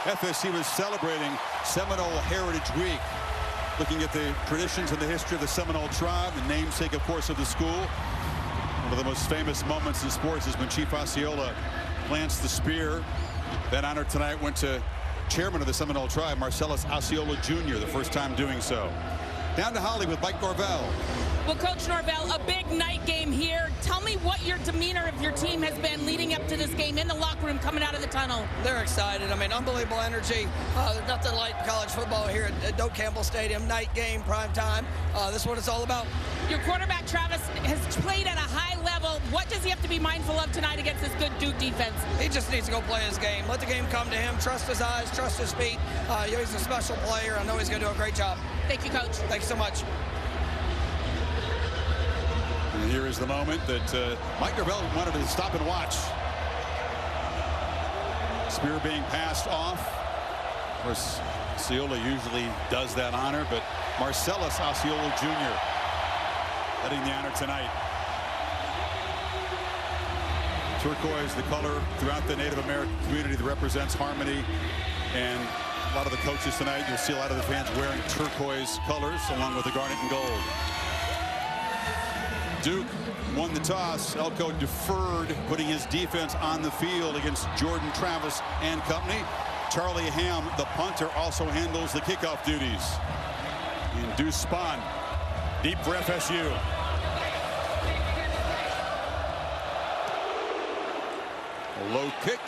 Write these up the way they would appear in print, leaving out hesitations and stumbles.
FSC was celebrating Seminole Heritage Week, looking at the traditions and the history of the Seminole tribe, the namesake, of course, of the school. One of the most famous moments in sports is when Chief Osceola plants the spear. That honor tonight went to chairman of the Seminole tribe, Marcellus Osceola Jr., the first time doing so. Down to Holly with Mike Norvell. Well, Coach Norvell, a big night game here. Tell me what your demeanor of your team has been leading up to this game in the locker room, coming out of the tunnel. They're excited. I mean, unbelievable energy. There's nothing like college football here at Doak Campbell Stadium. Night game, prime time. This is what it's all about. Your quarterback, Travis, has played at a high level. What does he have to be mindful of tonight against this good Duke defense? He just needs to go play his game. Let the game come to him. Trust his eyes, trust his feet. He's a special player. I know he's going to do a great job. Thank you, Coach. Thank you so much. And here is the moment that Mike Norvell wanted to stop and watch. Spear being passed off. Of course, Osceola usually does that honor, but Marcellus Osceola Jr. getting the honor tonight. Turquoise, the color throughout the Native American community that represents harmony. And a lot of the coaches tonight, you'll see a lot of the fans wearing turquoise colors along with the garnet and gold. Duke won the toss. Elko deferred, putting his defense on the field against Jordan Travis and company. Charlie Ham, the punter, also handles the kickoff duties. And Deuce Spahn, deep for FSU. A low kick.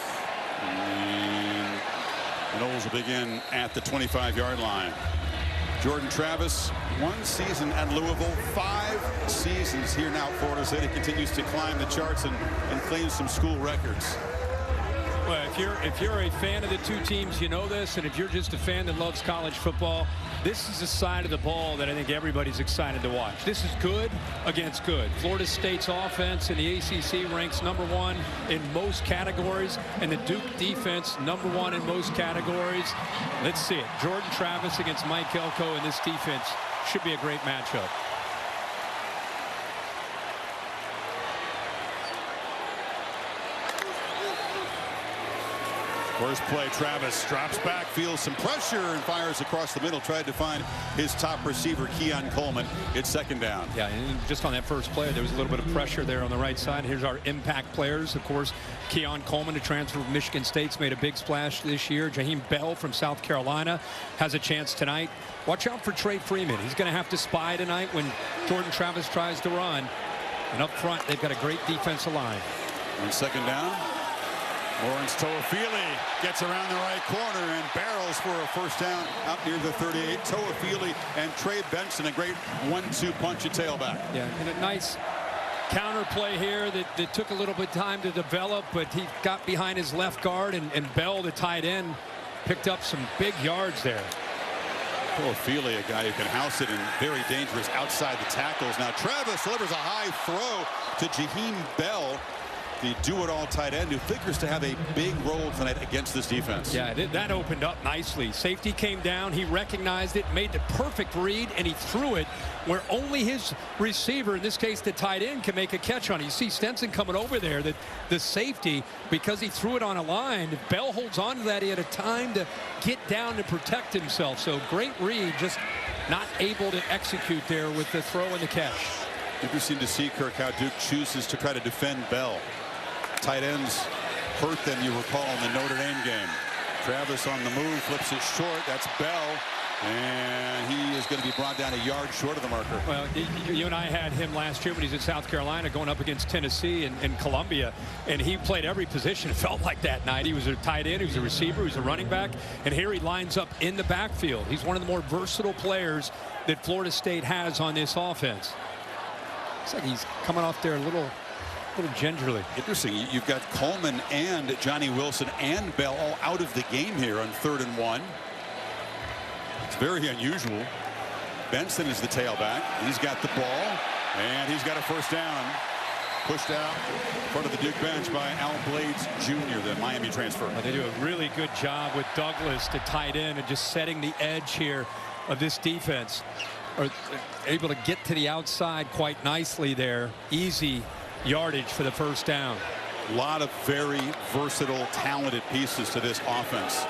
And Seminoles will begin at the 25-yard line. Jordan Travis, 1 season at Louisville, 5 seasons here now at Florida State. He continues to climb the charts and claim some school records. Well, if you're a fan of the two teams, you know this, and if you're just a fan that loves college football, this is the side of the ball that I think everybody's excited to watch. This is good against good. Florida State's offense in the ACC ranks #1 in most categories, and the Duke defense #1 in most categories. Let's see it. Jordan Travis against Mike Elko, and this defense should be a great matchup. First play, Travis drops back, feels some pressure, and fires across the middle. Tried to find his top receiver, Keon Coleman. It's second down. Yeah, and just on that first play, there was a little bit of pressure there on the right side. Here's our impact players. Of course, Keon Coleman, the transfer from Michigan State's made a big splash this year. Jaheim Bell from South Carolina has a chance tonight. Watch out for Trey Freeman. He's going to have to spy tonight when Jordan Travis tries to run. And up front, they've got a great defensive line. On second down, Lawrence Toafili gets around the right corner and barrels for a first down out near the 38. Toafili and Trey Benson, a great 1-2 punch at tailback. Yeah, and a nice counter play here that took a little bit of time to develop, but he got behind his left guard, and Bell, the tight end, picked up some big yards there. Toafili, a guy who can house it and very dangerous outside the tackles. Now Travis delivers a high throw to Jaheim Bell, the do-it-all tight end who figures to have a big role tonight against this defense. Yeah, that opened up nicely. Safety came down, he recognized it, made the perfect read, and he threw it where only his receiver, in this case the tight end, can make a catch on it. You see Stenson coming over there, that the safety, because he threw it on a line, if Bell holds on to that, he had a time to get down to protect himself. So great read, just not able to execute there with the throw and the catch. Interesting to see, Kirk, how Duke chooses to try to defend Bell. Tight ends hurt them, you recall, in the Notre Dame game. Travis on the move, flips it short. That's Bell, and he is going to be brought down a yard short of the marker. Well, you and I had him last year when he's in South Carolina going up against Tennessee and Columbia, and he played every position. It felt like that night. He was a tight end, he was a receiver, he was a running back, and here he lines up in the backfield. He's one of the more versatile players that Florida State has on this offense. Looks like he's coming off there a little gingerly. Interesting. You've got Coleman and Johnny Wilson and Bell all out of the game here on 3rd and 1. It's very unusual. Benson is the tailback. He's got the ball, and he's got a first down. Pushed out in front of the Duke bench by Al Blades Jr., the Miami transfer. Well, they do a really good job with Douglas, the tight end, and just setting the edge here of this defense. Are able to get to the outside quite nicely there. Easy yardage for the first down. A lot of very versatile, talented pieces to this offense.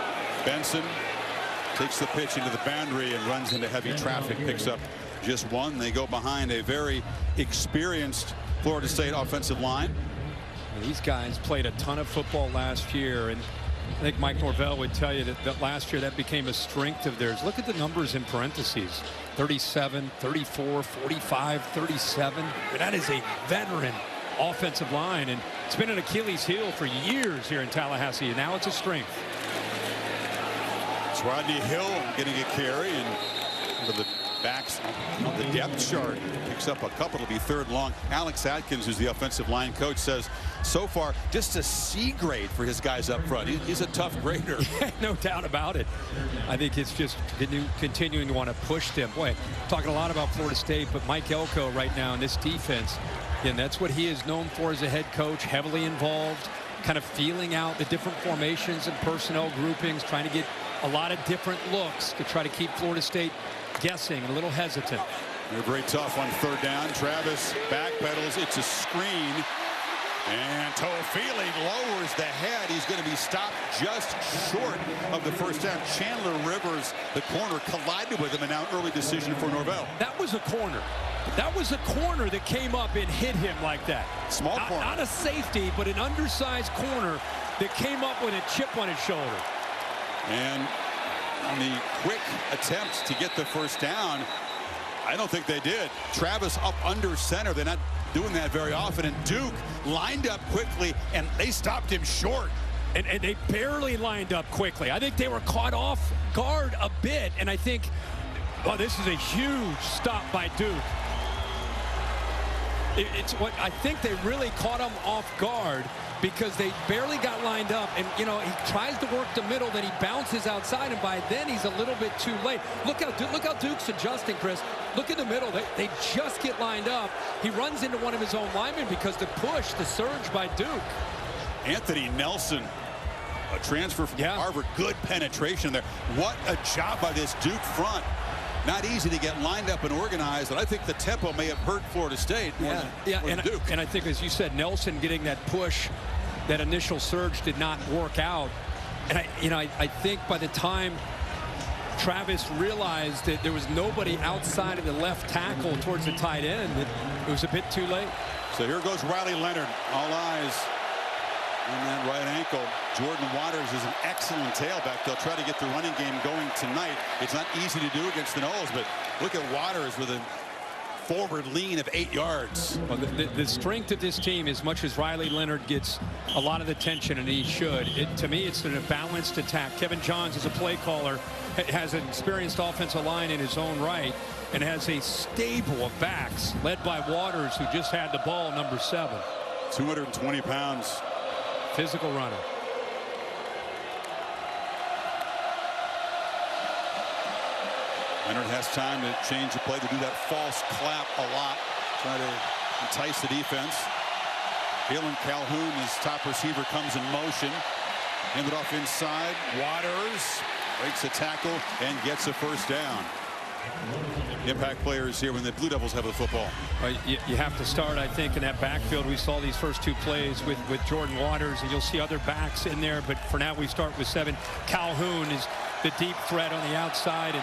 Benson takes the pitch into the boundary and runs into heavy traffic, picks up just one. They go behind a very experienced Florida State offensive line. And these guys played a ton of football last year, and I think Mike Norvell would tell you that last year that became a strength of theirs. Look at the numbers in parentheses: 37, 34, 45, 37. That is a veteran offensive line, and it's been an Achilles heel for years here in Tallahassee, and now it's a strength. It's Rodney Hill getting a carry, and into the backs on the depth chart, picks up a couple. It'll be third long. Alex Atkins, who's the offensive line coach, says so far just a C grade for his guys up front. He's a tough grader. No doubt about it. I think it's just continuing to want to push them. Boy, talking a lot about Florida State, but Mike Elko right now in this defense, and that's what he is known for as a head coach, heavily involved, kind of feeling out the different formations and personnel groupings, trying to get a lot of different looks to try to keep Florida State guessing, a little hesitant. They're very tough on third down. Travis backpedals. It's a screen. And Toafili lowers the head. He's going to be stopped just short of the first down. Chandler Rivers, the corner, collided with him, and now early decision for Norvell. That was a corner. That was a corner that came up and hit him like that. Small corner. Not a safety, but an undersized corner that came up with a chip on his shoulder. And on the quick attempt to get the first down, I don't think they did. Travis up under center. They're not doing that very often. And Duke lined up quickly, and they stopped him short. And they barely lined up quickly. I think they were caught off guard a bit. And I think, oh, this is a huge stop by Duke. It's what I think they really caught him off guard, because they barely got lined up, and you know, he tries to work the middle, then he bounces outside, and by then he's a little bit too late. Look how Duke's adjusting, Chris. Look at the middle. They just get lined up. He runs into one of his own linemen because the push, the surge by Duke. Anthony Nelson, a transfer from Harvard, good penetration there. What a job by this Duke front. Not easy to get lined up and organized, and I think the tempo may have hurt Florida State more than Duke. And I think, as you said, Nelson getting that push, that initial surge did not work out. And I think by the time Travis realized that there was nobody outside of the left tackle towards the tight end, it was a bit too late. So here goes Riley Leonard. All eyes on that right ankle. Jordan Waters is an excellent tailback. They'll try to get the running game going tonight. It's not easy to do against the Noles, but look at Waters with a forward lean of 8 yards. Well, the strength of this team, as much as Riley Leonard gets a lot of attention, and he should, to me, it's a balanced attack. Kevin Johns is a play caller, has an experienced offensive line in his own right, and has a stable of backs led by Waters, who just had the ball, number 7. 220 pounds. Physical runner. Leonard has time to change the play, to do that false clap a lot, try to entice the defense. Jalen Calhoun, his top receiver, comes in motion. Handed off inside. Waters breaks a tackle and gets a first down. Impact players here when the Blue Devils have the football. You have to start, I think, in that backfield. We saw these first 2 plays with Jordan Waters, and you'll see other backs in there, but for now we start with 7. Calhoun is the deep threat on the outside,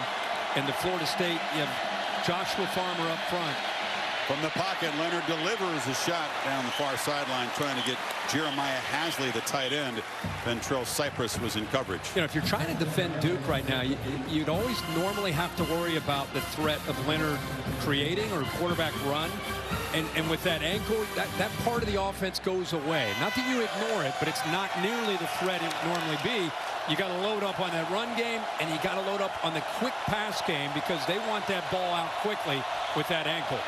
and the Florida State, you have Joshua Farmer up front. From the pocket, Leonard delivers a shot down the far sideline, trying to get Jeremiah Hasley, the tight end. Ventrell Cypress was in coverage. You know, if you're trying to defend Duke right now, you'd always normally have to worry about the threat of Leonard creating or quarterback run. And with that ankle, that part of the offense goes away. Not that you ignore it, but it's not nearly the threat it would normally be. You got to load up on that run game, and you got to load up on the quick pass game, because they want that ball out quickly with that ankle.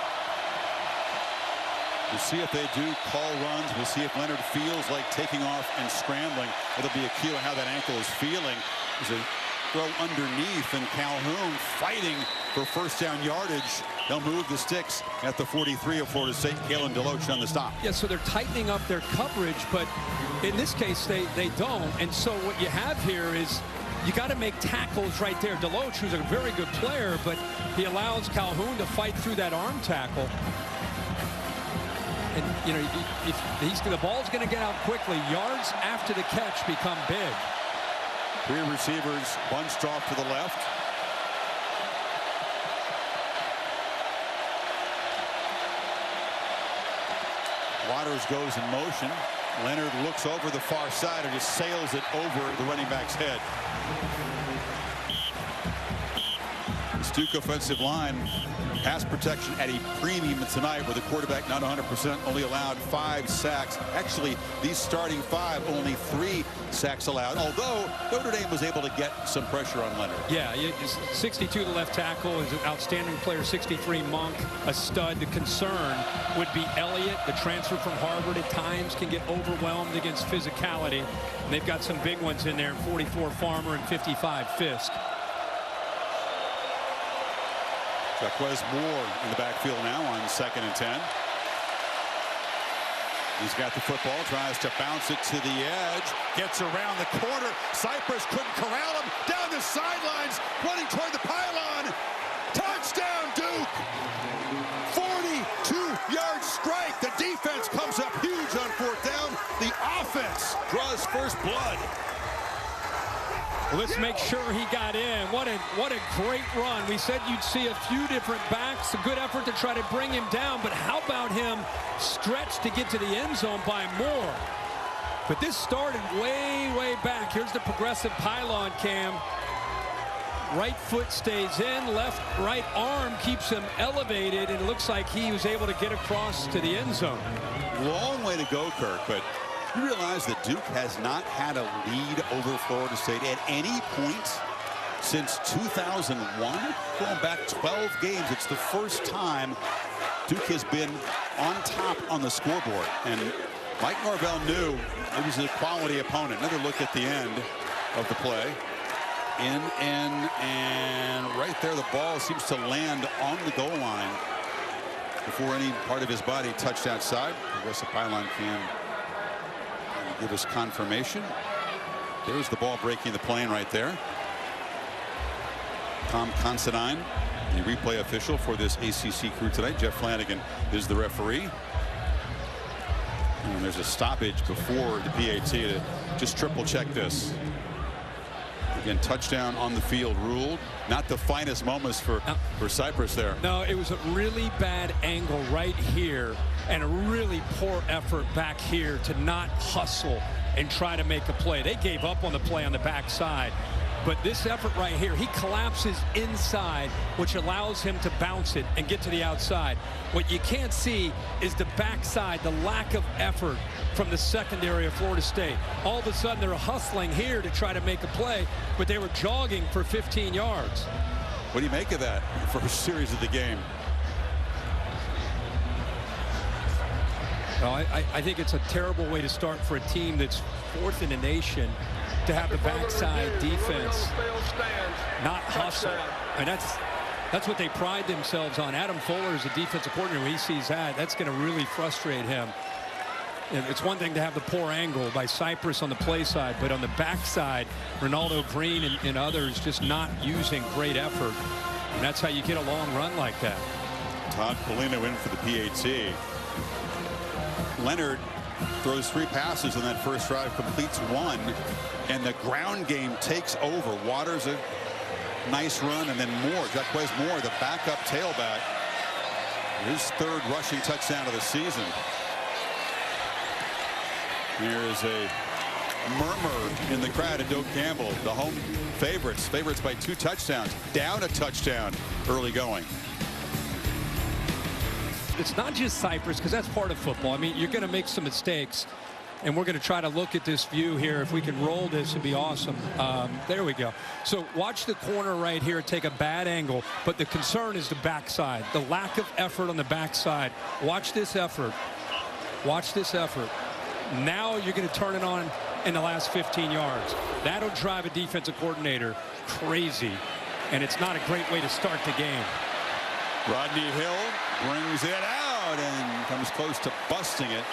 We'll see if they do call runs. We'll see if Leonard feels like taking off and scrambling. It'll be a cue on how that ankle is feeling. There's a throw underneath, and Calhoun fighting for first down yardage. They'll move the sticks at the 43 of Florida State. Kalen DeLoach on the stop. Yeah, so they're tightening up their coverage, but in this case, they don't. And so what you have here is you got to make tackles right there. DeLoach, who's a very good player, but he allows Calhoun to fight through that arm tackle. And, you know, if the ball's going to get out quickly, yards after the catch become big. Three receivers bunched off to the left. Waters goes in motion. Leonard looks over the far side and just sails it over the running back's head. The Duke offensive line, pass protection at a premium tonight, with the quarterback not 100%, only allowed 5 sacks. Actually, these starting 5, only 3 sacks allowed, although Notre Dame was able to get some pressure on Leonard. Yeah, 62, the left tackle, is an outstanding player. 63, Monk, a stud. The concern would be Elliott, the transfer from Harvard, at times can get overwhelmed against physicality. And they've got some big ones in there, 44, Farmer, and 55, Fisk. Jaquez Moore in the backfield now on 2nd and 10. He's got the football, tries to bounce it to the edge, gets around the corner. Cypress couldn't corral him. Down the sidelines, running toward the pylon. Touchdown, Duke! 42-yard strike. The defense comes up huge on 4th down. The offense draws first blood. Well, let's make sure he got in. What a great run. We said you'd see a few different backs. A good effort to try to bring him down. But how about him stretch to get to the end zone by Moore? But this started way, way back. Here's the progressive pylon cam. Right foot stays in. Left, right arm keeps him elevated. And it looks like he was able to get across to the end zone. Long way to go, Kirk, but you realize that Duke has not had a lead over Florida State at any point since 2001. Going back 12 games, it's the first time Duke has been on top on the scoreboard. And Mike Norvell knew it was a quality opponent. Another look at the end of the play. In, and right there, the ball seems to land on the goal line before any part of his body touched outside. I guess the pylon can give us confirmation. There's the ball breaking the plane right there. Tom Considine, the replay official for this ACC crew tonight. Jeff Flanagan is the referee. And there's a stoppage before the PAT to just triple check this. Again, touchdown on the field ruled. Not the finest moments for Cypress there. No, it was a really bad angle right here and a really poor effort back here to not hustle and try to make a play. They gave up on the play on the backside. But this effort right here, he collapses inside, which allows him to bounce it and get to the outside. What you can't see is the backside, the lack of effort from the secondary of Florida State. All of a sudden, they're hustling here to try to make a play, but they were jogging for 15 yards. What do you make of that first series of the game? Well, I think it's a terrible way to start for a team that's 4th in the nation to have the backside defense not hustle. And that's what they pride themselves on. Adam Fuller is a defensive coordinator. When he sees that, that's going to really frustrate him. And it's one thing to have the poor angle by Cypress on the play side, but on the backside, Ronaldo Green and others just not using great effort. And that's how you get a long run like that. Todd Polino in for the PAT. Leonard throws 3 passes on that first drive, completes 1, and the ground game takes over. Waters a nice run, and then Moore, Jaquez Moore, the backup tailback, his 3rd rushing touchdown of the season. Here is a murmur in the crowd at Doak Campbell. The home favorites by 2 touchdowns, down a touchdown early going. It's not just Cypress, because that's part of football. I mean, you're going to make some mistakes, and we're going to try to look at this view here. If we can roll this, it'd be awesome. There we go. So watch the corner right here take a bad angle, but the concern is the backside, the lack of effort on the backside. Watch this effort. Watch this effort. Now you're going to turn it on in the last 15 yards. That'll drive a defensive coordinator crazy, and it's not a great way to start the game. Rodney Hill brings it out and comes close to busting it.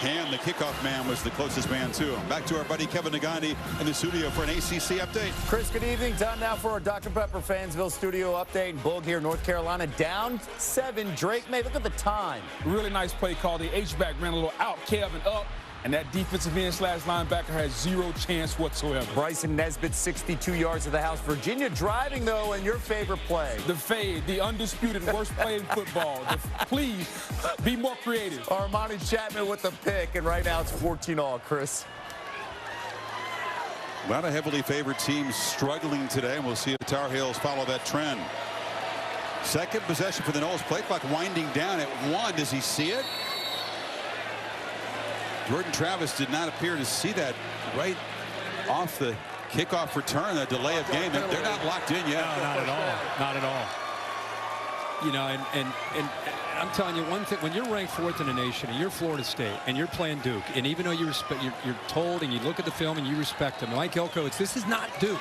Ham, the kickoff man, was the closest man to him. Back to our buddy Kevin Nagandi in the studio for an ACC update. Chris, good evening. Time now for our Dr. Pepper Fansville studio update. Bull here, North Carolina, down 7. Drake May, look at the time. Really nice play call. The H-back ran a little out. Kevin up. And that defensive end / linebacker has zero chance whatsoever. Bryson Nesbitt, 62 yards of the house. Virginia driving, though, and your favorite play. The fade, the undisputed worst play in football. Please be more creative. Armani Chapman with the pick, and right now it's 14-all, Chris. A lot of heavily favored teams struggling today, and we'll see if the Tar Heels follow that trend. Second possession for the Noles. Play clock winding down at 1. Does he see it? Jordan Travis did not appear to see that right off the kickoff return, a delay of game. They're not locked in yet. No, not at all. Not at all. You know, and I'm telling you one thing, when you're ranked 4th in the nation and you're Florida State and you're playing Duke, and even though you're told and you look at the film and you respect them, Mike Elko, this is not Duke.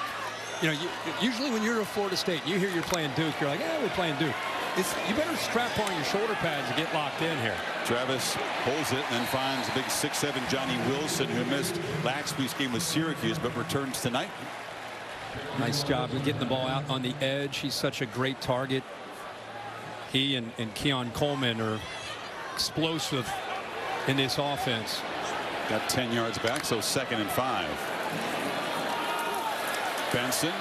You know, usually when you're at Florida State, you hear you're playing Duke, you're like, we're playing Duke. You better strap on your shoulder pads and get locked in here. Travis pulls it and then finds a big 6'7" Johnny Wilson, who missed last week's game with Syracuse but returns tonight. Nice job of getting the ball out on the edge. He's such a great target. He and Keon Coleman are explosive in this offense. Got 10 yards back, so 2nd and 5. Benson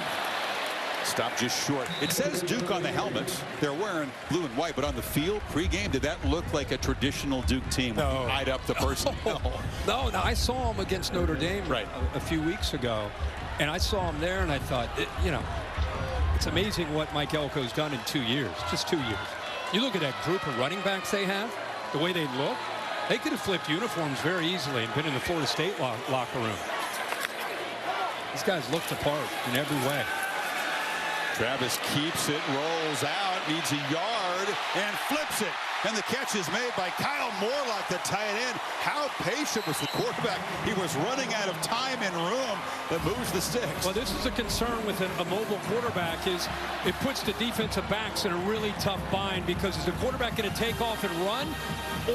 stopped just short. It says Duke on the helmets. They're wearing blue and white, but on the field pregame, did that look like a traditional Duke team? No. Eyed up the person. No, I saw him against Notre Dame a few weeks ago, and I saw him there, and I thought, you know, it's amazing what Mike Elko's done in 2 years, just 2 years. You look at that group of running backs they have, the way they look, they could have flipped uniforms very easily and been in the Florida State locker room. These guys look the part in every way. Travis keeps it, rolls out, needs a yard, and flips it. And the catch is made by Kyle Morlock, the tight end. How patient was the quarterback? He was running out of time and room that moves the sticks. Well, this is a concern with a mobile quarterback, is it puts the defensive backs in a really tough bind, because is the quarterback going to take off and run,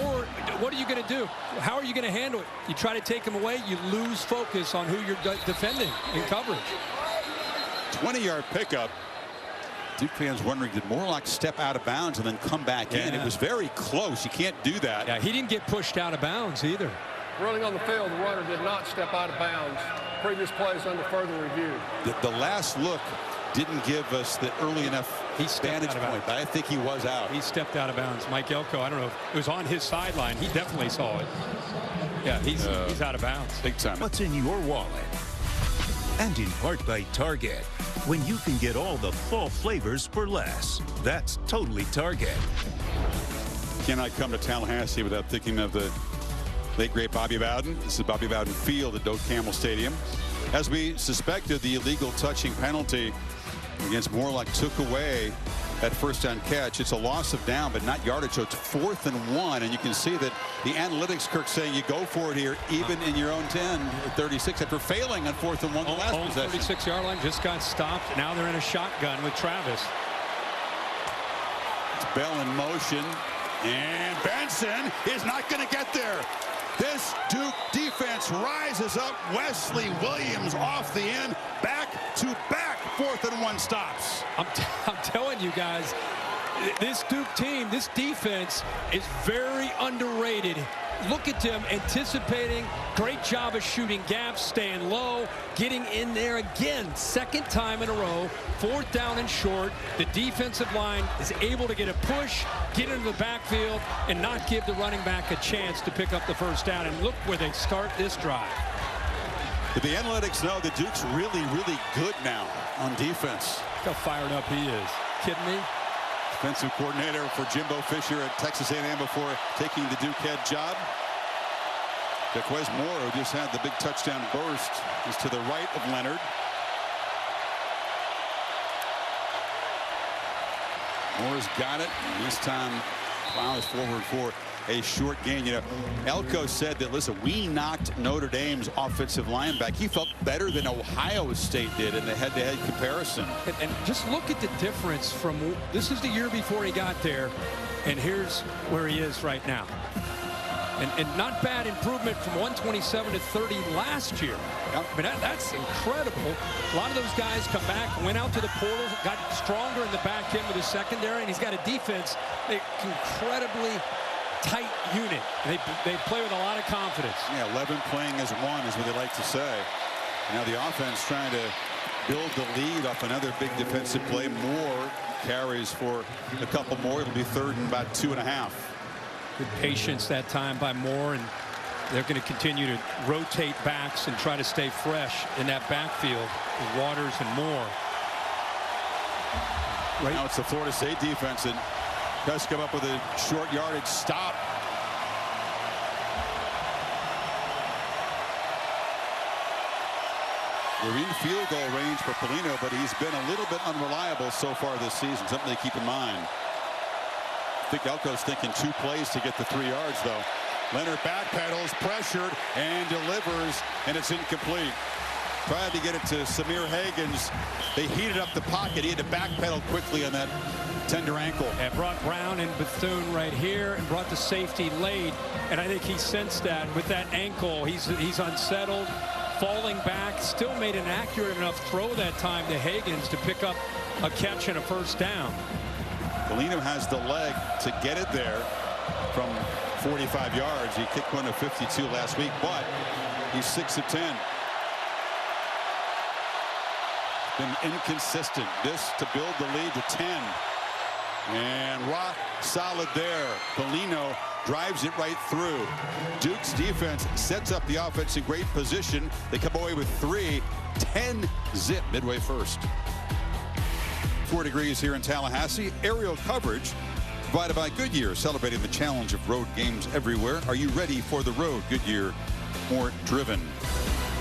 or what are you going to do? How are you going to handle it? You try to take him away, you lose focus on who you're defending in coverage. 20-yard pickup. Duke fans wondering, did Morlock step out of bounds and then come back in? It was very close. You can't do that. Yeah, he didn't get pushed out of bounds either. Running on the field, the runner did not step out of bounds. Previous plays under further review. The last look didn't give us the early enough vantage point, but I think he was out. He stepped out of bounds. Mike Elko, I don't know if it was on his sideline. He definitely saw it. Yeah, he's out of bounds. Big time. What's in your wallet? And in part by Target. When you can get all the fall flavors for less. That's totally Target. Cannot come to Tallahassee without thinking of the late, great Bobby Bowden. This is Bobby Bowden Field at Doak Campbell Stadium. As we suspected, the illegal touching penalty against Morlock took away that first down catch. It's a loss of down, but not yardage, so it's 4th and 1. And you can see that the analytics, Kirk, saying you go for it here, even in your own 10 at 36, after failing on 4th and 1 the last possession. 36-yard line just got stopped. Now they're in a shotgun with Travis. It's Bell in motion, and Benson is not going to get there. This Duke defense rises up. Wesley Williams off the end, back to back 4th and 1 stops. I'm telling you guys, this Duke team, this defense is very underrated. Look at them anticipating. Great job of shooting gaps, staying low, getting in there again. Second time in a row, 4th down and short. The defensive line is able to get a push, get into the backfield, and not give the running back a chance to pick up the first down. And look where they start this drive. But the analytics know that Duke's really, really good now on defense. Look how fired up he is. Kidding me? Defensive coordinator for Jimbo Fisher at Texas A&M before taking the Duke head job. Jaquez Moore, who just had the big touchdown burst, is to the right of Leonard. Moore's got it. And this time plows forward for a short gain. You know, Elko said that, listen, we knocked Notre Dame's offensive line back. He felt better than Ohio State did in the head-to-head comparison. And just look at the difference from, this is the year before he got there, and here's where he is right now. And not bad improvement from 127 to 30 last year. I mean, that's incredible. A lot of those guys come back, went out to the portal, got stronger in the back end with his secondary, and he's got a defense incredibly tight unit. They play with a lot of confidence. Yeah, 11 playing as one is what they like to say. Now the offense trying to build the lead off another big defensive play. Moore carries for a couple more. It'll be 3rd and about 2.5. Good patience that time by Moore, and they're going to continue to rotate backs and try to stay fresh in that backfield with Waters and Moore. Right now it's the Florida State defense, and does come up with a short yardage stop. We're in field goal range for Polino, but he's been a little bit unreliable so far this season. Something to keep in mind. I think Elko's thinking 2 plays to get the 3 yards, though. Leonard backpedals, pressured, and delivers, and it's incomplete. Tried to get it to Samir Hagans. They heated up the pocket. He had to backpedal quickly on that tender ankle. And brought Brown and Bethune right here and brought the safety late. And I think he sensed that with that ankle. He's unsettled, falling back, still made an accurate enough throw that time to Hagans to pick up a catch and a 1st down. Polino has the leg to get it there from 45 yards. He kicked one of 52 last week, but he's 6 of 10. Been inconsistent. This to build the lead to 10. And rock solid there. Polino drives it right through. Duke's defense sets up the offense in great position. They come away with 3. 10 zip midway 1st. 4 degrees here in Tallahassee. Aerial coverage provided by Goodyear, celebrating the challenge of road games everywhere. Are you ready for the road? Goodyear, more driven.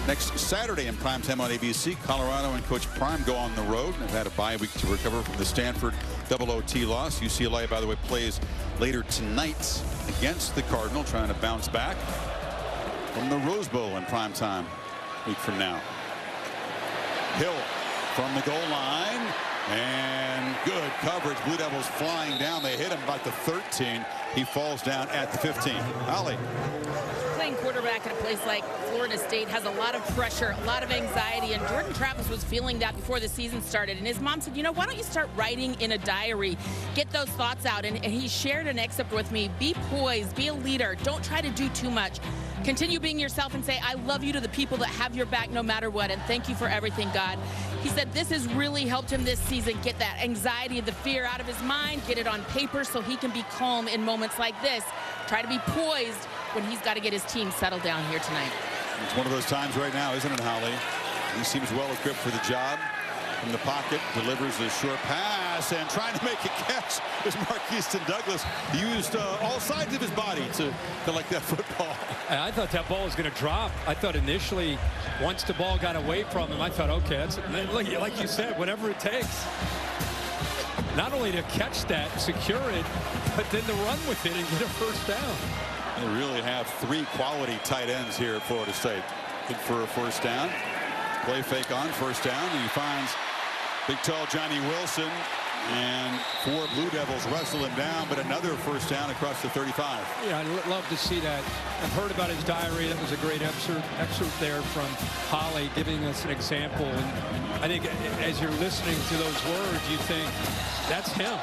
Next Saturday in primetime on ABC, Colorado and Coach Prime go on the road. They've had a bye week to recover from the Stanford OT loss. UCLA, by the way, plays later tonight against the Cardinal, trying to bounce back from the Rose Bowl in primetime a week from now. Hill from the goal line, and good coverage. Blue Devils flying down. They hit him about the 13. He falls down at the 15. Ollie. Playing quarterback in a place like Florida State has a lot of pressure, a lot of anxiety, and Jordan Travis was feeling that before the season started. And his mom said, you know, why don't you start writing in a diary, get those thoughts out. And he shared an excerpt with me. Be poised, be a leader, don't try to do too much. Continue being yourself and say, I love you to the people that have your back no matter what, and thank you for everything, God. He said this has really helped him this season get that anxiety, the fear out of his mind, get it on paper so he can be calm in moments like this. Try to be poised when he's got to get his team settled down here tonight. It's one of those times right now, isn't it, Holly? He seems well equipped for the job. From the pocket, delivers a short pass, and trying to make a catch is Marquiston Douglas. He used all sides of his body to collect that football. I thought that ball was going to drop. I thought initially, once the ball got away from him, I thought, okay, that's like you said, whatever it takes. Not only to catch that, secure it, but then to run with it and get a 1st down. They really have 3 quality tight ends here at Florida State. Good for a 1st down. Play fake on 1st down, and he finds big tall Johnny Wilson, and 4 Blue Devils wrestle him down, but another 1st down across the 35. Yeah, I'd love to see that. I've heard about his diary. That was a great excerpt there from Holly, giving us an example. And I think as you're listening to those words, you think that's him.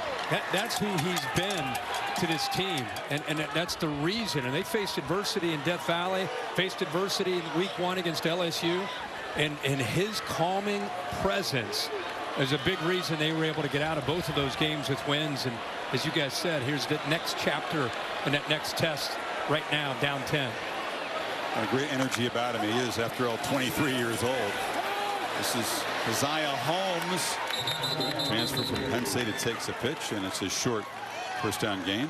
That's who he's been to this team, and that's the reason. And they faced adversity in Death Valley, faced adversity in week 1 against LSU, and his calming presence is a big reason they were able to get out of both of those games with wins. And as you guys said, here's the next chapter and that next test right now, down 10. A great energy about him. He is, after all, 23 years old. This is Keziah Holmes. Transfer from Penn State. It takes a pitch, and it's a short 1st down gain.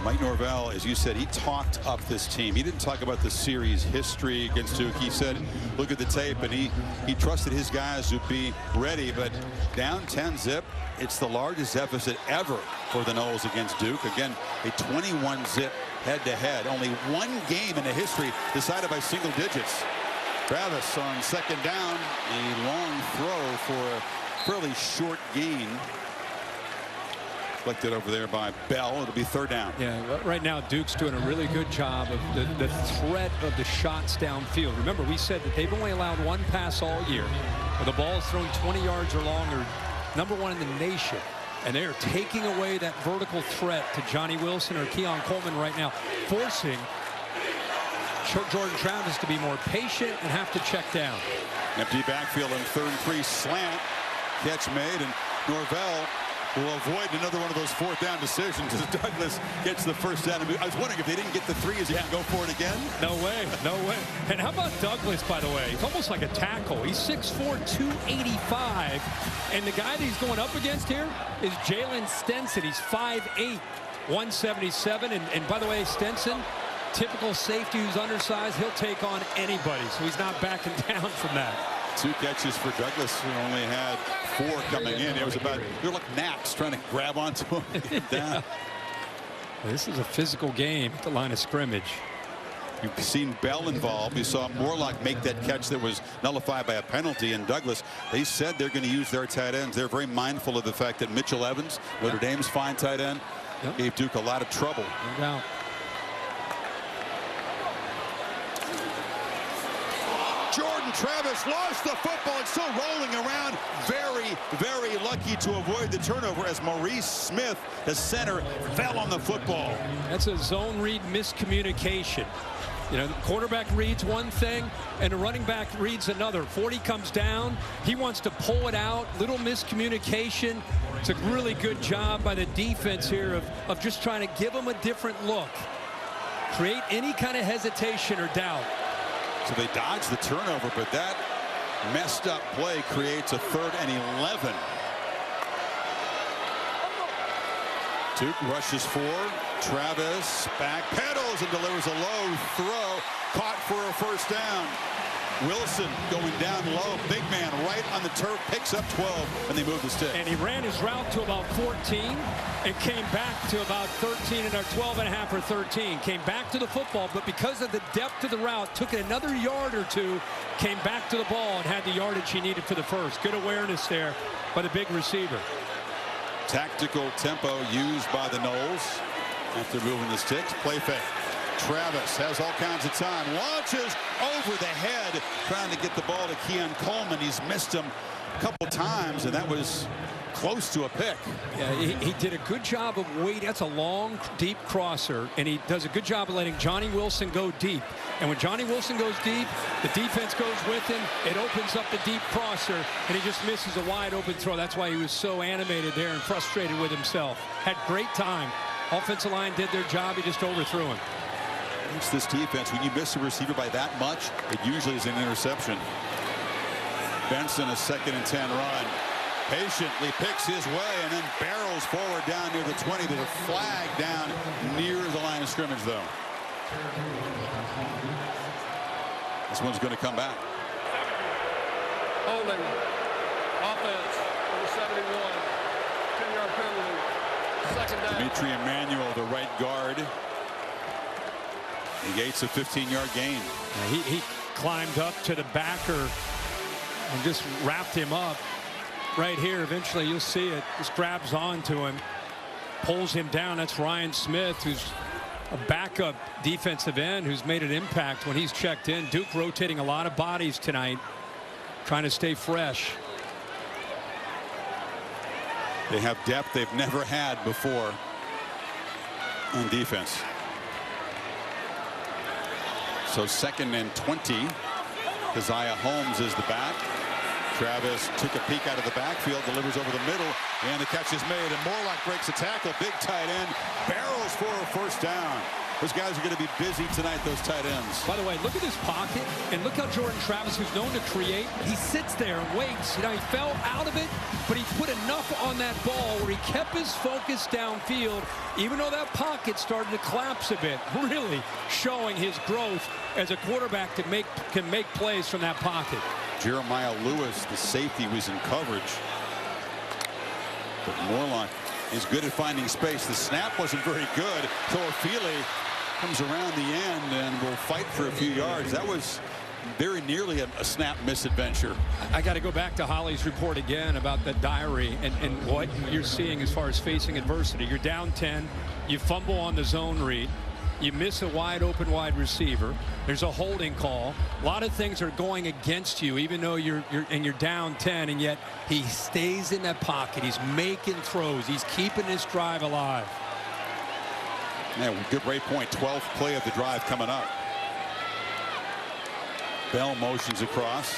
Mike Norvell, as you said, he talked up this team. He didn't talk about the series history against Duke. He said, look at the tape, and he trusted his guys to be ready. But down 10 zip, it's the largest deficit ever for the Noles against Duke. Again, a 21 zip head-to-head. Only 1 game in the history decided by single digits. Travis on 2nd down, a long throw for a fairly short gain. Collected over there by Bell. It'll be 3rd down. Yeah, right now Duke's doing a really good job of the threat of the shots downfield. Remember, we said that they've only allowed 1 pass all year. The ball is thrown 20 yards or longer. #1 in the nation And they are taking away that vertical threat to Johnny Wilson or Keon Coleman right now, forcing Jordan Travis to be more patient and have to check down. Empty backfield and 3rd and 3 slant. Catch made, and Norvell will avoid another one of those 4th down decisions as Douglas gets the 1st down. I was wondering if they didn't get the 3, is he going to go for it again? No way, no way. And how about Douglas, by the way? He's almost like a tackle. He's 6'4", 285. And the guy that he's going up against here is Jalen Stenson. He's 5'8", 177. And by the way, Stenson, typical safety who's undersized, he'll take on anybody. So he's not backing down from that. 2 catches for Douglas, who only had 4 coming in. It was about, they're like gnats trying to grab onto him and get him down. This is a physical game at the line of scrimmage. You've seen Bell involved. You saw Morlock make that catch that was nullified by a penalty. And Douglas, they said they're going to use their tight ends. They're very mindful of the fact that Mitchell Evans, Notre Dame's fine tight end, gave Duke a lot of trouble. No doubt. Jordan Travis lost the football. It's still rolling around. Very, very lucky to avoid the turnover as Maurice Smith, the center, fell on the football. That's a zone read miscommunication. You know, the quarterback reads one thing and the running back reads another. 40 comes down. He wants to pull it out. Little miscommunication. It's a really good job by the defense here of just trying to give him a different look. Create any kind of hesitation or doubt. So they dodge the turnover, but that messed up play creates a 3rd and 11. Duke rushes 4. Travis backpedals and delivers a low throw. Caught for a 1st down. Wilson going down low. Big man right on the turf. Picks up 12, and they move the stick. And he ran his route to about 14 and came back to about 13 and 12.5 or 13. Came back to the football, but because of the depth of the route, took it another yard or 2, came back to the ball and had the yardage he needed for the 1st. Good awareness there by the big receiver. Tactical tempo used by the Noles after moving the sticks. Play fake. Travis has all kinds of time. Launches over the head, trying to get the ball to Keon Coleman. He's missed him a couple times, and that was close to a pick. Yeah, he did a good job of waiting. That's a long, deep crosser, and he does a good job of letting Johnny Wilson go deep. And when Johnny Wilson goes deep, the defense goes with him. It opens up the deep crosser, and he just misses a wide open throw. That's why he was so animated there and frustrated with himself. Had great time. Offensive line did their job. He just overthrew him. It's this defense. When you miss a receiver by that much, it usually is an interception. Benson, a 2nd and 10 run. Patiently picks his way and then barrels forward down near the 20. There's a flag down near the line of scrimmage, though. This one's going to come back. Holding. Offense. Number 71. 10-yard penalty. 2nd down. Dimitri Emmanuel, the right guard. Negates a 15-yard gain. He climbed up to the backer and just wrapped him up right here. Eventually, you'll see it. Just grabs onto him, pulls him down. That's Ryan Smith, who's a backup defensive end who's made an impact when he's checked in. Duke rotating a lot of bodies tonight, trying to stay fresh. They have depth they've never had before on defense. So 2nd and 20. Keziah Holmes is the back. Travis took a peek out of the backfield, delivers over the middle, and the catch is made. And Morlock breaks a tackle. Big tight end barrels for a 1st down. Those guys are going to be busy tonight, those tight ends. By the way, look at this pocket, and look how Jordan Travis, who's known to create, he sits there and waits. You know, he fell out of it, but he put enough on that ball where he kept his focus downfield, even though that pocket started to collapse a bit, really showing his growth as a quarterback can make plays from that pocket. Jeremiah Lewis, the safety, was in coverage. But Morlock is good at finding space. The snap wasn't very good. Toafili comes around the end and will fight for a few yards. That was very nearly a snap misadventure. I got to go back to Holly's report again about the diary and what you're seeing as far as facing adversity. You're down 10. You fumble on the zone read. You miss a wide open wide receiver. There's a holding call. A lot of things are going against you, even though you're down 10, and yet he stays in that pocket. He's making throws. He's keeping his drive alive. Yeah, good, great point. 12th play of the drive coming up. Bell motions across.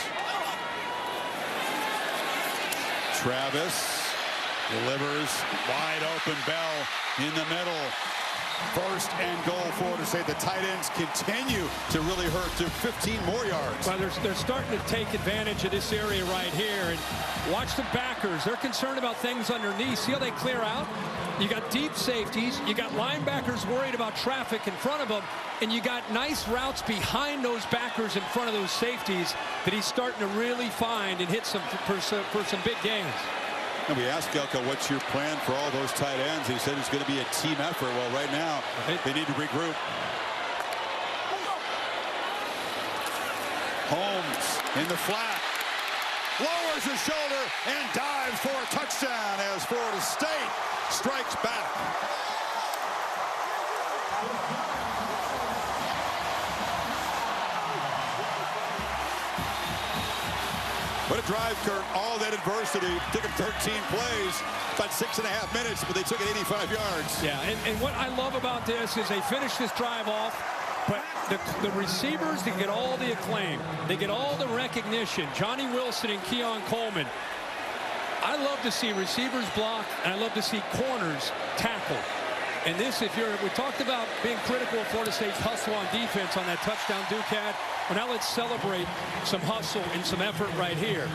Travis delivers. Wide open. Bell in the middle. 1st and goal, Florida State. The tight ends continue to really hurt to 15 more yards. Well, they're starting to take advantage of this area right here. And watch the backers. They're concerned about things underneath. See how they clear out? You got deep safeties. You got linebackers worried about traffic in front of them. And you got nice routes behind those backers in front of those safeties that he's starting to really find and hit some for some big gains. And we asked Gelko, what's your plan for all those tight ends? He said it's going to be a team effort. Well, right now, they need to regroup. Holmes in the flat. Lowers his shoulder and dives for a touchdown as Florida State strikes back. What a drive, Kurt. All that adversity. Took them 13 plays, about 6.5 minutes, but they took it 85 yards. Yeah, and what I love about this is they finish this drive off, but the receivers, they get all the acclaim. They get all the recognition. Johnny Wilson and Keon Coleman. I love to see receivers block, and I love to see corners tackle. And this, we talked about being critical of Florida State's hustle on defense on that touchdown Duke had. Well, now let's celebrate some hustle and some effort right here.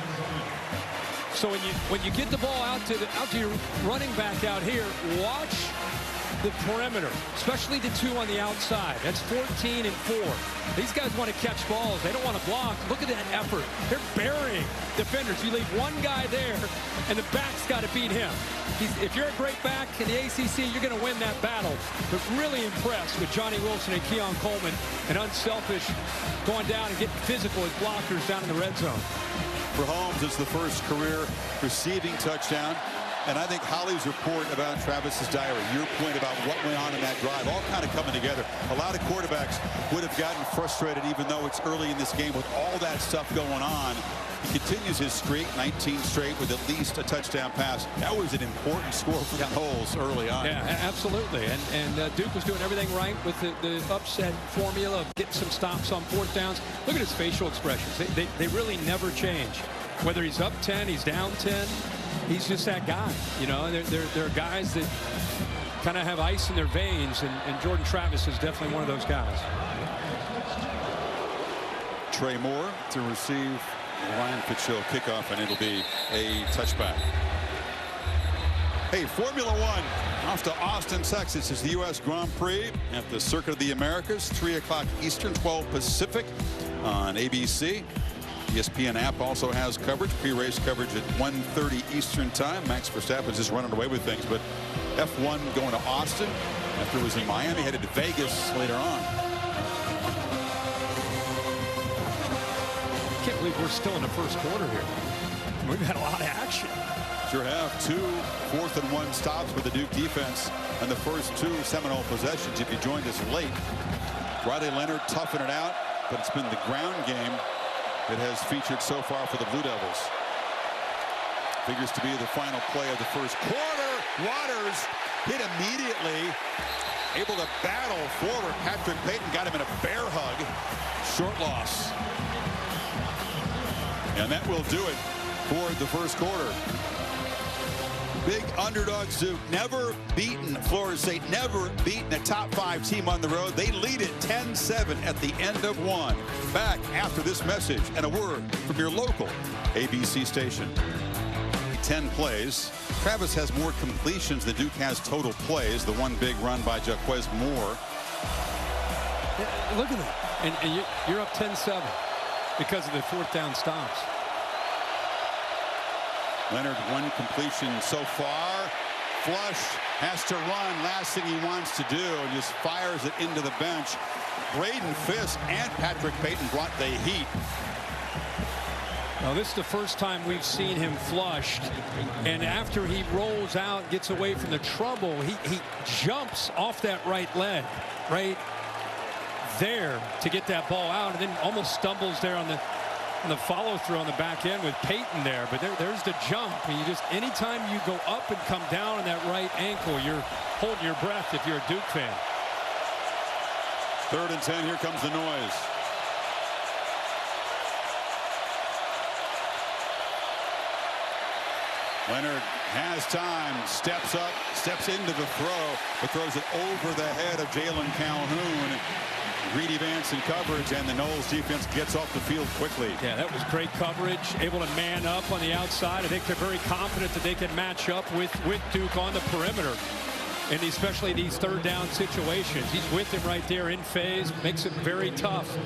So when you get the ball out to your running back out here, watch the perimeter, especially the 2 on the outside. That's 14 and 4. These guys want to catch balls. They don't want to block. Look at that effort. They're burying defenders. You leave one guy there, and the back's got to beat him. If you're a great back in the ACC, you're going to win that battle. But really impressed with Johnny Wilson and Keon Coleman, and unselfish, going down and getting physical as blockers down in the red zone. For Holmes, it's the first career receiving touchdown. And I think Holly's report about Travis's diary, your point about what went on in that drive, all kind of coming together. A lot of quarterbacks would have gotten frustrated, even though it's early in this game with all that stuff going on. He continues his streak, 19 straight with at least a touchdown pass. That was an important score for the Holes early on. Yeah, absolutely. And Duke was doing everything right with the upset formula of getting some stops on 4th downs. Look at his facial expressions. They really never change. Whether he's up 10, he's down 10. He's just that guy. You know, there are guys that kind of have ice in their veins, and Jordan Travis is definitely one of those guys. Trey Moore to receive Ryan Fitzgerald kickoff, and it'll be a touchback. Hey, Formula One off to Austin, Texas. Is the U.S. Grand Prix at the Circuit of the Americas, 3 o'clock Eastern, 12 Pacific on ABC. ESPN app also has coverage, pre-race coverage at 1:30 Eastern time. Max Verstappen's just running away with things, but F1 going to Austin after it was in Miami, headed to Vegas later on. Can't believe we're still in the first quarter here. We've had a lot of action. Sure have. 2 4th and 1 stops for the Duke defense on the first 2 Seminole possessions. If you joined us late, Riley Leonard toughing it out, but it's been the ground game that has featured so far for the Blue Devils. Figures to be the final play of the first quarter. Waters hit immediately, able to battle forward. Patrick Payton got him in a bear hug. Short loss. And that will do it for the first quarter. Big underdog Duke, never beaten Florida State, never beaten a top 5 team on the road. They lead it 10-7 at the end of 1. Back after this message and a word from your local ABC station. 10 plays. Travis has more completions than Duke has total plays. The one big run by Jaquez Moore. Look at that. And you're up 10-7 because of the 4th down stops. Leonard, 1 completion so far. Flush has to run. Last thing he wants to do, and just fires it into the bench. Braden Fisk and Patrick Payton brought the heat. Now, this is the first time we've seen him flushed. And after he rolls out, gets away from the trouble, he jumps off that right leg, right there to get that ball out, and then almost stumbles there on the follow-through on the back end with Peyton there. But there's the jump. And you just, anytime you go up and come down on that right ankle, you're holding your breath if you're a Duke fan. 3rd and 10. Here comes the noise. Leonard has time, steps up, steps into the throw, but throws it over the head of Jalen Calhoun. Greedy Vance in coverage, and the Noles defense gets off the field quickly. Yeah, that was great coverage, able to man up on the outside. I think they're very confident that they can match up with Duke on the perimeter, and especially these 3rd down situations. He's with him right there in phase, makes it very tough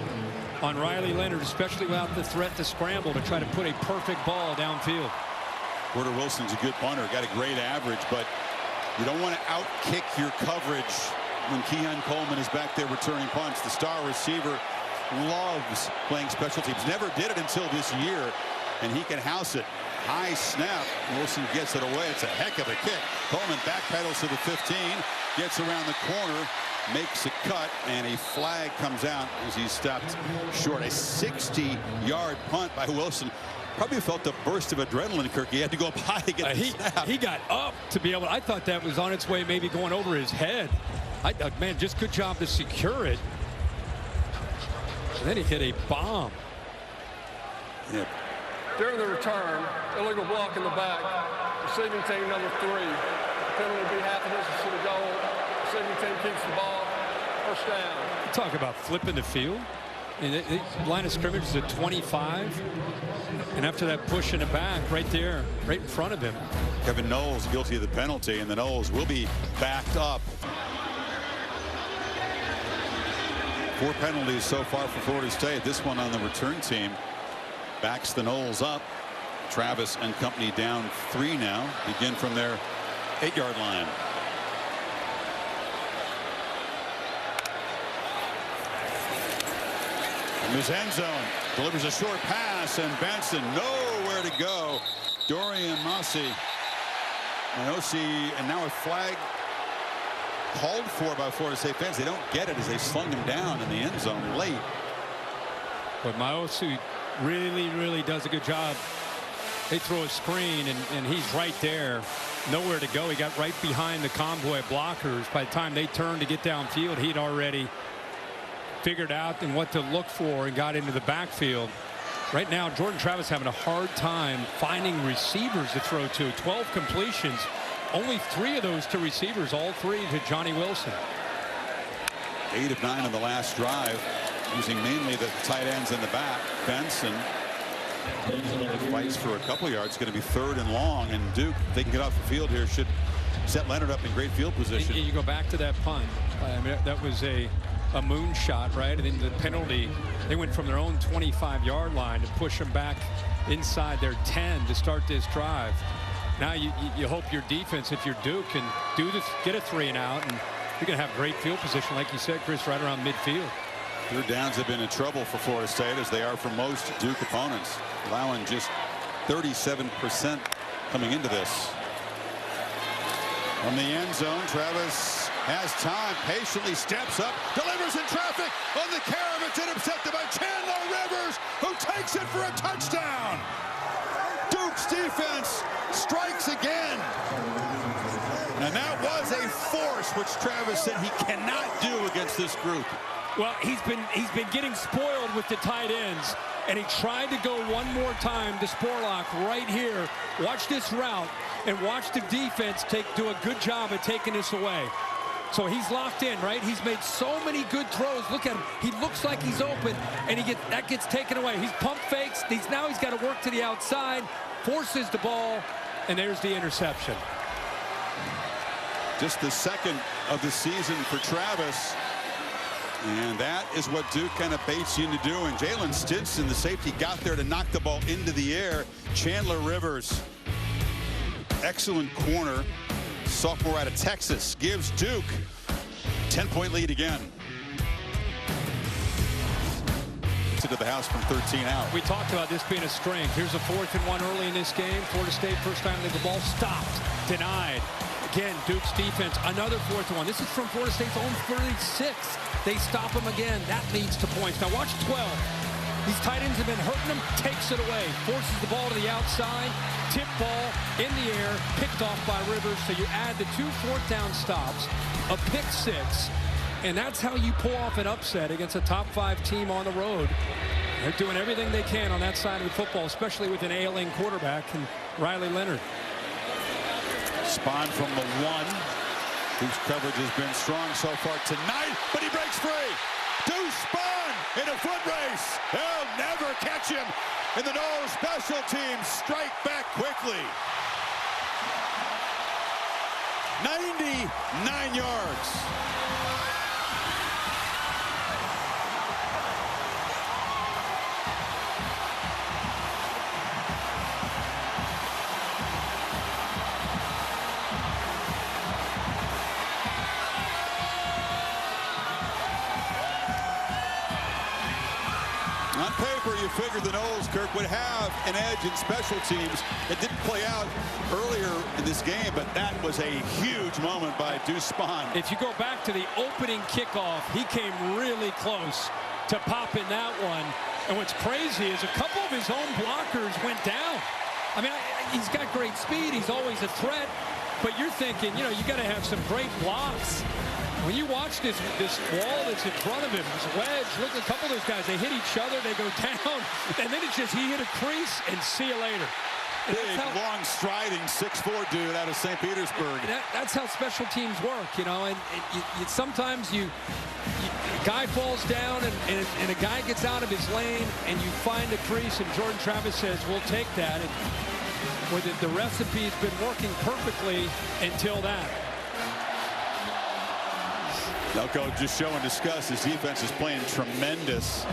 on Riley Leonard, especially without the threat to scramble to try to put a perfect ball downfield. Porter Wilson's a good punter, got a great average, but you don't want to outkick your coverage when Keon Coleman is back there returning punts. The star receiver loves playing special teams. Never did it until this year, and he can house it. High snap. Wilson gets it away. It's a heck of a kick. Coleman backpedals to the 15, gets around the corner, makes a cut, and a flag comes out as he stopped short. A 60-yard punt by Wilson. Probably felt a burst of adrenaline, Kirk. He had to go up high to get the snap. He got up to be able to, I thought that was on its way, maybe going over his head. Man, just good job to secure it. And then he hit a bomb. Yep. During the return, illegal block in the back. Receiving team number 3. Penalty would be half a distance to the goal. Receiving team keeps the ball. 1st down. You talk about flipping the field. And the line of scrimmage is at 25. And after that push in the back, right there, right in front of him. Kevin Knowles guilty of the penalty, and the Noles will be backed up. 4 penalties so far for Florida State. This one on the return team backs the Noles up. Travis and company down 3 now. Begin from their 8-yard line. From his end zone, delivers a short pass, and Benson nowhere to go. Dorian Mossy. And now a flag called for by Florida State fans. They don't get it as they slung him down in the end zone late. But Maosu really does a good job. They throw a screen, and he's right there. Nowhere to go. He got right behind the convoy of blockers. By the time they turned to get downfield, he'd already figured out and what to look for and got into the backfield. Right now, Jordan Travis having a hard time finding receivers to throw to. 12 completions. Only 3 of those to receivers, all 3 to Johnny Wilson. 8 of 9 on the last drive, using mainly the tight ends in the back. Benson fights for a couple yards. Going to be 3rd and long, and Duke, if they can get off the field here, should set Leonard up in great field position. You go back to that punt. I mean, that was a moonshot, right? And then the penalty, they went from their own 25-yard line to push them back inside their 10 to start this drive. Now you hope your defense, if you're Duke, can do this, get a 3 and out, and you're going to have great field position, like you said, Chris, right around midfield. 3rd downs have been in trouble for Florida State, as they are for most Duke opponents, allowing just 37% coming into this. From the end zone, Travis has time, patiently steps up, delivers in traffic on the carry. It's intercepted by Chandler Rivers, who takes it for a touchdown. Duke's defense strikes again. And that was a force which Travis said he cannot do against this group. Well, he's been getting spoiled with the tight ends, and he tried to go one more time to Sporlock right here. Watch this route and watch the defense do a good job of taking this away. So he's locked in, right? He's made so many good throws. Look at him. He looks like he's open, and that gets taken away. He's pump fakes. Now he's got to work to the outside, forces the ball, and there's the interception. Just the 2nd of the season for Travis. And that is what Duke kind of baits you into doing. Jalen Stinson, the safety, got there to knock the ball into the air. Chandler Rivers, excellent corner, sophomore out of Texas, gives Duke 10-point lead again. To the house from 13 out. We talked about this being a strength. Here's a 4th and 1 early in this game. Florida State, first time the ball stopped, denied. Again, Duke's defense, another 4th and 1. This is from Florida State's own 36. They stop him again. That leads to points. Now watch 12. These tight ends have been hurting him. Takes it away. Forces the ball to the outside. Tip ball in the air. Picked off by Rivers. So you add the 2 fourth down stops. A pick 6. And that's how you pull off an upset against a top 5 team on the road. They're doing everything they can on that side of the football, especially with an ailing quarterback and Riley Leonard. Spahn from the 1, whose coverage has been strong so far tonight, but he breaks free. Deuce Spahn in a foot race. They'll never catch him. And the Noles special teams strike back quickly. 99 yards. On paper, you figured the Noles, Kirk, would have an edge in special teams. It didn't play out earlier in this game, but that was a huge moment by Deuce Spahn. If you go back to the opening kickoff, he came really close to popping that one. And what's crazy is a couple of his own blockers went down. I mean, he's got great speed. He's always a threat. But you're thinking, you know, you got to have some great blocks. When you watch this wall that's in front of him, this wedge, look at a couple of those guys. They hit each other, they go down, and then it's just he hit a crease and see you later. And big, long, striding 6'4" dude out of St. Petersburg. That's how special teams work, you know. And sometimes a guy falls down and a guy gets out of his lane, and you find a crease, and Jordan Travis says, "We'll take that." And where the recipe's been working perfectly until that. Elko just show and discuss. His defense is playing tremendous.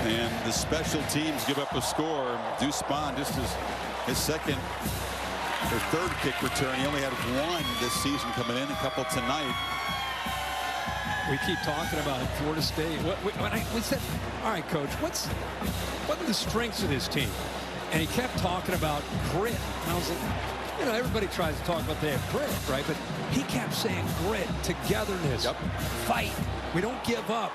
And the special teams give up a score. Deuce Spahn, just his second or third kick return. He only had 1 this season coming in, a couple tonight. We keep talking about Florida State. We said, all right, Coach, what are the strengths of this team? And he kept talking about grit. And I was like, you know, everybody tries to talk about they have grit, right? But he kept saying grit, togetherness, fight. We don't give up.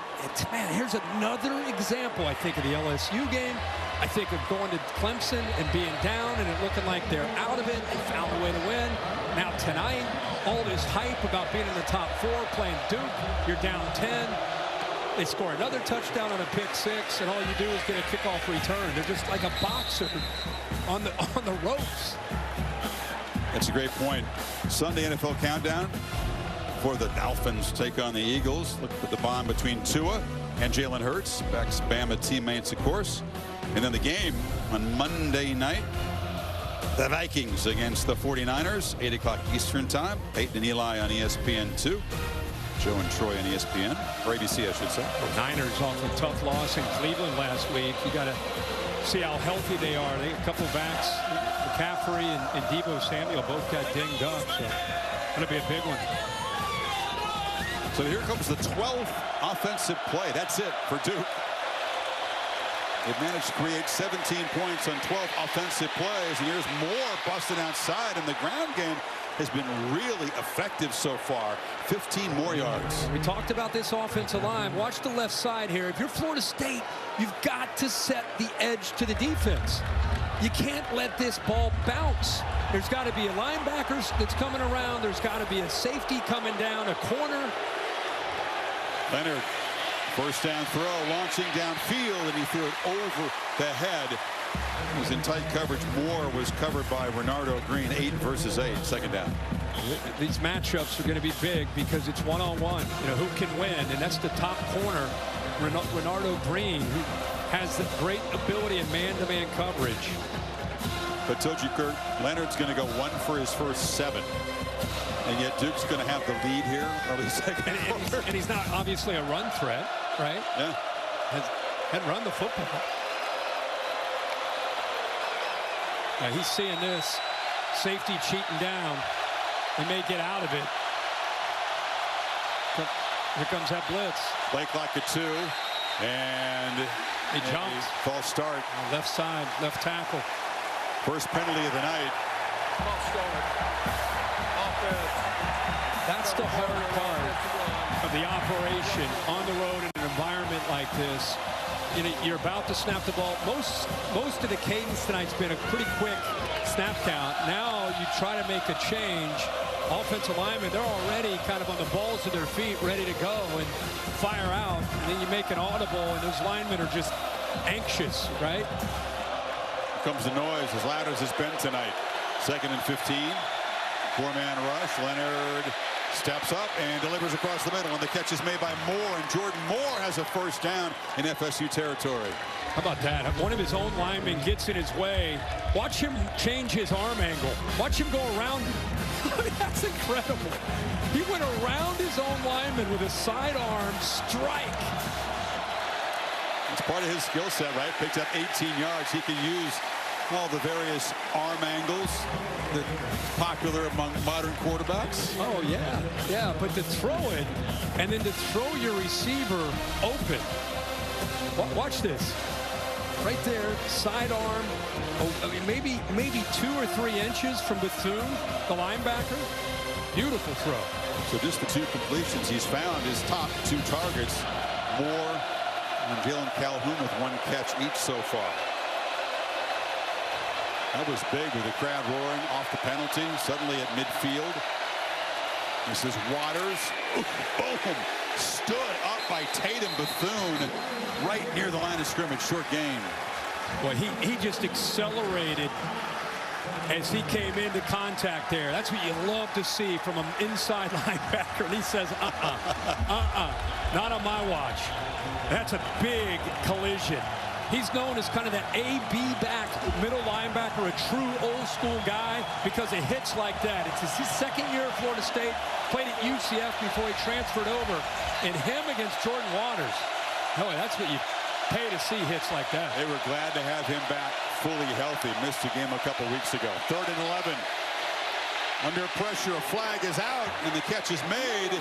Man, here's another example, I think, of the LSU game. I think of going to Clemson and being down and it looking like they're out of it. They found a way to win. Now tonight, all this hype about being in the top 4, playing Duke. You're down 10. They score another touchdown on a pick 6, and all you do is get a kickoff return. They're just like a boxer on the ropes. That's a great point. Sunday NFL countdown for the Dolphins take on the Eagles. Look at the bond between Tua and Jalen Hurts. Back's Bama teammates, of course. And then the game on Monday night. The Vikings against the 49ers, 8 o'clock Eastern time. Peyton and Eli on ESPN2. Joe and Troy on ESPN, or ABC, I should say. The Niners off a tough loss in Cleveland last week. You got to see how healthy they are. They got a couple backs, McCaffrey and Deebo Samuel both got dinged up. So that'll be a big one. So here comes the 12th offensive play. That's it for Duke. They've managed to create 17 points on 12 offensive plays, and here's more busted outside, and the ground game has been really effective so far. 15 more yards. We talked about this offensive line. Watch the left side here. If you're Florida State, you've got to set the edge to the defense. You can't let this ball bounce. There's got to be a linebacker that's coming around. There's got to be a safety coming down, a corner. Leonard, first down throw, launching downfield, and he threw it over the head. He was in tight coverage. Moore was covered by Renardo Green. 8 versus 8, second down. These matchups are going to be big because it's one-on-one. You know, who can win? And that's the top corner, Renardo Green, who has the great ability in man-to-man coverage. But told you, Kurt, Leonard's going to go 1 for his first 7. And yet Duke's going to have the lead here early second quarter. And he's not obviously a run threat, right? Yeah. Had run the football. Now he's seeing this. Safety cheating down. They may get out of it. Here comes that blitz. Play clock at 2. And he jumped. False start. Left side, left tackle. First penalty of the night. That's the hard part of the operation on the road in an environment like this. You know, you're about to snap the ball. Most of the cadence tonight's been a pretty quick snap count. Now you try to make a change. Offensive linemen, they're already kind of on the balls of their feet, ready to go and fire out. And then you make an audible, and those linemen are just anxious, right? Here comes the noise as loud as it's been tonight. 2nd and 15. 4-man rush. Leonard steps up and delivers across the middle, and the catch is made by Moore, and Jordan Moore has a first down in FSU territory. How about that? One of his own linemen gets in his way. Watch him change his arm angle. Watch him go around. That's incredible. He went around his own lineman with a sidearm strike. It's part of his skill set, right? Picked up 18 yards. He can use all the various arm angles that are popular among modern quarterbacks. Oh, yeah. Yeah, but to throw it and then to throw your receiver open. Watch this. Right there, sidearm. Oh, I mean, maybe 2 or 3 inches from Bethune, the linebacker. Beautiful throw. So just the 2 completions he's found, his top 2 targets. Moore and Jalen Calhoun with 1 catch each so far. That was big with the crowd roaring off the penalty. Suddenly at midfield. This is Waters. Ooh, boom. Stood up by Tatum Bethune right near the line of scrimmage. Short gain. Well, he just accelerated as he came into contact there. That's what you love to see from an inside linebacker. And he says, not on my watch. That's a big collision. He's known as kind of that A-B back middle linebacker, a true old school guy because of hits like that. It's his 2nd year at Florida State, played at UCF before he transferred over. And him against Jordan Waters. Oh, that's what you pay to see hits like that. They were glad to have him back fully healthy. Missed a game a couple weeks ago. 3rd and 11. Under pressure, a flag is out, and the catch is made.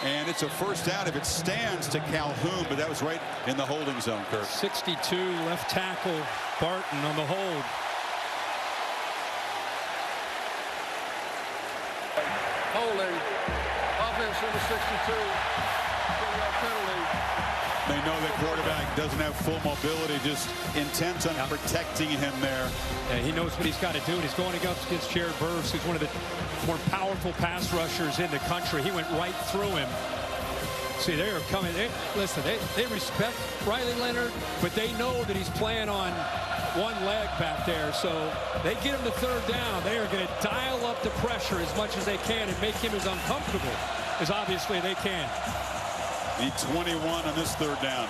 And it's a first down if it stands to Calhoun, but that was right in the holding zone, Kirk. 62, left tackle, Barton on the hold. Holding. Offense number 62. Penalty. They know that quarterback doesn't have full mobility, just intent on protecting him there. Yeah, he knows what he's got to do. He's going against Jared Verse, who's one of the more powerful pass rushers in the country. He went right through him. See, they are coming. Listen, they respect Riley Leonard, but they know that he's playing on one leg back there. So they get him to 3rd down. They are going to dial up the pressure as much as they can and make him as uncomfortable as obviously they can. Need 21 on this 3rd down.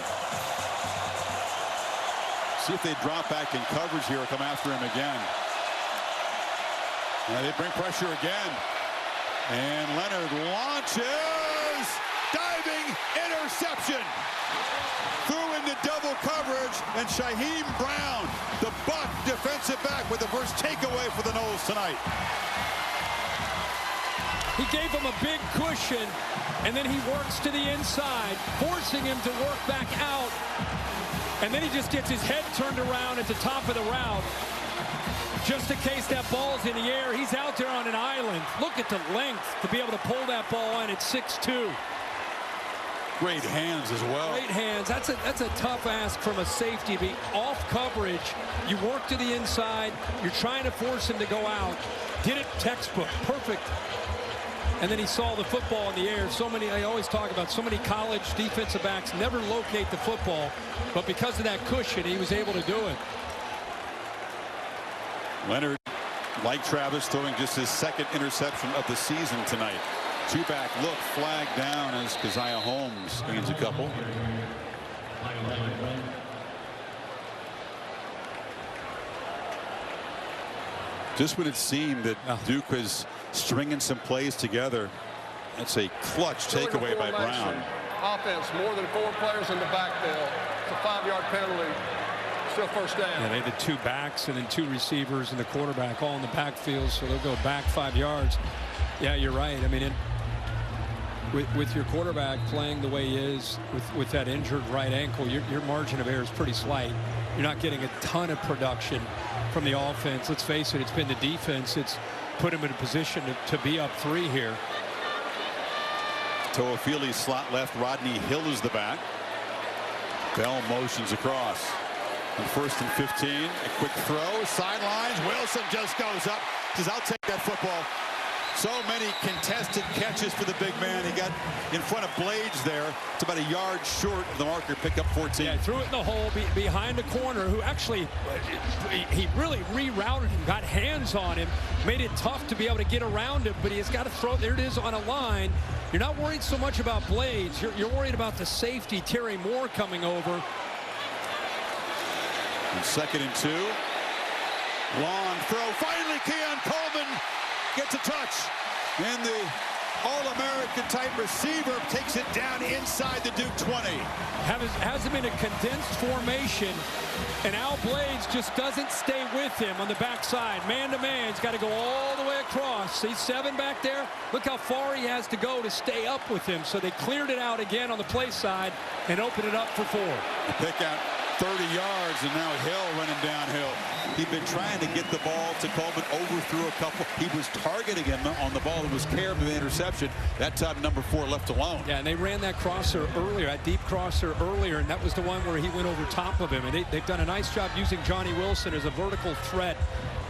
See if they drop back in coverage here or come after him again. They bring pressure again. And Leonard launches. Diving interception. Threw into double coverage. And Shaheem Brown, the Buck defensive back, with the first takeaway for the Noles tonight. He gave him a big cushion, and then he works to the inside, forcing him to work back out. And then he just gets his head turned around at the top of the route. Just in case that ball's in the air, he's out there on an island. Look at the length to be able to pull that ball in at 6'2". Great hands as well. Great hands. That's a tough ask from a safety. Be off coverage. You work to the inside. You're trying to force him to go out. Did it textbook. Perfect. And then he saw the football in the air. I always talk about so many college defensive backs never locate the football, but because of that cushion, he was able to do it. Leonard, like Travis, throwing just his 2nd interception of the season tonight. 2-back look, flag down as Keziah Holmes gains a couple. Just when it seemed that Duke was stringing some plays together, that's a clutch takeaway by Brown. Offense, more than 4 players in the backfield. It's a 5-yard penalty. Still first down. Yeah, they had the 2 backs and then 2 receivers and the quarterback all in the backfield, so they'll go back 5 yards. Yeah, you're right. I mean, with your quarterback playing the way he is with that injured right ankle, your margin of error is pretty slight. You're not getting a ton of production from the offense. Let's face it, it's been the defense. It's put him in a position to be up 3 here. Toafili slot left. Rodney Hill is the back. Bell motions across. And 1st and 15. A quick throw. Sidelines. Wilson just goes up. Says, I'll take that football. So many contested catches for the big man. He got in front of Blades there. It's about a yard short of the marker. Pick up 14. Yeah, threw it in the hole behind the corner, who actually, he really rerouted him, got hands on him, made it tough to be able to get around him, but he has got to throw. There it is on a line. You're not worried so much about Blades. You're worried about the safety, Terry Moore, coming over. And 2nd and 2. Long throw. Finally, Keon Coleman gets a touch. And the All-American type receiver takes it down inside the Duke 20. Has him in a condensed formation, and Al Blades just doesn't stay with him on the backside. Man-to-man, he's got to go all the way across. See 7 back there? Look how far he has to go to stay up with him. So they cleared it out again on the play side and opened it up for 4. The pick out 30 yards, and now Hill running downhill. He'd been trying to get the ball to Coleman, overthrew a couple. He was targeting him on the ball that was carried to the interception. That time, number 4 left alone. Yeah, and they ran that crosser earlier, that deep crosser earlier, and that was the one where he went over top of him. And they've done a nice job using Johnny Wilson as a vertical threat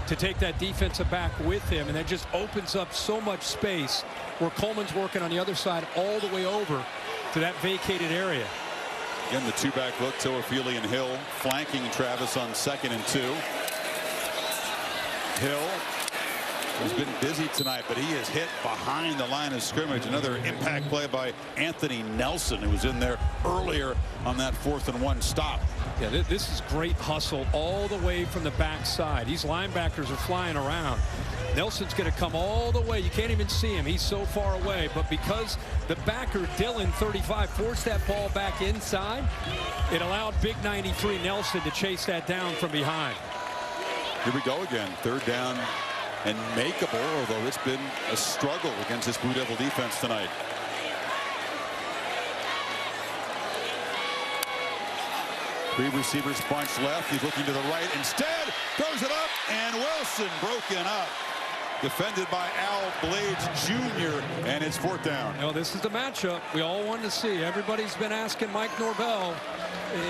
to take that defensive back with him, and that just opens up so much space where Coleman's working on the other side all the way over to that vacated area. Again, the 2-back look. Toafili and Hill flanking Travis on 2nd and 2. Hill has been busy tonight, but he is hit behind the line of scrimmage. Another impact play by Anthony Nelson, who was in there earlier on that 4th and 1 stop. Yeah, this is great hustle all the way from the backside. These linebackers are flying around. Nelson's going to come all the way. You can't even see him. He's so far away. But because the backer, Dillon, 35, forced that ball back inside, it allowed big 93 Nelson to chase that down from behind. Here we go again. 3rd down and makeable, although it's been a struggle against this Blue Devil defense tonight. Three receivers bunch left. He's looking to the right. Instead, throws it up, and Wilson broken up. Defended by Al Blades Jr., and it's 4th down. Well, this is the matchup we all wanted to see. Everybody's been asking Mike Norvell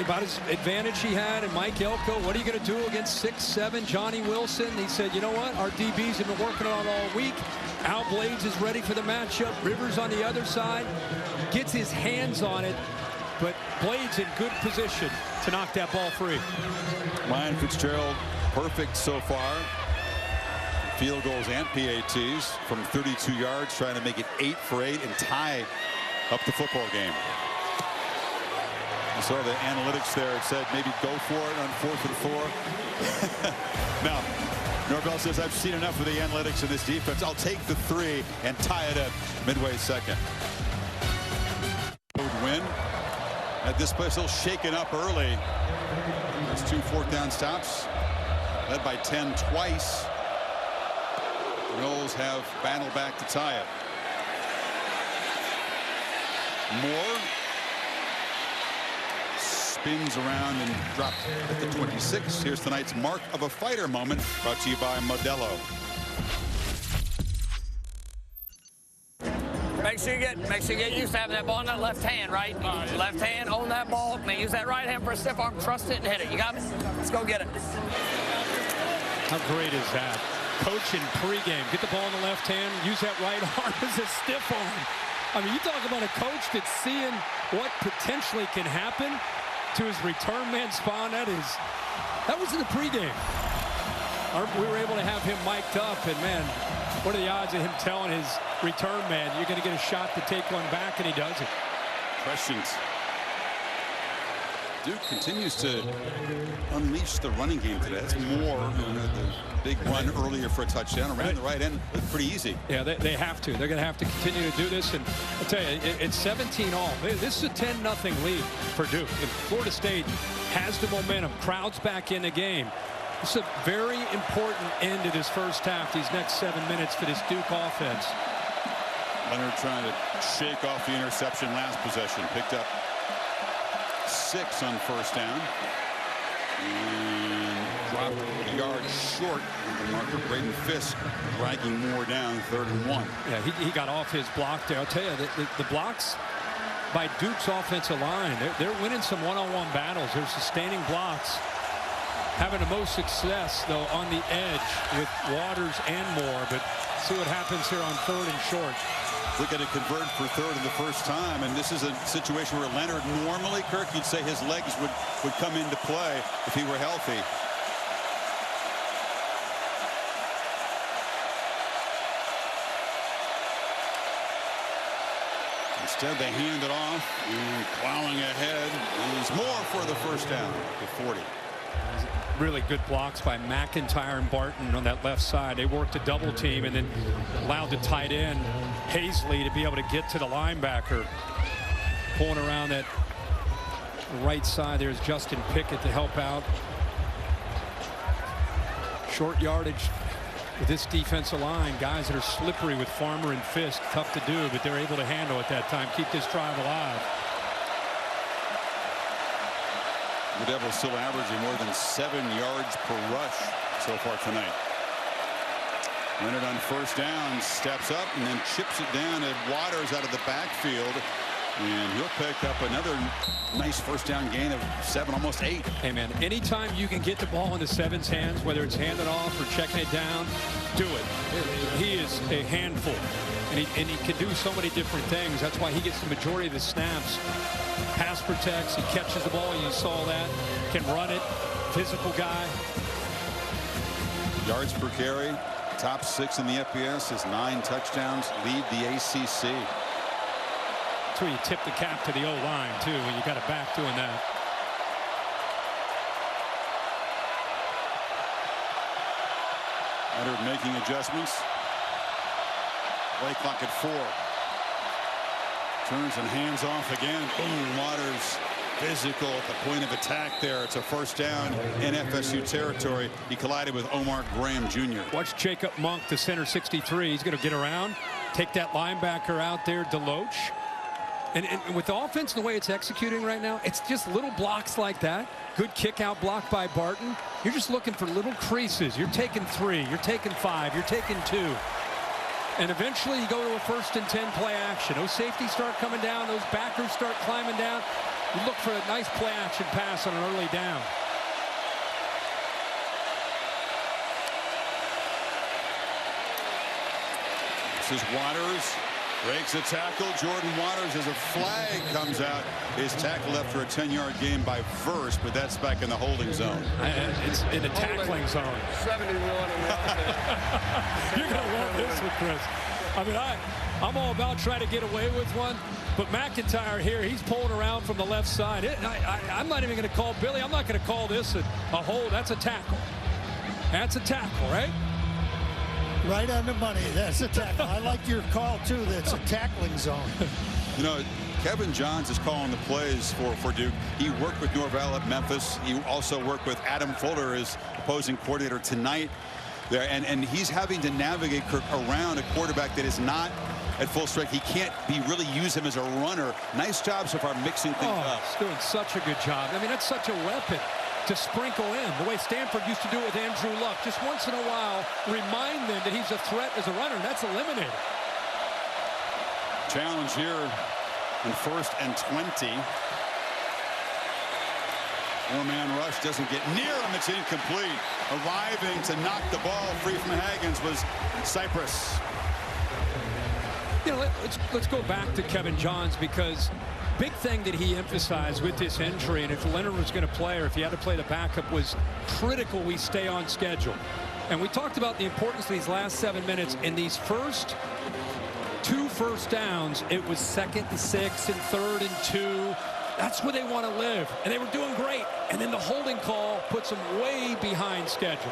about his advantage he had, and Mike Elko, what are you going to do against 6'7" Johnny Wilson? He said, you know what? Our DBs have been working on it all week. Al Blades is ready for the matchup. Rivers on the other side gets his hands on it, but Blades in good position to knock that ball free. Ryan Fitzgerald, perfect so far. Field goals and PATs from 32 yards, trying to make it 8 for 8 and tie up the football game. You saw the analytics there. It said maybe go for it on 4th and 4. Now, Norvell says, I've seen enough of the analytics in this defense. I'll take the 3 and tie it up midway 2nd. Win. At this place, still shaken up early. There's 2 4th down stops. Led by 10 twice. Knowles have battled back to tie it. Moore spins around and dropped at the 26. Here's tonight's Mark of a Fighter moment, brought to you by Modelo. Make sure you get used to having that ball in that left hand, right? Left hand, own that ball. Now use that right hand for a stiff arm, trust it and hit it. You got it? Let's go get it. How great is that? Coach in pregame, get the ball in the left hand, use that right arm as a stiff arm. I mean, you talk about a coach that's seeing what potentially can happen to his return man spawn. That was in the pregame. We were able to have him mic'd up, and man, what are the odds of him telling his return man, you're going to get a shot to take one back, and he does it. Questions. Duke continues to unleash the running game today. That's more the big run earlier for a touchdown around the right end. Looked pretty easy. Yeah, they have to. They're going to have to continue to do this. And I'll tell you, it's 17 all. This is a 10-0 lead for Duke. And Florida State has the momentum. Crowds back in the game. This is a very important end to this first half, these next 7 minutes for this Duke offense. Leonard trying to shake off the interception last possession. Picked up 6 on 1st down. And dropped a yard short. The marker, Braden Fisk, dragging Moore down, 3rd and 1. Yeah, he got off his block there. I'll tell you, the blocks by Duke's offensive line, they're winning some one-on-one battles. They're sustaining blocks. Having the most success, though, on the edge with Waters and Moore. But see what happens here on 3rd and short. Looking to convert for 3rd in the first time, and this is a situation where Leonard normally, Kirk, you'd say his legs would come into play if he were healthy. Instead, they hand it off, and plowing ahead is Moore for the first down to 40. Really good blocks by McIntyre and Barton on that left side. They worked a double team and then allowed the tight end Hazley to be able to get to the linebacker. Pulling around that right side, there's Justin Pickett to help out. Short yardage with this defensive line. Guys that are slippery with Farmer and Fisk. Tough to do, but they're able to handle it that time. Keep this drive alive. The Devils still averaging more than 7 yards per rush so far tonight. Leonard on first down steps up and then chips it down at Waters out of the backfield. And he'll pick up another nice first down gain of 7, almost 8. Hey, man, anytime you can get the ball into Seven's hands, whether it's handed off or checking it down, do it. He is a handful, and he can do so many different things. That's why he gets the majority of the snaps. Pass protects, he catches the ball, you saw that. Can run it, physical guy. Yards per carry, top 6 in the FBS, his 9 touchdowns, lead the ACC. That's where you tip the cap to the O-line, too, when you got a back doing that. Leonard making adjustments. Play clock at 4. Turns and hands off again. Boom, Waters physical at the point of attack there. It's a first down in FSU territory. He collided with Omar Graham Jr. Watch Jacob Monk, the center, 63. He's going to get around, take that linebacker out there, Deloach. And with the offense and the way it's executing right now, it's just little blocks like that. Good kick out block by Barton. You're just looking for little creases. You're taking 3, you're taking 5, you're taking 2. And eventually you go to a 1st and 10 play action. Those safeties start coming down. Those backers start climbing down. You look for a nice play action pass on an early down. This is Waters. Breaks a tackle. Jordan Waters, as a flag comes out, is tackled after a 10-yard gain by Verse, but that's back in the holding zone. It's in the tackling zone. 71 in the offense. You're going to love this one, Chris. I mean, I'm all about trying to get away with one, but McIntyre here, he's pulling around from the left side. I'm not even going to call Billy. I'm not going to call this a hold. That's a tackle. That's a tackle, right? Right on the money. That's a tackle. I like your call, too. That's a tackling zone. You know, Kevin Johns is calling the plays for Duke. He worked with Norvell at Memphis. He also worked with Adam Fuller, his opposing coordinator, tonight there. And he's having to navigate around a quarterback that is not at full strength. He can't really use him as a runner. Nice job so far mixing things up. He's doing such a good job. I mean, that's such a weapon to sprinkle in, the way Stanford used to do it with Andrew Luck. Just once in a while, remind them that he's a threat as a runner, and that's eliminated. Challenge here in 1st and 20. 4-man rush doesn't get near him. It's incomplete. Arriving to knock the ball free from Haggins was Cypress. You know, let's go back to Kevin Johns, because big thing that he emphasized with this injury, and if Leonard was going to play or if he had to play the backup, was critical we stay on schedule. And we talked about the importance of these last 7 minutes. In these first 2 first downs, it was 2nd and 6 and 3rd and 2. That's where they want to live, and they were doing great. And then the holding call puts them way behind schedule.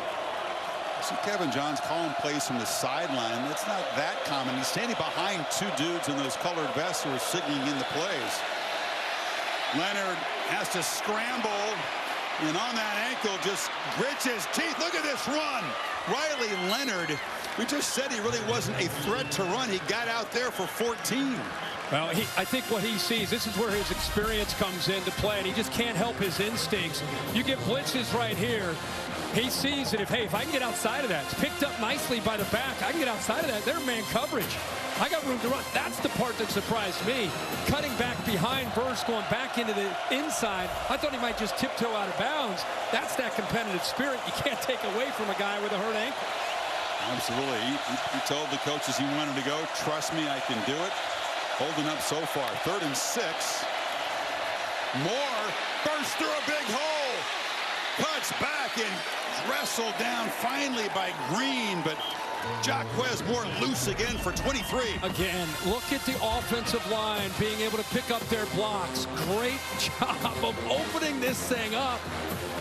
See Kevin Johns calling plays from the sideline. That's not that common. He's standing behind 2 dudes in those colored vests who are signaling in the plays. Leonard has to scramble, and on that ankle just grits his teeth. Look at this run. Riley Leonard, we just said he really wasn't a threat to run. He got out there for 14. Well, I think what he sees, this is where his experience comes into play, and he just can't help his instincts. You get blitzes right here, He sees it. If I can get outside of that, it's picked up nicely by the back. I can get outside of that. They're man coverage. I got room to run. That's the part that surprised me. Cutting back behind Verse, going back into the inside. I thought he might just tiptoe out of bounds. That's that competitive spirit you can't take away from a guy with a hurt ankle. Absolutely. He told the coaches he wanted to go. Trust me, I can do it. Holding up so far. 3rd and 6. Moore bursts through a big hole. Cuts back and wrestled down finally by Green, but Jaquez Moore loose again for 23. Again, look at the offensive line being able to pick up their blocks. Great job of opening this thing up.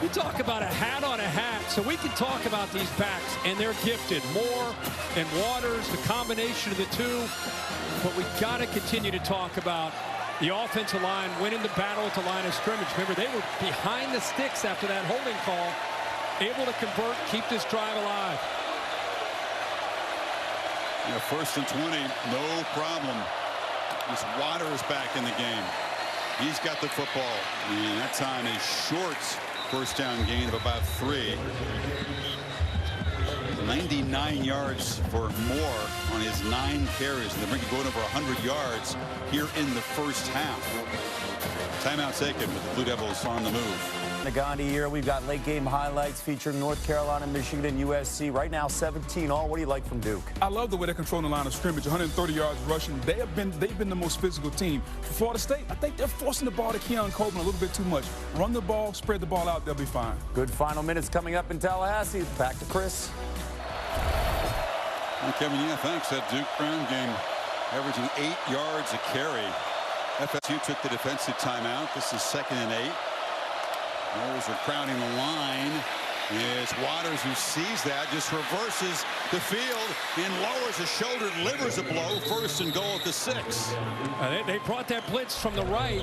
You talk about a hat on a hat, so we can talk about these backs, and they're gifted. Moore and Waters, the combination of the two. But we got to continue to talk about the offensive line winning the battle at the line of scrimmage. Remember, they were behind the sticks after that holding call, able to convert, keep this drive alive. Yeah, 1st and 20, no problem. This Waters back in the game. He's got the football, and that time a short 1st down gain of about 3. 99 yards for Moore on his 9 carries, and they're going over 100 yards here in the first half. Timeout taken with the Blue Devils on the move. Nagandi here. We've got late game highlights featuring North Carolina, Michigan, and USC. Right now, 17 all. What do you like from Duke? I love the way they're controlling the line of scrimmage. 130 yards rushing. They've been the most physical team. For Florida State, I think they're forcing the ball to Keon Coleman a little bit too much. Run the ball, spread the ball out. They'll be fine. Good final minutes coming up in Tallahassee. Back to Chris. Well, Kevin, yeah, thanks. That Duke ground game averaging 8 yards a carry. FSU took the defensive timeout. This is 2nd and 8. Noles are crowding the line. It's Waters who sees that, just reverses the field and lowers a shoulder, delivers a blow. 1st and goal at the 6. They brought that blitz from the right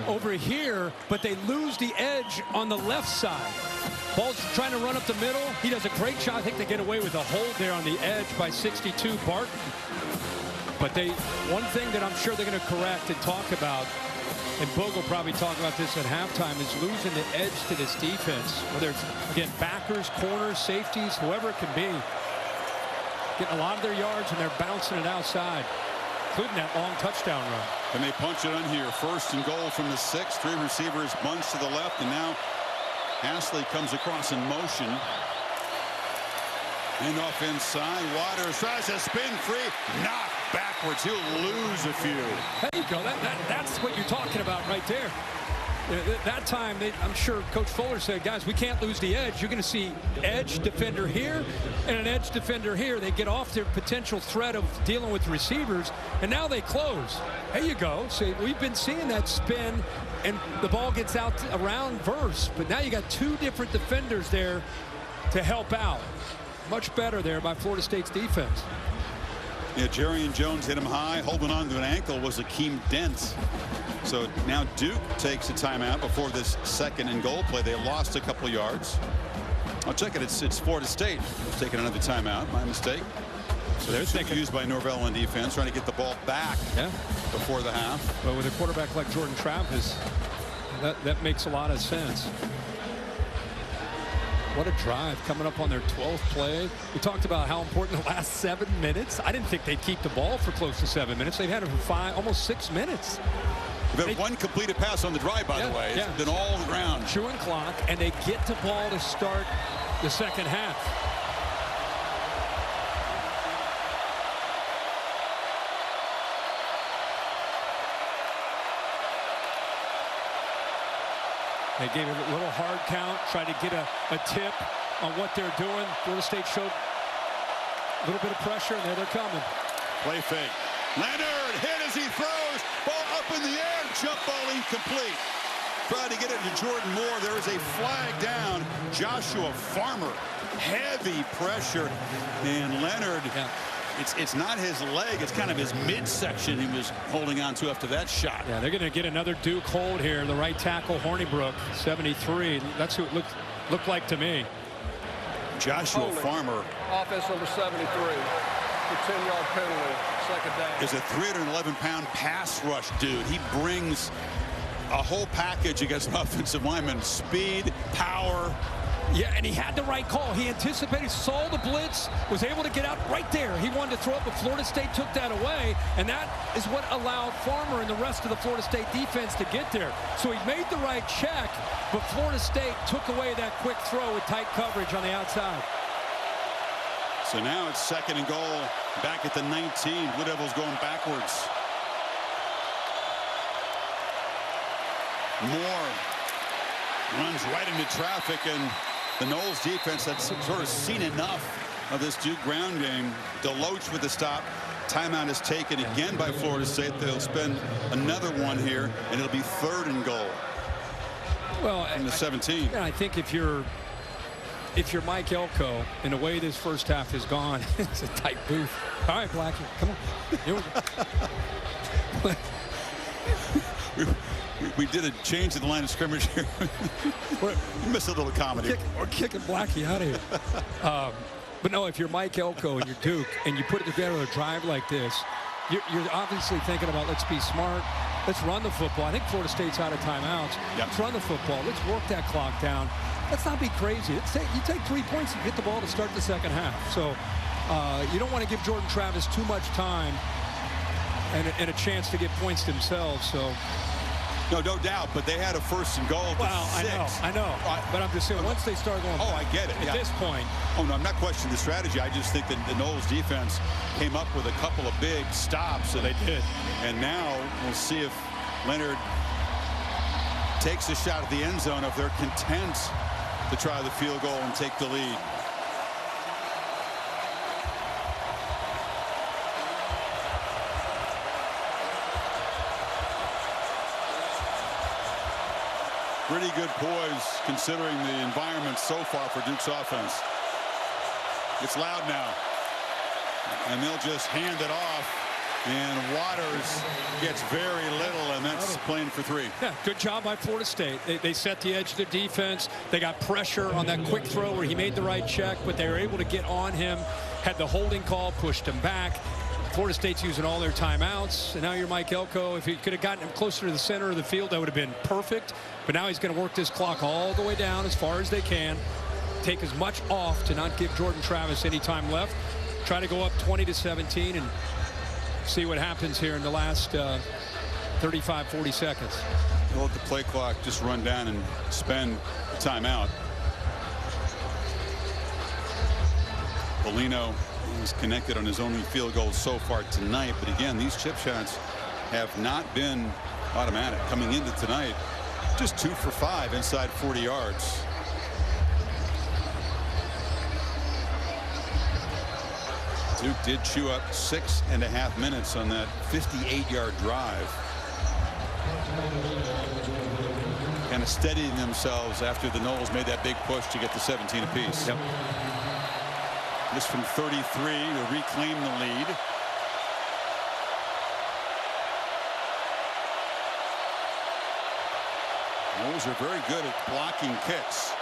over here, but they lose the edge on the left side. Ball's trying to run up the middle. He does a great job. I think they get away with a hold there on the edge by 62 Barton. But one thing that I'm sure they're going to correct and talk about, and Boog will probably talk about this at halftime, is losing the edge to this defense. Whether it's, again, backers, corners, safeties, whoever it can be. Getting a lot of their yards, and they're bouncing it outside, including that long touchdown run. And they punch it on here. 1st and goal from the 6. 3 receivers, bunch to the left, and now Astley comes across in motion. And off inside, Waters tries to spin free, knocked backwards. He'll lose a few. There you go. That's what you're talking about right there. That time, I'm sure Coach Fuller said, guys, we can't lose the edge. You're going to see edge defender here and an edge defender here. They get off their potential threat of dealing with receivers, and now they close. There you go. See, we've been seeing that spin, and the ball gets out around Verse, but now you got 2 different defenders there to help out. Much better there by Florida State's defense. Yeah, Jarian Jones hit him high. Holding on to an ankle was Akeem Dent. So now Duke takes a timeout before this 2nd and goal play. They lost a couple yards. I'll check it. It's Florida State taking another timeout. My mistake. So they're used by Norvell on defense, trying to get the ball back before the half. But with a quarterback like Jordan Travis, that makes a lot of sense. What a drive coming up on their 12th play. We talked about how important the last 7 minutes. I didn't think they'd keep the ball for close to 7 minutes. They've had it for almost 6 minutes. They've had 1 completed pass on the drive, by the way. It's been all around. Chewing clock, and they get the ball to start the 2nd half. They gave it a little hard count, tried to get a tip on what they're doing. Florida State showed a little bit of pressure, and there they're coming. Play fake. Leonard hit as he throws. Ball up in the air. Jump ball incomplete. Tried to get it to Jordan Moore. There is a flag down. Joshua Farmer. Heavy pressure. And Leonard, it's not his leg. It's kind of his midsection he was holding on to after that shot. Yeah, they're going to get another Duke hold here. The right tackle, Hornibrook, 73. That's who it looked like to me. Joshua Farmer. Offense number 73. The 10-yard penalty. 2nd down. Is a 311-pound pass rush dude. He brings a whole package against an offensive lineman. Speed, power, Yeah, and he had the right call. He anticipated, saw the blitz, was able to get out right there. He wanted to throw it, but Florida State took that away, and that is what allowed Farmer and the rest of the Florida State defense to get there. So he made the right check, but Florida State took away that quick throw with tight coverage on the outside. So now it's 2nd and goal, back at the 19. Blue Devils going backwards. Moore runs right into traffic, and the Noles defense that's sort of seen enough of this Duke ground game. Deloach with the stop. Timeout is taken again by Florida State. They'll spend another one here, and it'll be 3rd and goal. Well, in the 17. I think if you're Mike Elko, and the way this first half has gone, it's a tight booth. All right, Blackie, come on. Here we go. We did a change in the line of scrimmage here. You missed a little comedy. We're kicking Blackie out of here. But no, if you're Mike Elko and you're Duke and you put together a drive like this, you're obviously thinking about, let's be smart. Let's run the football. I think Florida State's out of timeouts. Yep. Let's run the football. Let's work that clock down. Let's not be crazy. You take 3 points and get the ball to start the second half. So you don't want to give Jordan Travis too much time and a chance to get points themselves. So. No doubt, but they had a 1st and goal. Well, I know. But I'm just saying, once they start going I get it. At this point. Oh, no, I'm not questioning the strategy. I just think that the Noles defense came up with a couple of big stops. So they did. And now we'll see if Leonard takes a shot at the end zone, if they're content to try the field goal and take the lead. Pretty good poise considering the environment so far for Duke's offense. It's loud now, and they'll just hand it off, and Waters gets very little, and that's playing for 3. Yeah, good job by Florida State. They set the edge of the defense. They got pressure on that quick throw where he made the right check, but they were able to get on him, had the holding call, pushed him back. Florida State's using all their timeouts, and now you're Mike Elko. If he could have gotten him closer to the center of the field, that would have been perfect. But now he's going to work this clock all the way down as far as they can. Take as much off to not give Jordan Travis any time left. Try to go up 20-17 and see what happens here in the last 35, 40 seconds. We'll let the play clock just run down and spend timeout. Polino is connected on his only field goal so far tonight, but again, these chip shots have not been automatic coming into tonight. Just 2 for 5 inside 40 yards. Duke did chew up 6.5 minutes on that 58-yard drive. Kind of steadying themselves after the Noles made that big push to get to 17 apiece. Yep. This from 33 to reclaim the lead. Noles are very good at blocking kicks.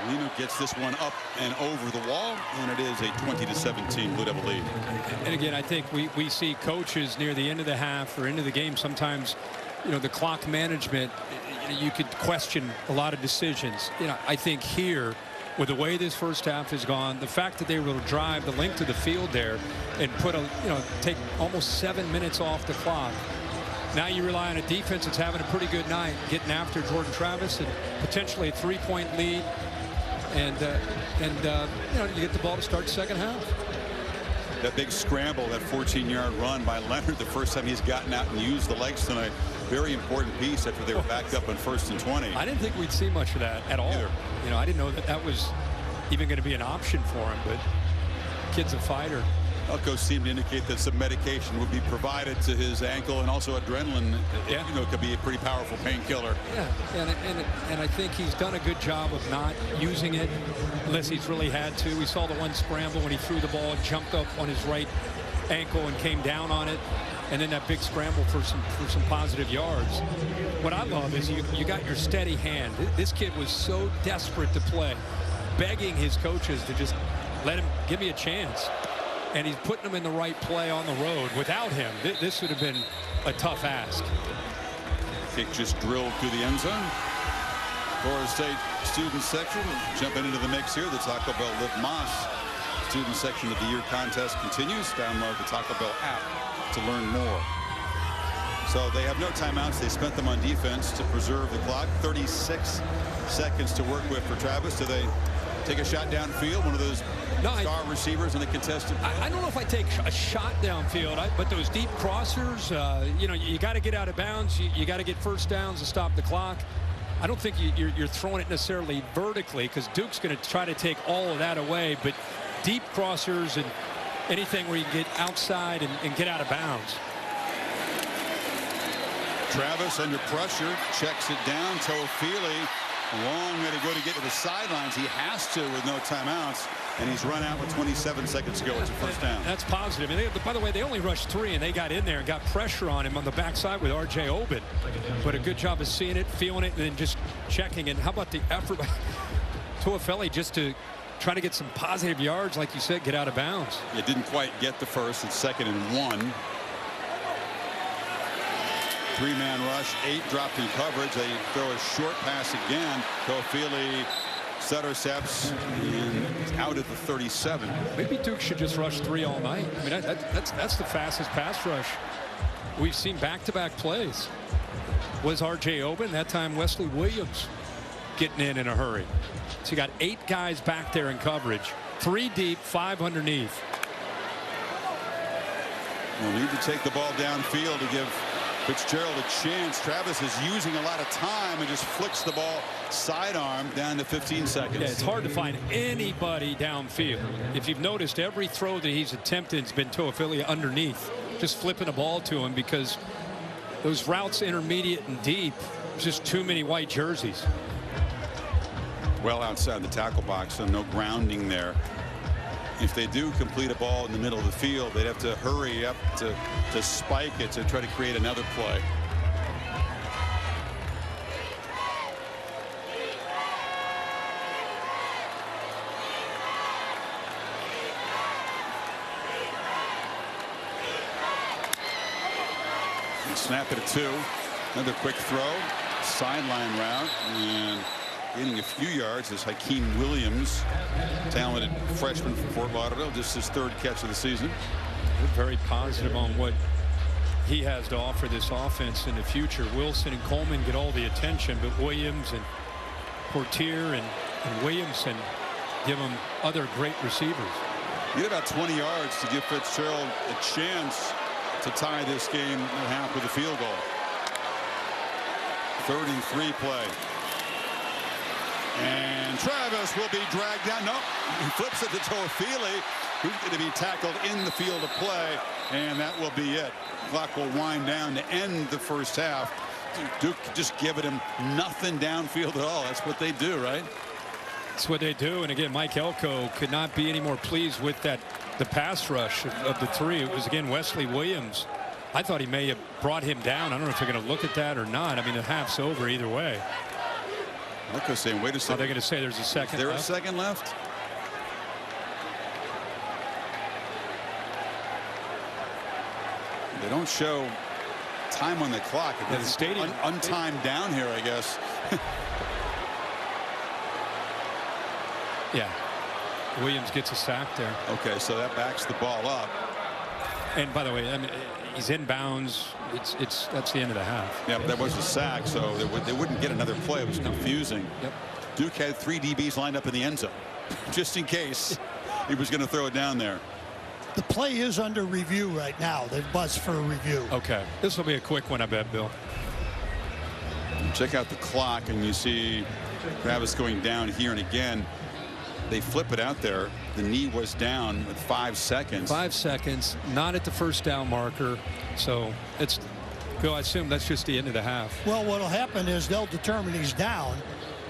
Lino gets this one up and over the wall, and it is a 20-17 Blue Devil lead. And again, I think we see coaches near the end of the half or into the game sometimes, the clock management, you could question a lot of decisions. I think here, with the way this first half has gone, the fact that they were able to drive the length of the field there and put take almost 7 minutes off the clock. Now you rely on a defense that's having a pretty good night, getting after Jordan Travis, and potentially a 3-point lead. And you get the ball to start the second half. That big scramble, that 14-yard run by Leonard, the first time he's gotten out and used the legs tonight. Very important piece after they were backed up on 1st and 20. I didn't think we'd see much of that at all. Either. I didn't know that was even going to be an option for him, but kid's a fighter. Elko seemed to indicate that some medication would be provided to his ankle, and also adrenaline. Yeah. Could be a pretty powerful painkiller. Yeah, and I think he's done a good job of not using it unless he's really had to. We saw the one scramble when he threw the ball, jumped up on his right ankle and came down on it, and then that big scramble for some positive yards. What I love is you got your steady hand. This kid was so desperate to play, begging his coaches to just let him, give me a chance. And he's putting them in the right play on the road. Without him, this would have been a tough ask. Kick just drilled through the end zone. Florida State student section jumping into the mix here. The Taco Bell Live Moss student section of the year contest continues. Download the Taco Bell app to learn more. So they have no timeouts. They spent them on defense to preserve the clock. 36 seconds to work with for Travis. Do they take a shot downfield? One of those star receivers in the contested. I don't know if I take a shot downfield, but those deep crossers, you know, you got to get out of bounds. You got to get first downs to stop the clock. I don't think you're throwing it necessarily vertically, because Duke's going to try to take all of that away. But deep crossers and anything where you can get outside and get out of bounds. Travis under pressure, checks it down. Toafili, a long way to go to get to the sidelines. He has to with no timeouts, and he's run out with 27 seconds to go. It's a first down. That's positive. And by the way, they only rushed 3, and they got in there and got pressure on him on the backside with R.J. Obin. But a good job of seeing it, feeling it, and then just checking. And how about the effort by Toafili just to try to get some positive yards, like you said, get out of bounds. It didn't quite get the first. It's 2nd and 1. 3-man rush, 8 dropped in coverage. They throw a short pass again. Toafili intercepts and out at the 37. Maybe Duke should just rush 3 all night. I mean, that's the fastest pass rush we've seen. Back-to-back plays. Was R.J. Obin, that time Wesley Williams getting in a hurry. So you got 8 guys back there in coverage, 3 deep, 5 underneath. We'll need to take the ball downfield to give Fitzgerald a chance. Travis is using a lot of time and just flicks the ball sidearm down to 15 seconds. Yeah, it's hard to find anybody downfield. If you've noticed, every throw that he's attempted has been Toafili underneath, just flipping the ball to him, because those routes intermediate and deep, just too many white jerseys. Well outside the tackle box, so no grounding there. If they do complete a ball in the middle of the field, they'd have to hurry up to spike it to try to create another play. And snap it at 2. Another quick throw, sideline route, and gaining a few yards is Hakeem Williams, talented freshman from Fort Lauderdale, just his 3rd catch of the season. We're very positive on what he has to offer this offense in the future. Wilson and Coleman get all the attention, but Williams and Portier and Williamson give them other great receivers. You get about 20 yards to give Fitzgerald a chance to tie this game at half with a field goal. 3rd and 3 play. And Travis will be dragged down. No, he flips it to Toafili, who's going to be tackled in the field of play, and that will be it. Clock will wind down to end the first half. Duke just giving him nothing downfield at all. That's what they do, right? That's what they do. And again, Mike Elko could not be any more pleased with the pass rush of the 3. It was, again, Wesley Williams. I thought he may have brought him down. I don't know if they're going to look at that or not. I mean, the half's over either way. Marco's saying, wait a second. Are they going to say there's a second left? There a second left? They don't show time on the clock. Yeah, the stadium untimed down here, I guess. Yeah. Williams gets a sack there. Okay, so that backs the ball up. And by the way, I mean, he's inbounds. That's the end of the half. Yep, that was a sack, so they wouldn't get another play. It was confusing. Yep. Duke had 3 DBs lined up in the end zone, just in case he was going to throw it down there. The play is under review right now. They're buzzed for a review. Okay, this will be a quick one, I bet, Bill. Check out the clock, and you see Travis going down here, and again, they flip it out there. The knee was down with 5 seconds. 5 seconds, not at the first down marker. So it's, Bill, I assume that's just the end of the half. Well, what will happen is they'll determine he's down.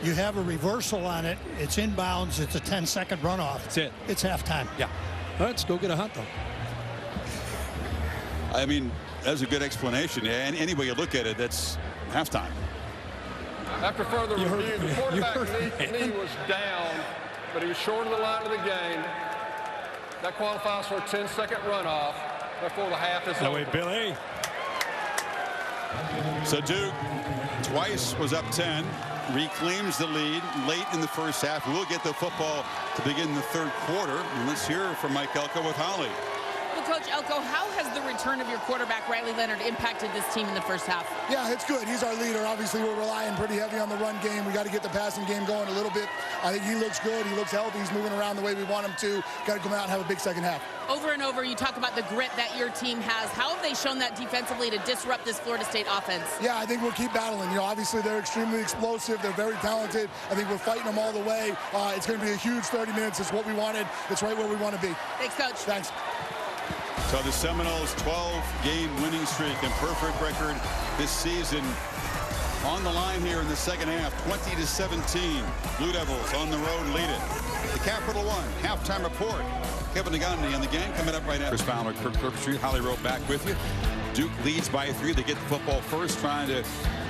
You have a reversal on it. It's inbounds. It's a 10-second runoff. That's it. It's halftime. Yeah. Let's go get a hot dog. I mean, that's a good explanation. And any way you look at it, that's halftime. After further review, the quarterback knee was down, but he was short of the line of the game. That qualifies for a 10-second runoff. Therefore, the half is over. Wait, Billy. So Duke twice was up 10, reclaims the lead late in the first half. We'll get the football to begin the third quarter. And let's hear from Mike Elko with Holly. Well, Coach Elko, how has the return of your quarterback, Riley Leonard, impacted this team in the first half? Yeah, it's good. He's our leader. Obviously, we're relying pretty heavy on the run game. We got to get the passing game going a little bit. I think he looks good. He looks healthy. He's moving around the way we want him to. Got to come out and have a big second half. Over and over, you talk about the grit that your team has. How have they shown that defensively to disrupt this Florida State offense? Yeah, I think we'll keep battling. You know, obviously, they're extremely explosive. They're very talented. I think we're fighting them all the way. It's going to be a huge 30 minutes. It's what we wanted. It's right where we want to be. Thanks, Coach. Thanks. So the Seminoles' 12-game winning streak and perfect record this season on the line here in the second half. 20-17. Blue Devils on the road lead it. The Capital One halftime report. Kevin Negandhi and the gang coming up right after. Chris Fowler, Kirk Kirkstreet, Holly Rowe back with you. Duke leads by 3. They get the football first, trying to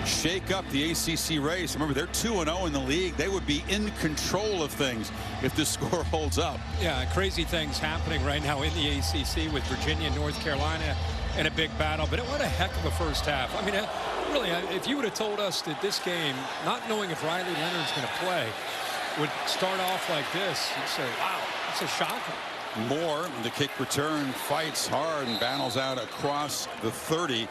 shake up the ACC race. Remember, they're 2-0 in the league. They would be in control of things if the score holds up. Yeah, crazy things happening right now in the ACC with Virginia and North Carolina in a big battle. But what a heck of a first half. I mean, really, if you would have told us that this game, not knowing if Riley Leonard's going to play, would start off like this, you'd say, wow, it's a shocker. Moore, the kick return, fights hard and battles out across the 30.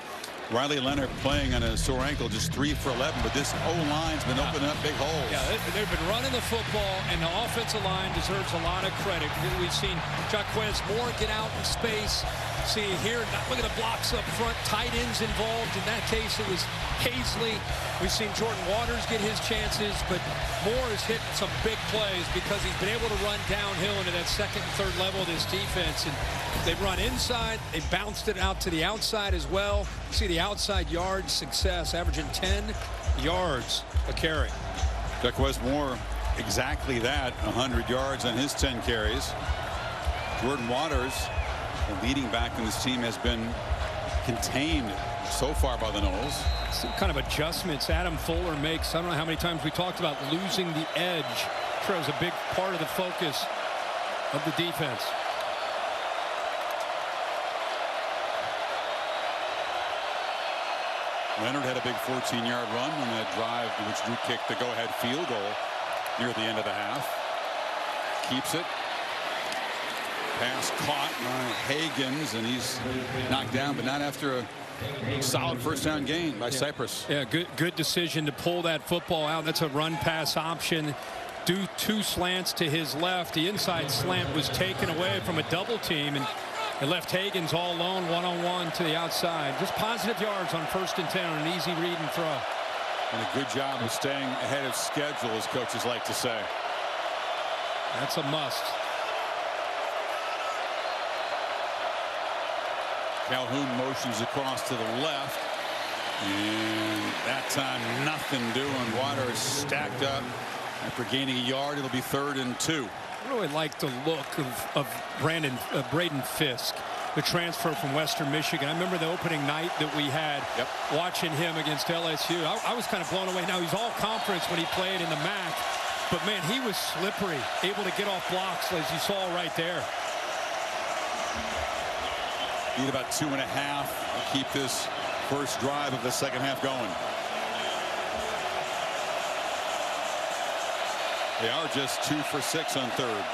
Riley Leonard playing on a sore ankle, just 3 for 11, but this O-line's been opening up big holes. Yeah, they've been running the football, and the offensive line deserves a lot of credit. We've seen Jaquez Moore get out in space. See here, look at the blocks up front, tight ends involved. In that case, it was Hazley. We've seen Jordan Waters get his chances, but Moore has hit some big plays because he's been able to run downhill into that second and third level of this defense. And they've run inside. They bounced it out to the outside as well. See the outside yard success, averaging 10 yards a carry. Jaquez Moore, exactly that, 100 yards on his 10 carries. Jordan Waters, the leading back in this team, has been contained so far by the Noles. Some kind of adjustments Adam Fuller makes. I don't know how many times we talked about losing the edge. Sure, it was a big part of the focus of the defense. Leonard had a big 14-yard run on that drive in which Duke kicked the go-ahead field goal near the end of the half. Keeps it. Pass caught by Higgins, and he's knocked down, but not after a solid first down gain by Cypress. Yeah, good decision to pull that football out. That's a run pass option. Do 2 slants to his left. The inside slant was taken away from a double team, and it left Higgins all alone, one-on-one to the outside. Just positive yards on 1st and 10 on an easy read and throw. And a good job of staying ahead of schedule, as coaches like to say. That's a must. Calhoun motions across to the left, and that time nothing doing. Waters stacked up after gaining a yard. It'll be 3rd and 2. I really like the look of Braden Fisk, the transfer from Western Michigan. I remember the opening night that we had, watching him against LSU. I was kind of blown away. Now, he's all conference when he played in the MAC, but man, he was slippery, able to get off blocks, as you saw right there. Need about 2.5 to keep this first drive of the second half going. They are just 2 for 6 on 3rd.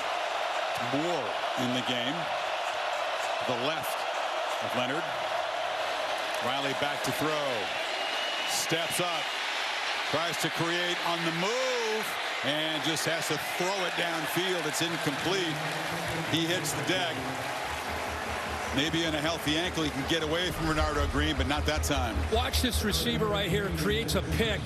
Moore in the game. The left of Leonard. Riley back to throw. Steps up. Tries to create on the move. And just has to throw it downfield. It's incomplete. He hits the deck. Maybe in a healthy ankle, he can get away from Renardo Green, but not that time. Watch this receiver right here. Creates a pick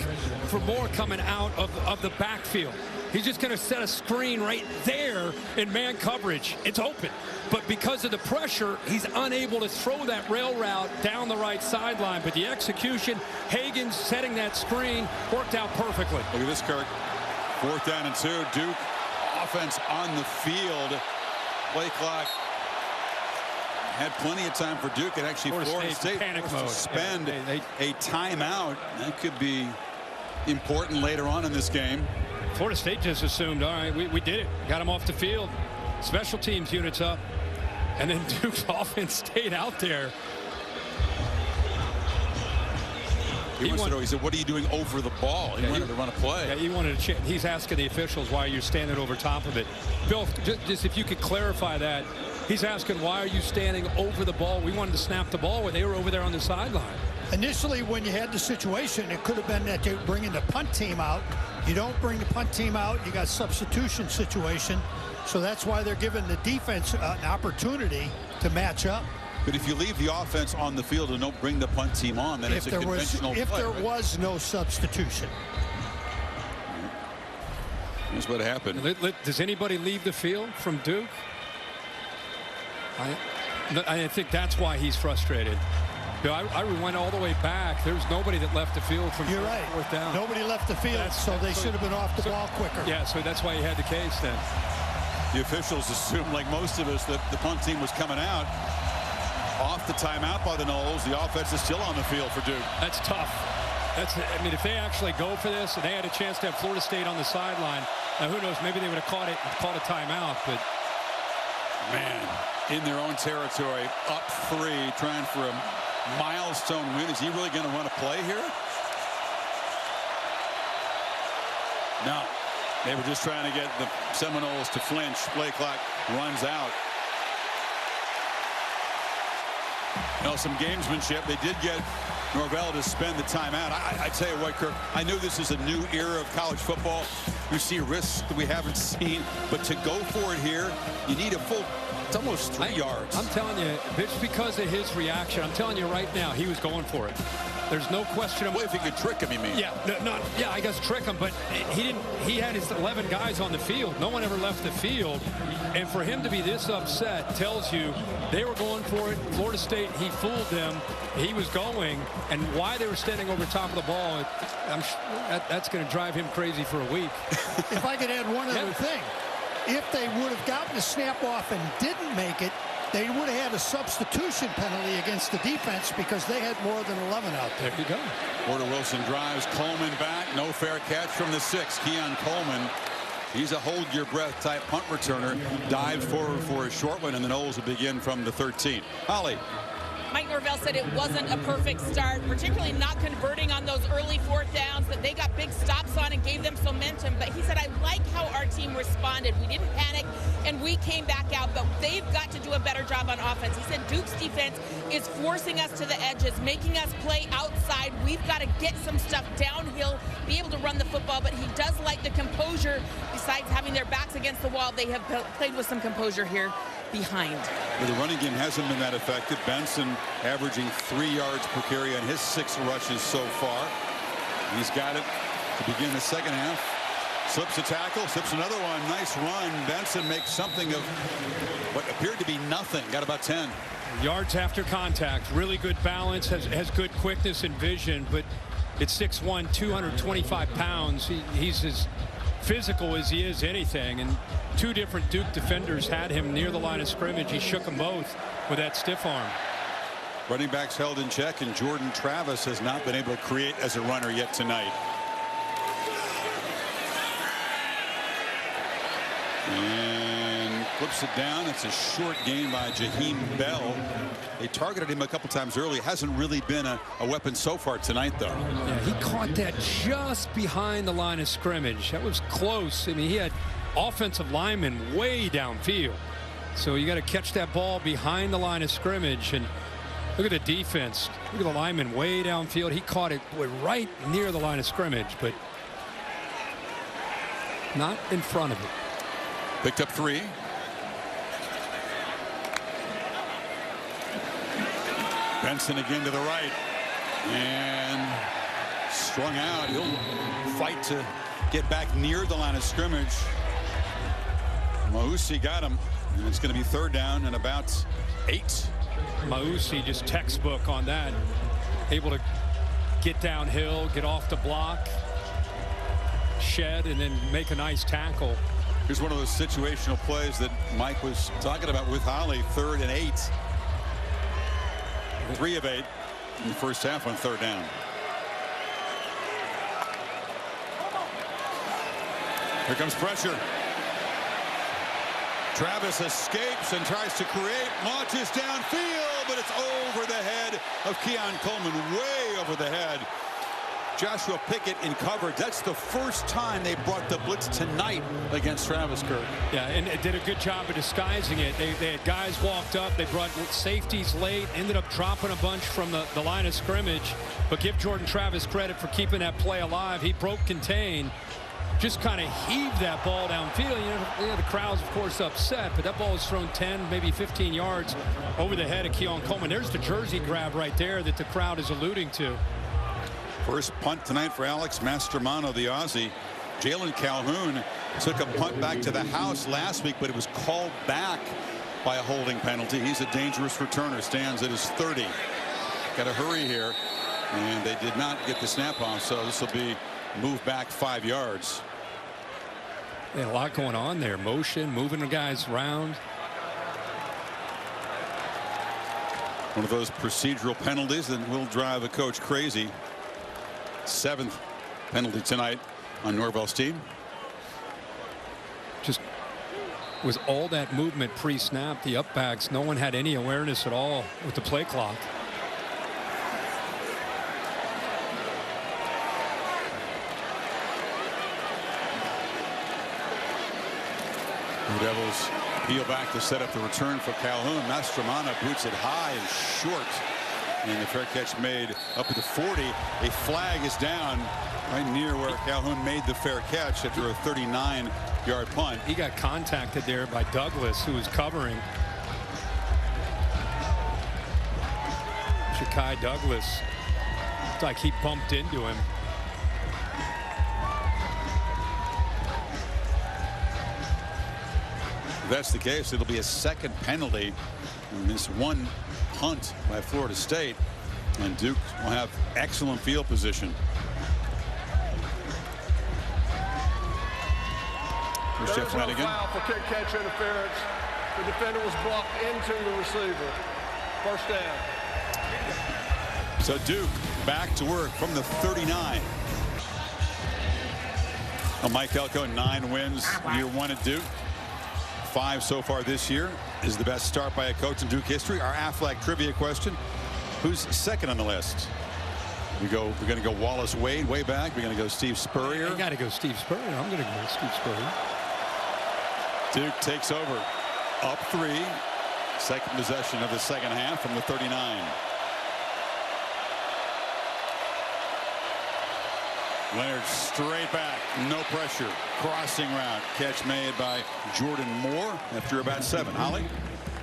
for Moore coming out of the backfield. He's just going to set a screen right there in man coverage. It's open. But because of the pressure, he's unable to throw that rail route down the right sideline. But the execution, Higgins setting that screen, worked out perfectly. Look at this, Kirk. 4th down and 2. Duke offense on the field. Play clock. Had plenty of time for Duke, and actually Florida State panic mode. Spend a timeout. That could be important later on in this game. Florida State just assumed, all right, we did it. Got him off the field. Special teams units up. And then Duke's offense stayed out there. He said, what are you doing over the ball? He wanted to run a play. Yeah, he wanted to. He's asking the officials why you're standing over top of it. Bill, just if you could clarify that. He's asking, why are you standing over the ball? We wanted to snap the ball when they were over there on the sideline. Initially, when you had the situation, it could have been that you're bringing the punt team out. You don't bring the punt team out, you got substitution situation. So that's why they're giving the defense an opportunity to match up. But if you leave the offense on the field and don't bring the punt team on, then it's a conventional play. If there was no substitution. Here's what happened. Does anybody leave the field from Duke? I think that's why he's frustrated. I went all the way back. There's nobody that left the field from fourth down. Nobody left the field, so they should have been off the ball quicker. Yeah, so that's why he had the case then. The officials assumed, like most of us, that the punt team was coming out. Off the timeout by the Noles. The offense is still on the field for Duke. That's tough. I mean, if they actually go for this and they had a chance to have Florida State on the sideline, now who knows, maybe they would have caught it and called a timeout, but man, in their own territory, up 3, trying for a milestone win. Is he really going to run a play here? No. They were just trying to get the Seminoles to flinch. Play clock runs out. You know, some gamesmanship. They did get Norvell to spend the timeout. I tell you what, Kirk, I know this is a new era of college football. You see risks that we haven't seen, but to go for it here, you need a full, it's almost 3 yards. I'm telling you, it's because of his reaction. I'm telling you right now, he was going for it. There's no question. Well, if he could trick him, you mean? Yeah, yeah, I guess trick him, but he didn't. He had his 11 guys on the field. No one ever left the field, and for him to be this upset tells you they were going for it. Florida State, he fooled them. He was going, and why they were standing over top of the ball, that's going to drive him crazy for a week. If I could add one other thing, if they would have gotten the snap off and didn't make it, they would have had a substitution penalty against the defense because they had more than 11 out there. There you go. Porter Wilson drives. Coleman back. No fair catch from the 6. Keon Coleman. He's a hold-your-breath type punt returner. Dives forward for a short one, and the Noles will begin from the 13. Holly. Mike Norvell said it wasn't a perfect start, particularly not converting on those early 4th downs that they got big stops on and gave them momentum. But he said, I like how our team responded. We didn't panic, and we came back out, but they've got to do a better job on offense. He said Duke's defense is forcing us to the edges, making us play outside. We've got to get some stuff downhill, be able to run the football, but he does like the composure. Besides having their backs against the wall, they have played with some composure here behind. Well, the running game hasn't been that effective. Benson averaging 3 yards per carry on his 6 rushes so far. He's got it to begin the second half. Slips a tackle, slips another one. Nice run. Benson makes something of what appeared to be nothing. Got about 10. Yards after contact. Really good balance. Has good quickness and vision, but it's 6'1", 225 pounds. He's as physical as he is anything, and 2 different Duke defenders had him near the line of scrimmage. He shook them both with that stiff arm. Running backs held in check, and Jordan Travis has not been able to create as a runner yet tonight. And flips it down. It's a short gain by Jaheim Bell. They targeted him a couple times early. Hasn't really been a weapon so far tonight, though. Yeah, he caught that just behind the line of scrimmage. That was close. I mean, he had offensive linemen way downfield. So you got to catch that ball behind the line of scrimmage. And look at the defense. Look at the lineman way downfield. He caught it right near the line of scrimmage, but not in front of it. Picked up 3. Benson again to the right. And strung out. He'll fight to get back near the line of scrimmage. Mausi got him. And it's going to be 3rd down and about 8. Mausi just textbook on that. Able to get downhill, get off the block, shed, and then make a nice tackle. Here's one of those situational plays that Mike was talking about with Holly. 3rd and 8. 3 of 8 in the first half on 3rd down. Here comes pressure. Travis escapes and tries to create, launches downfield, but it's over the head of Keon Coleman, way over the head Joshua Pickett in coverage. That's the first time they brought the blitz tonight against Travis Kirk. Yeah, and it did a good job of disguising it. They had guys walked up. They brought safeties late, ended up dropping a bunch from the line of scrimmage. But give Jordan Travis credit for keeping that play alive. He broke contain. Just kind of heaved that ball downfield. You know, the crowd's, of course, upset, but that ball was thrown 10, maybe 15 yards over the head of Keon Coleman. There's the jersey grab right there that the crowd is alluding to. First punt tonight for Alex Mastromano, the Aussie. Jalen Calhoun took a punt back to the house last week, but it was called back by a holding penalty. He's a dangerous returner, stands at his 30. Got to hurry here, and they did not get the snap off, so this will be moved back 5 yards. Yeah, a lot going on there. Motion, moving the guys around. One of those procedural penalties that will drive a coach crazy. 7th penalty tonight on Norvell's team. Just was all that movement pre-snap, the up backs, no one had any awareness at all with the play clock. The Devils peel back to set up the return for Calhoun. Mastromano boots it high and short. And the fair catch made up at the 40. A flag is down right near where Calhoun made the fair catch after a 39-yard punt. He got contacted there by Douglas, who was covering. Shakai Douglas. It's like he bumped into him. If that's the case, it'll be a second penalty in this one punt by Florida State, and Duke will have excellent field position. Here's Jeff Flanagan. Foul for kick catch interference. The defender was blocked into the receiver. First down. So Duke back to work from the 39. Well, Mike Elko, 9 wins year 1 at Duke. 5 so far this year. Is the best start by a coach in Duke history. Our Aflac trivia question: who's second on the list? We're going to go Wallace Wade way back. We're going to go Steve Spurrier. You got to go Steve Spurrier. I'm going to go Steve Spurrier. Duke takes over, up 3. Second possession of the second half from the 39. Leonard straight back, no pressure, crossing route, catch made by Jordan Moore after about 7. Holly?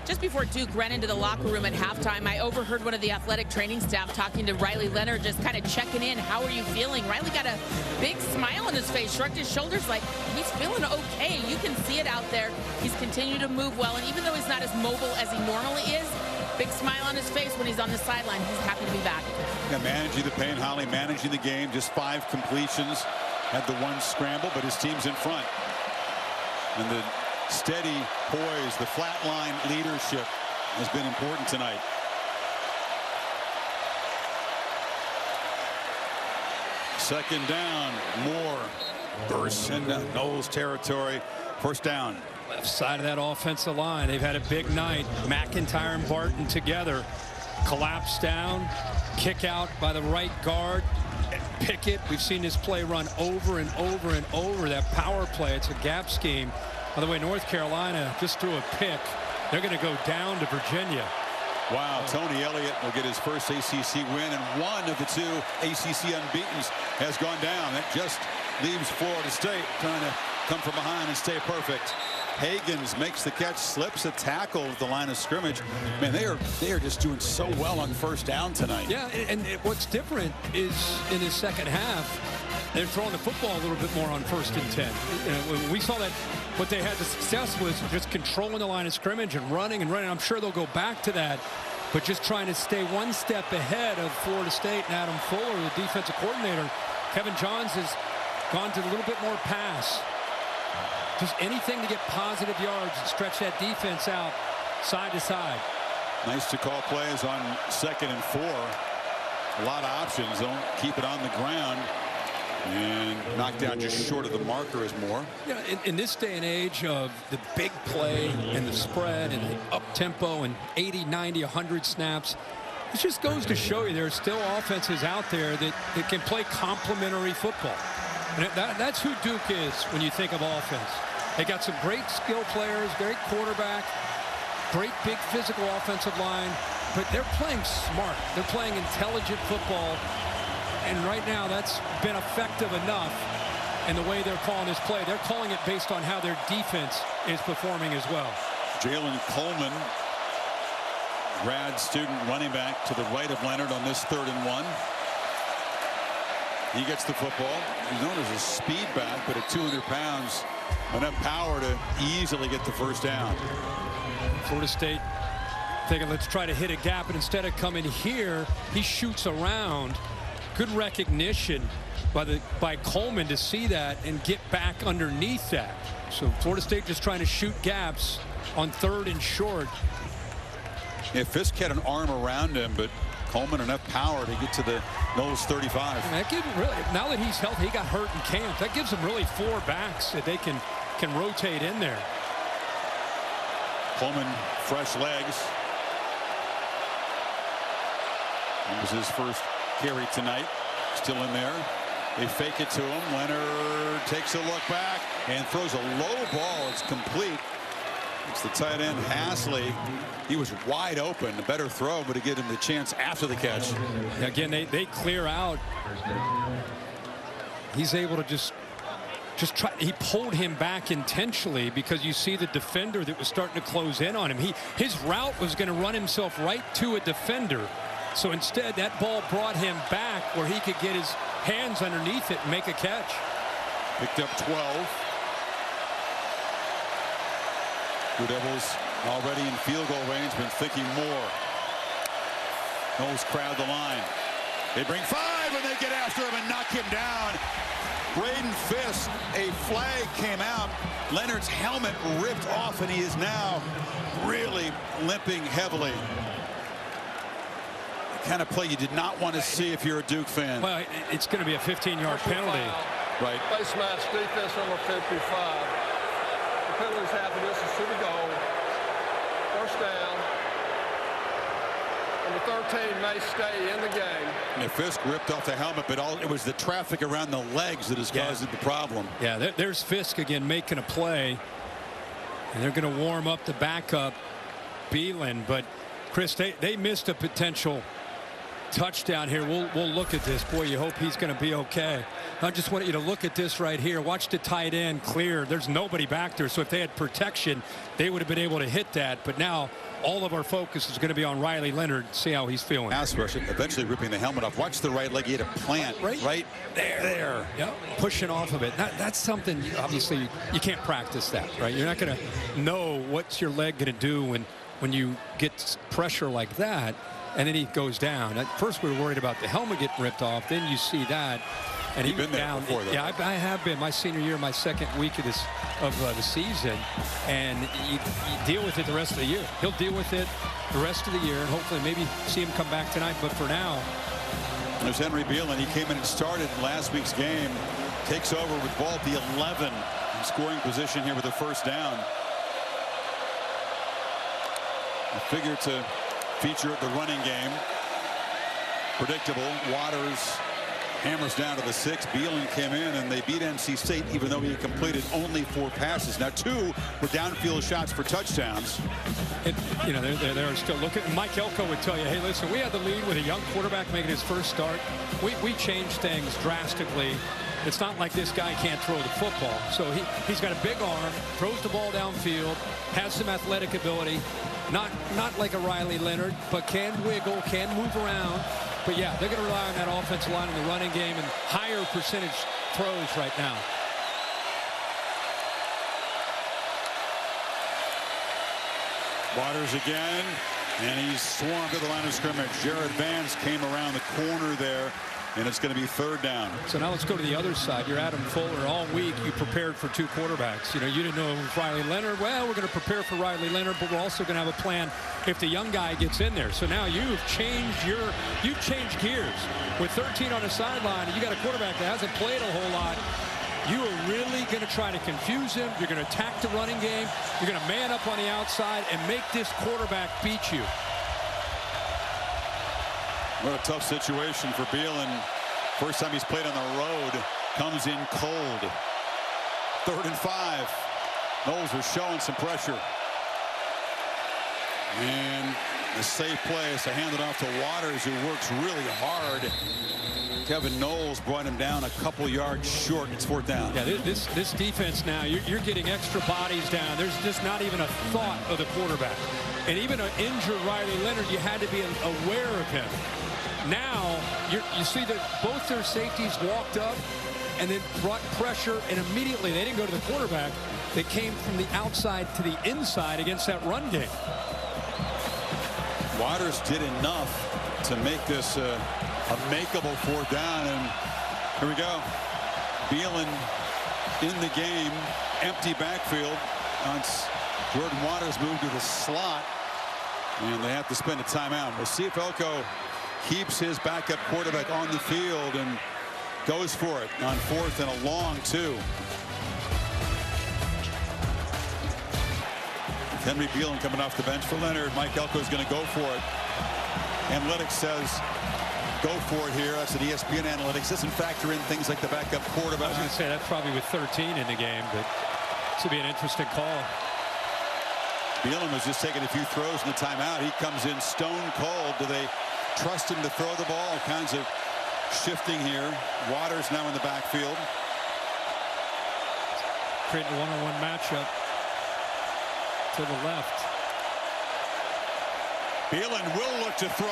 Just before Duke ran into the locker room at halftime, I overheard one of the athletic training staff talking to Riley Leonard, just kind of checking in. How are you feeling? Riley got a big smile on his face, shrugged his shoulders like he's feeling okay. You can see it out there. He's continued to move well, and even though he's not as mobile as he normally is, big smile on his face when he's on the sideline. He's happy to be back. Yeah, managing the pain, Holly, managing the game. Just 5 completions, had the 1 scramble, but his team's in front. And the steady poise, the flat line leadership has been important tonight. Second down, Moore bursts into Knowles territory. First down. Left side of that offensive line. They've had a big night. McIntyre and Barton together. Collapse down. Kick out by the right guard. Pickett. We've seen this play run over and over and over. That power play. It's a gap scheme. By the way, North Carolina just threw a pick. They're going to go down to Virginia. Wow, Tony Elliott will get his first ACC win, and one of the 2 ACC unbeatens has gone down. That just leaves Florida State trying to come from behind and stay perfect. Hagans makes the catch, slips a tackle at the line of scrimmage. Man, they are just doing so well on first down tonight. Yeah, and what's different is in his second half, they're throwing the football a little bit more on 1st and 10. You know, when we saw that, what they had the success was just controlling the line of scrimmage and running. I'm sure they'll go back to that, but just trying to stay 1 step ahead of Florida State and Adam Fuller, the defensive coordinator. Kevin Johns has gone to a little bit more pass. Just anything to get positive yards and stretch that defense out side to side. Nice to call plays on 2nd and 4. A lot of options. Don't keep it on the ground. And knocked down just short of the marker is Moore. Yeah, in this day and age of the big play and the spread and the up tempo and 80, 90, 100 snaps, It just goes to show you there's still offenses out there that can play complementary football. And that's who Duke is when you think of offense. They got some great skill players, great quarterback, great big physical offensive line, but they're playing smart. They're playing intelligent football. And right now that's been effective enough in the way they're calling this play. They're calling it based on how their defense is performing as well. Jalen Coleman, grad student running back to the right of Leonard on this 3rd and 1. He gets the football. He's known as a speed back, but at 200 pounds, enough power to easily get the first down. Florida State thinking, let's try to hit a gap, and instead of coming here, he shoots around. Good recognition by Coleman to see that and get back underneath that. So Florida State just trying to shoot gaps on 3rd and short. Yeah, Fisk had an arm around him, but Coleman enough power to get to the Noles 35. And that gives him really, now that he's healthy, he got hurt in camp. That gives him really 4 backs that they can rotate in there. Coleman, fresh legs. It was his first carry tonight. Still in there. They fake it to him. Leonard takes a look back and throws a low ball. It's complete. It's the tight end, Hasley. He was wide open. A better throw, but to get him the chance after the catch. Again, they clear out. He's able to just try. He pulled him back intentionally because you see the defender that was starting to close in on him. His route was going to run himself right to a defender. So instead, that ball brought him back where he could get his hands underneath it and make a catch. Picked up 12. Blue Devils already in field goal range, been thinking more. Noles crowd the line. They bring 5 and they get after him and knock him down. Braden Fisk, a flag came out. Leonard's helmet ripped off and he is now really limping heavily. The kind of play you did not want to see if you're a Duke fan. Well, it's going to be a 15-yard penalty. Right. Face mask defense number 55. The penalty's half of this is city goal. First down. Number 13 may stay in the game. And Fisk ripped off the helmet, but it was the traffic around the legs that is causing the problem. Yeah, there's Fisk again making a play. And they're going to warm up the backup, Beelan. But, Chris, they missed a potential touchdown here. We'll look at this. Boy, you hope he's going to be okay. I just want you to look at this right here. Watch the tight end clear. There's nobody back there. So if they had protection, they would have been able to hit that. But now all of our focus is going to be on Riley Leonard. See how he's feeling. Pass rush, eventually ripping the helmet off. Watch the right leg. He had a plant right there. Yep. Pushing off of it. That's something, obviously, you can't practice that, right? You're not going to know what's your leg going to do when you get pressure like that. And then he goes down. At first, we were worried about the helmet getting ripped off. Then you see that, and he went down. Before, yeah, I have been. My senior year, my second week of the season, and you deal with it the rest of the year. He'll deal with it the rest of the year, and hopefully maybe see him come back tonight. But for now, there's Henry Beelan. He came in and started last week's game. Takes over with ball at the 11 in scoring position here with the first down. I figure to feature the running game. Predictable. Waters hammers down to the 6. Beelan came in and they beat NC State even though he completed only 4 passes. Now 2 were downfield shots for touchdowns. You know, they're still looking. Mike Elko would tell you, hey, listen, we had the lead with a young quarterback making his first start. We changed things drastically. It's not like this guy can't throw the football. So he's got a big arm, throws the ball downfield, has some athletic ability. Not like a Riley Leonard, but can wiggle, can move around. But yeah, they're going to rely on that offensive line in the running game and higher percentage throws right now. Waters again, and he's swarmed to the line of scrimmage. Jared Vance came around the corner there, and it's going to be 3rd down. So now let's go to the other side. You're Adam Fuller. All week you prepared for 2 quarterbacks. You know, you didn't know it was Riley Leonard. Well, we're going to prepare for Riley Leonard, but we're also going to have a plan if the young guy gets in there. So now you've changed gears. With 13 on the sideline, and you got a quarterback that hasn't played a whole lot. You are really going to try to confuse him. You're going to attack the running game. You're going to man up on the outside and make this quarterback beat you. What a tough situation for Beelen. First time he's played on the road. Comes in cold. 3rd and 5. Noles are showing some pressure. And a safe play is to hand it off to Waters, who works really hard. Kevin Knowles brought him down a couple yards short. It's 4th down. Yeah, this defense now, you're getting extra bodies down. There's just not even a thought of the quarterback. And even an injured Riley Leonard, you had to be aware of him. Now, you see that both their safeties walked up and then brought pressure, and immediately they didn't go to the quarterback. They came from the outside to the inside against that run game. Waters did enough to make this a makeable 4th down, and here we go. Beelen in the game, empty backfield. Jordan Waters moved to the slot, and they have to spend a timeout. We'll see if Elko keeps his backup quarterback on the field and goes for it on 4th and a long 2. Henry Beelen coming off the bench for Leonard. Mike Elko is going to go for it. Analytics says go for it here. That's an ESPN analytics. Doesn't factor in things like the backup quarterback. I was going to say that's probably with 13 in the game, but this would be an interesting call. Beelen was just taking a few throws in the timeout. He comes in stone cold. Do they trust him to throw the ball? All kinds of shifting here. Waters now in the backfield. Creating a one-on-one matchup to the left. Beelen will look to throw.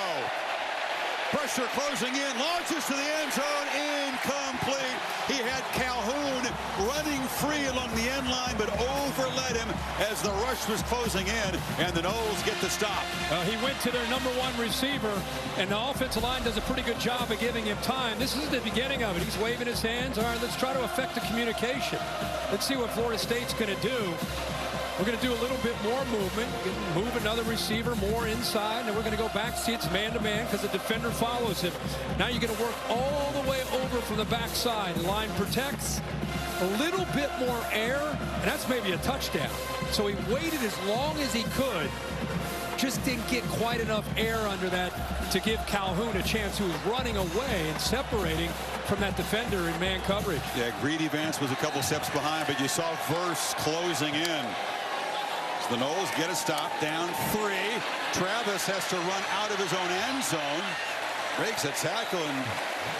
Pressure closing in, launches to the end zone, incomplete. He had Calhoun running free along the end line, but overled him as the rush was closing in, and the Noles get the stop. He went to their #1 receiver, and the offensive line does a pretty good job of giving him time. This is the beginning of it. He's waving his hands. All right, let's try to affect the communication. Let's see what Florida State's going to do. We're going to do a little bit more movement, move another receiver more inside, and we're going to go back, see it's man-to-man because the defender follows him. Now you're going to work all the way over from the backside. The line protects, a little bit more air, and that's maybe a touchdown. So he waited as long as he could, just didn't get quite enough air under that to give Calhoun a chance, who was running away and separating from that defender in man coverage. Yeah, Greedy Vance was a couple steps behind, but you saw Verse closing in. The Noles get a stop, down 3. Travis has to run out of his own end zone. Breaks a tackle and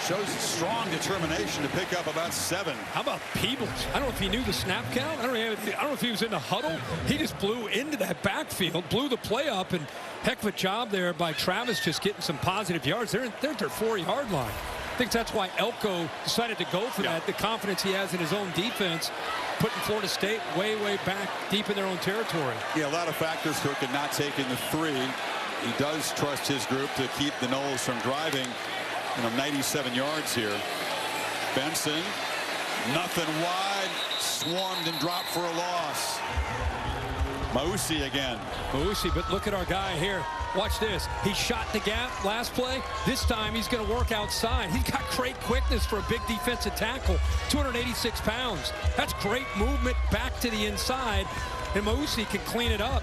shows strong determination to pick up about 7. How about Peebles? I don't know if he knew the snap count. I don't know if he was in the huddle. He just blew into that backfield, blew the play up, and heck of a job there by Travis, just getting some positive yards. They're at their 4-yard line. I think that's why Elko decided to go for that. The confidence he has in his own defense, putting Florida State way, way back deep in their own territory. Yeah, a lot of factors Kirk in not taking the 3. He does trust his group to keep the Noles from driving 97 yards here. Benson, nothing wide, swarmed and dropped for a loss. Mausi again. Mausi, but look at our guy here. Watch this. He shot the gap last play. This time he's going to work outside. He's got great quickness for a big defensive tackle. 286 pounds. That's great movement back to the inside. And Mausi can clean it up.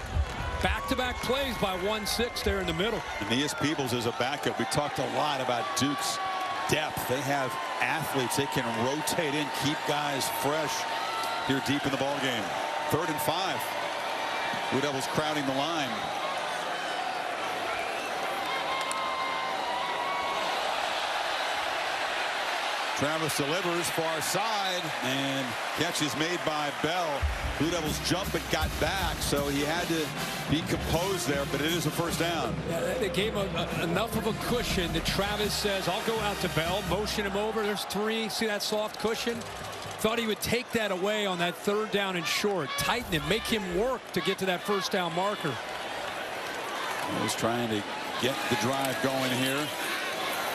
Back-to-back plays by 1-6 there in the middle. Aeneas Peebles is a backup. We talked a lot about Duke's depth. They have athletes. They can rotate in, keep guys fresh here deep in the ball game. 3rd and 5. Blue Devils crowding the line. Travis delivers far side, and catch is made by Bell. Blue Devils jump but got back, so he had to be composed there, but it is a 1st down. Yeah, they gave him enough of a cushion that Travis says, I'll go out to Bell, motion him over. There's 3. See that soft cushion? Thought he would take that away on that 3rd down and short. Tighten it, make him work to get to that 1st down marker. He's trying to get the drive going here.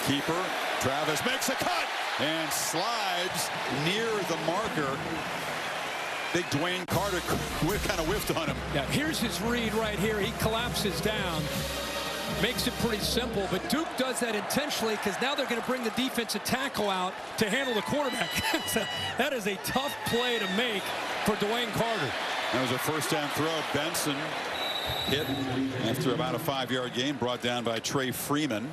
Keeper, Travis makes a cut and slides near the marker. Big Dwayne Carter kind of whiffed on him. Yeah, here's his read right here. He collapses down. Makes it pretty simple, but Duke does that intentionally because now they're going to bring the defensive tackle out to handle the quarterback. That is a tough play to make for Dwayne Carter. That was a 1st down throw. Benson hit after about a 5-yard gain, brought down by Trey Freeman.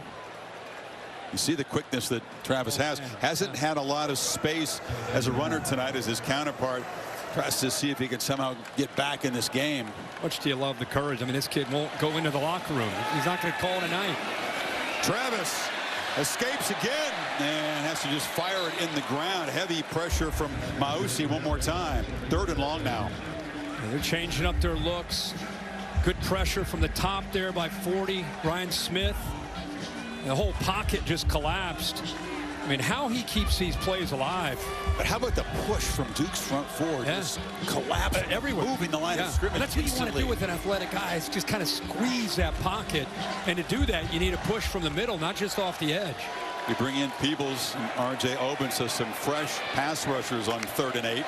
You see the quickness that Travis has. Hasn't had a lot of space as a runner tonight as his counterpart. Tries to see if he can somehow get back in this game. Much do you love the courage? I mean, this kid won't go into the locker room. He's not going to call it a night. Travis escapes again and has to just fire it in the ground. Heavy pressure from Mausi one more time. 3rd and long now. And they're changing up their looks. Good pressure from the top there by 40. Ryan Smith. The whole pocket just collapsed. I mean, how he keeps these plays alive. But how about the push from Duke's front four? Just collapse everywhere, moving the line of scrimmage. And that's what you want to do with an athletic guy, is just kind of squeeze that pocket. And to do that, you need a push from the middle, not just off the edge. You bring in Peebles and R.J. Oben, so some fresh pass rushers on 3rd and 8.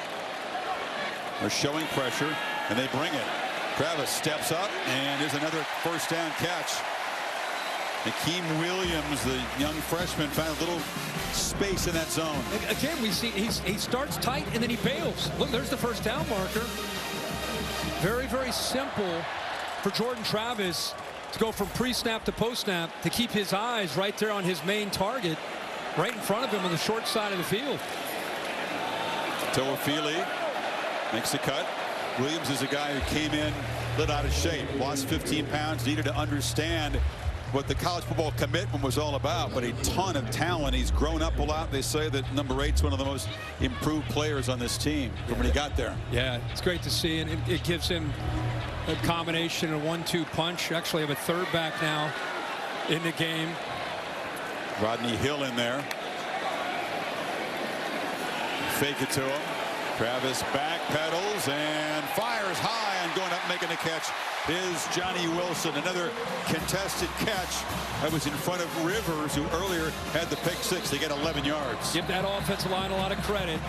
They're showing pressure, and they bring it. Travis steps up, and there's another first down catch. Akeem Williams, the young freshman, found a little space in that zone. Again, we see he starts tight and then he bails. Look, there's the first down marker. Very, very simple for Jordan Travis to go from pre-snap to post-snap, to keep his eyes right there on his main target, right in front of him on the short side of the field. Toafili makes a cut. Williams is a guy who came in a little out of shape, lost 15 pounds, needed to understand what the college football commitment was all about, but a ton of talent. He's grown up a lot. They say that number 8's one of the most improved players on this team from when he got there. Yeah, it's great to see, and it gives him a combination of 1-2 punch. Actually have a 3rd back now in the game. Rodney Hill in there. Fake it to him. Travis back pedals and fires high, and going up making a catch is Johnny Wilson. Another contested catch that was in front of Rivers, who earlier had the pick 6. They get 11 yards. Give that offensive line a lot of credit.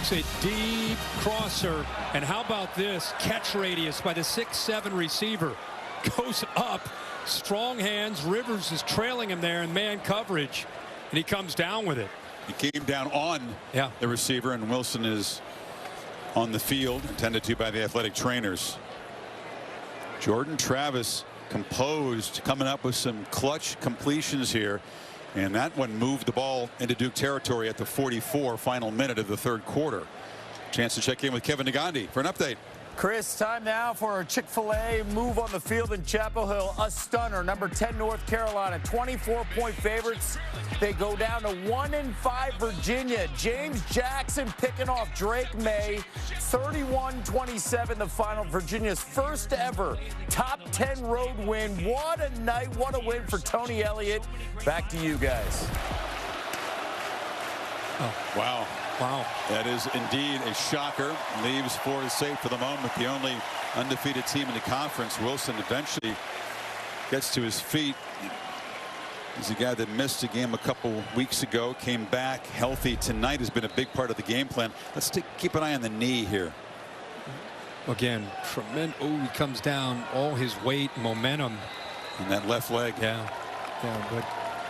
It's a deep crosser, and how about this catch radius by the 6'7" receiver? Goes up, strong hands. Rivers is trailing him there in man coverage, and he comes down with it. He came down on the receiver, and Wilson is on the field, attended to by the athletic trainers. Jordan Travis composed, coming up with some clutch completions here, and that one moved the ball into Duke territory at the 44, final minute of the 3rd quarter. Chance to check in with Kevin Negandhi for an update. Chris, time now for a Chick-fil-A move on the field in Chapel Hill. A stunner, number 10 North Carolina, 24-point favorites. They go down to 1-5 Virginia. James Jackson picking off Drake May, 31-27 the final. Virginia's first ever top 10 road win. What a night, what a win for Tony Elliott. Back to you guys. Oh, wow. Wow. That is indeed a shocker. Leaves Florida safe for the moment. The only undefeated team in the conference. Wilson eventually gets to his feet. He's a guy that missed a game a couple weeks ago, came back healthy tonight, has been a big part of the game plan. Let's keep an eye on the knee here. Again, tremendous. Oh, he comes down, all his weight, momentum. And that left leg. Yeah, but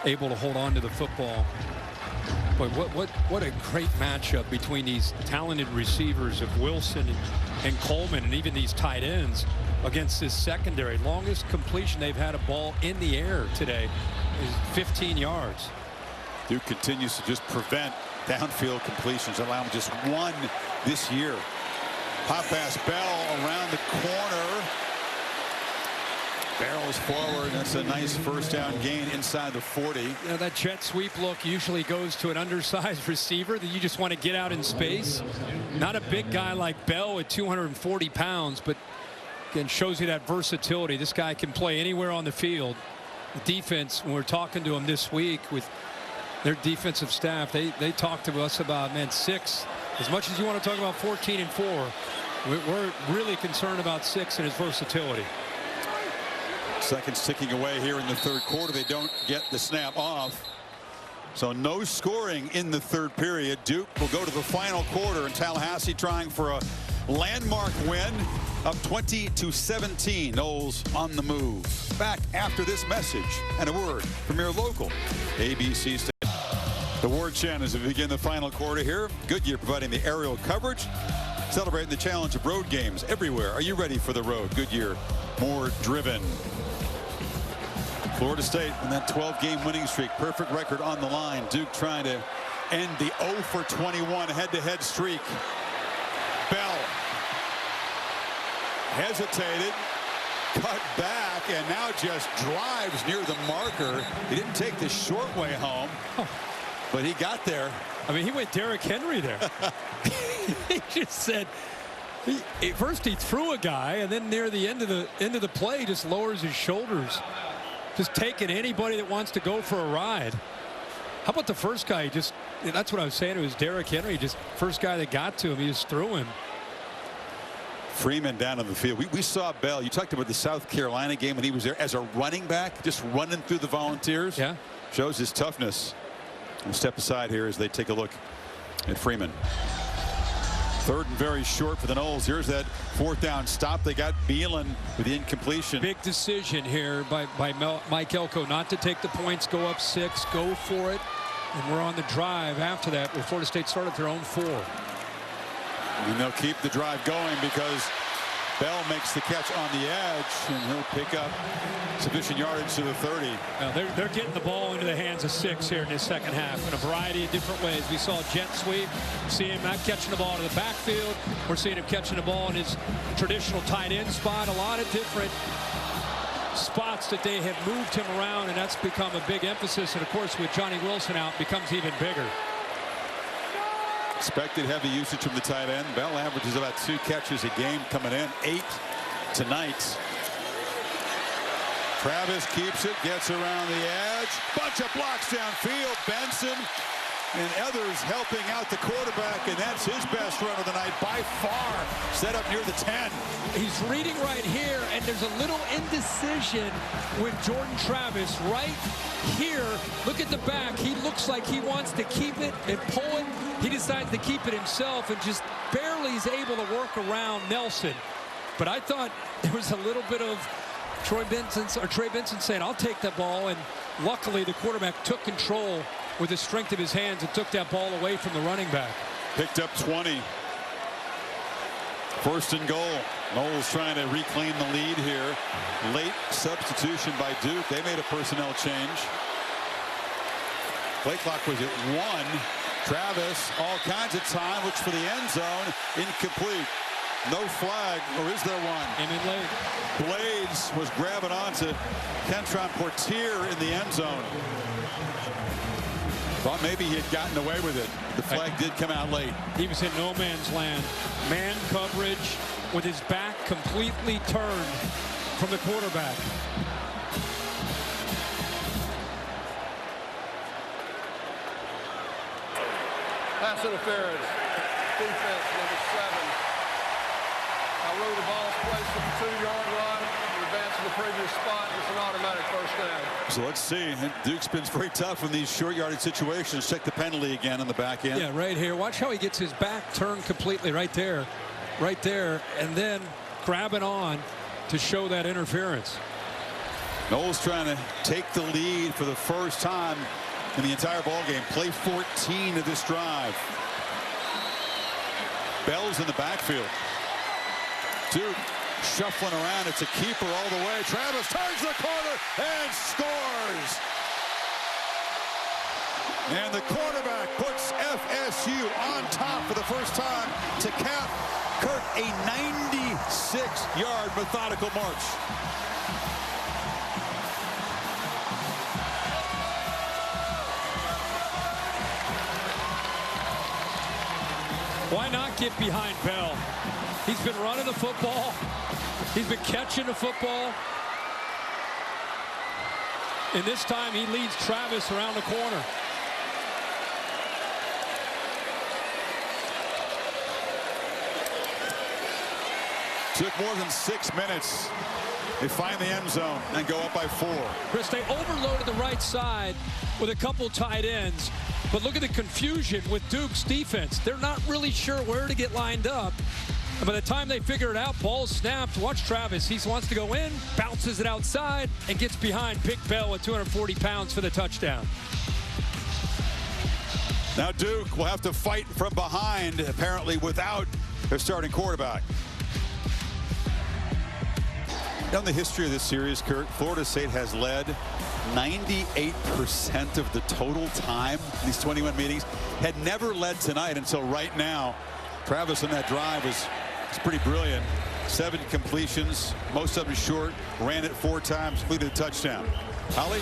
able to hold on to the football. But what a great matchup between these talented receivers of Wilson and Coleman, and even these tight ends against this secondary. Longest completion they've had a ball in the air today is 15 yards. Duke continues to just prevent downfield completions, allowing just 1 this year. Pop pass, Bell around the corner. Barrels forward. That's a nice first down gain inside the 40. You know, that jet sweep look usually goes to an undersized receiver that you just want to get out in space. Not a big guy like Bell at 240 pounds, but again, shows you that versatility. This guy can play anywhere on the field. The defense, when we're talking to him this week with their defensive staff, they talked to us about, man, 6. As much as you want to talk about 14 and 4, we're really concerned about 6 and his versatility. Seconds ticking away here in the 3rd quarter. They don't get the snap off. So no scoring in the 3rd period. Duke will go to the final quarter, and Tallahassee trying for a landmark win of 20-17. Noles on the move. Back after this message and a word from your local ABC station. The Ward Chant as we begin the final quarter here. Goodyear providing the aerial coverage, celebrating the challenge of road games everywhere. Are you ready for the road? Goodyear, more driven. Florida State on that 12-game winning streak. Perfect record on the line. Duke trying to end the 0 for 21 head-to-head streak. Bell hesitated, cut back, and now just drives near the marker. He didn't take the short way home, but he got there. I mean, he went Derrick Henry there. He just said, first he threw a guy, and then near the end of the play, just lowers his shoulders, just taking anybody that wants to go for a ride. How about the first guy? That's what I was saying. It was Derrick Henry. Just first guy that got to him, he just threw him. Freeman down on the field. We saw Bell. You talked about the South Carolina game when he was there as a running back, just running through the Volunteers. Yeah, shows his toughness. We'll step aside here as they take a look at Freeman. Third and very short for the Noles. Here's that fourth down stop. They got Beelan with the incompletion. Big decision here by Mike Elko not to take the points, go up 6, go for it. And we're on the drive after that where Florida State started their own 4. And they'll keep the drive going because Bell makes the catch on the edge, and he'll pick up sufficient yardage to the 30. Now they're getting the ball into the hands of 6 here in this second half in a variety of different ways. We saw a jet sweep, see him not catching the ball to the backfield. We're seeing him catching the ball in his traditional tight end spot. A lot of different spots that they have moved him around, and that's become a big emphasis. And of course, with Johnny Wilson out, becomes even bigger. Expected heavy usage from the tight end. Bell averages about 2 catches a game coming in, 8 tonight. Travis keeps it, gets around the edge. Bunch of blocks downfield. Benson and others helping out the quarterback, and that's his best run of the night by far. Set up near the 10. He's reading right here, and there's a little indecision with Jordan Travis right here. Look at the back. He looks like he wants to keep it and pull it. He decides to keep it himself and just barely is able to work around Nelson. But I thought there was a little bit of Trey Benson saying, I'll take that ball, and luckily the quarterback took control with the strength of his hands and took that ball away from the running back. Picked up 20. First and goal. Noles trying to reclaim the lead here. Late substitution by Duke. They made a personnel change. Play clock was at 1. Travis, all kinds of time, looks for the end zone. Incomplete. No flag, or is there one? Came in late. Blades was grabbing onto Kentron Portier in the end zone. Thought maybe he had gotten away with it. The flag did come out late. He was in no man's land. Man coverage with his back completely turned from the quarterback. Pass interference. Defense, number 7. Now the ball's placed at the 2-yard line. Advance to the previous spot. It's an automatic first down. So let's see. Duke's been very tough in these short yardage situations. Check the penalty again on the back end. Yeah, right here. Watch how he gets his back turned completely right there. Right there. And then grabbing on to show that interference. Noles trying to take the lead for the first time in the entire ball game. Play 14 of this drive. Bell's in the backfield. Duke shuffling around. It's a keeper all the way. Travis turns the corner and scores. And the quarterback puts FSU on top for the first time to cap Kirk a 96-yard methodical march. Why not get behind Bell? He's been running the football. He's been catching the football. And this time he leads Travis around the corner. Took more than 6 minutes. They find the end zone and go up by 4. Chris, they overloaded the right side with a couple tight ends. But look at the confusion with Duke's defense. They're not really sure where to get lined up. And by the time they figure it out, ball snapped. Watch Travis. He wants to go in, bounces it outside, and gets behind Big Bell at 240 pounds for the touchdown. Now Duke will have to fight from behind, apparently without their starting quarterback. Down the history of this series, Kurt, Florida State has led 98% of the total time in these 21 meetings. Had never led tonight until right now. Travis on that drive was pretty brilliant. 7 completions, most of them short, ran it 4 times, completed a touchdown. Holly?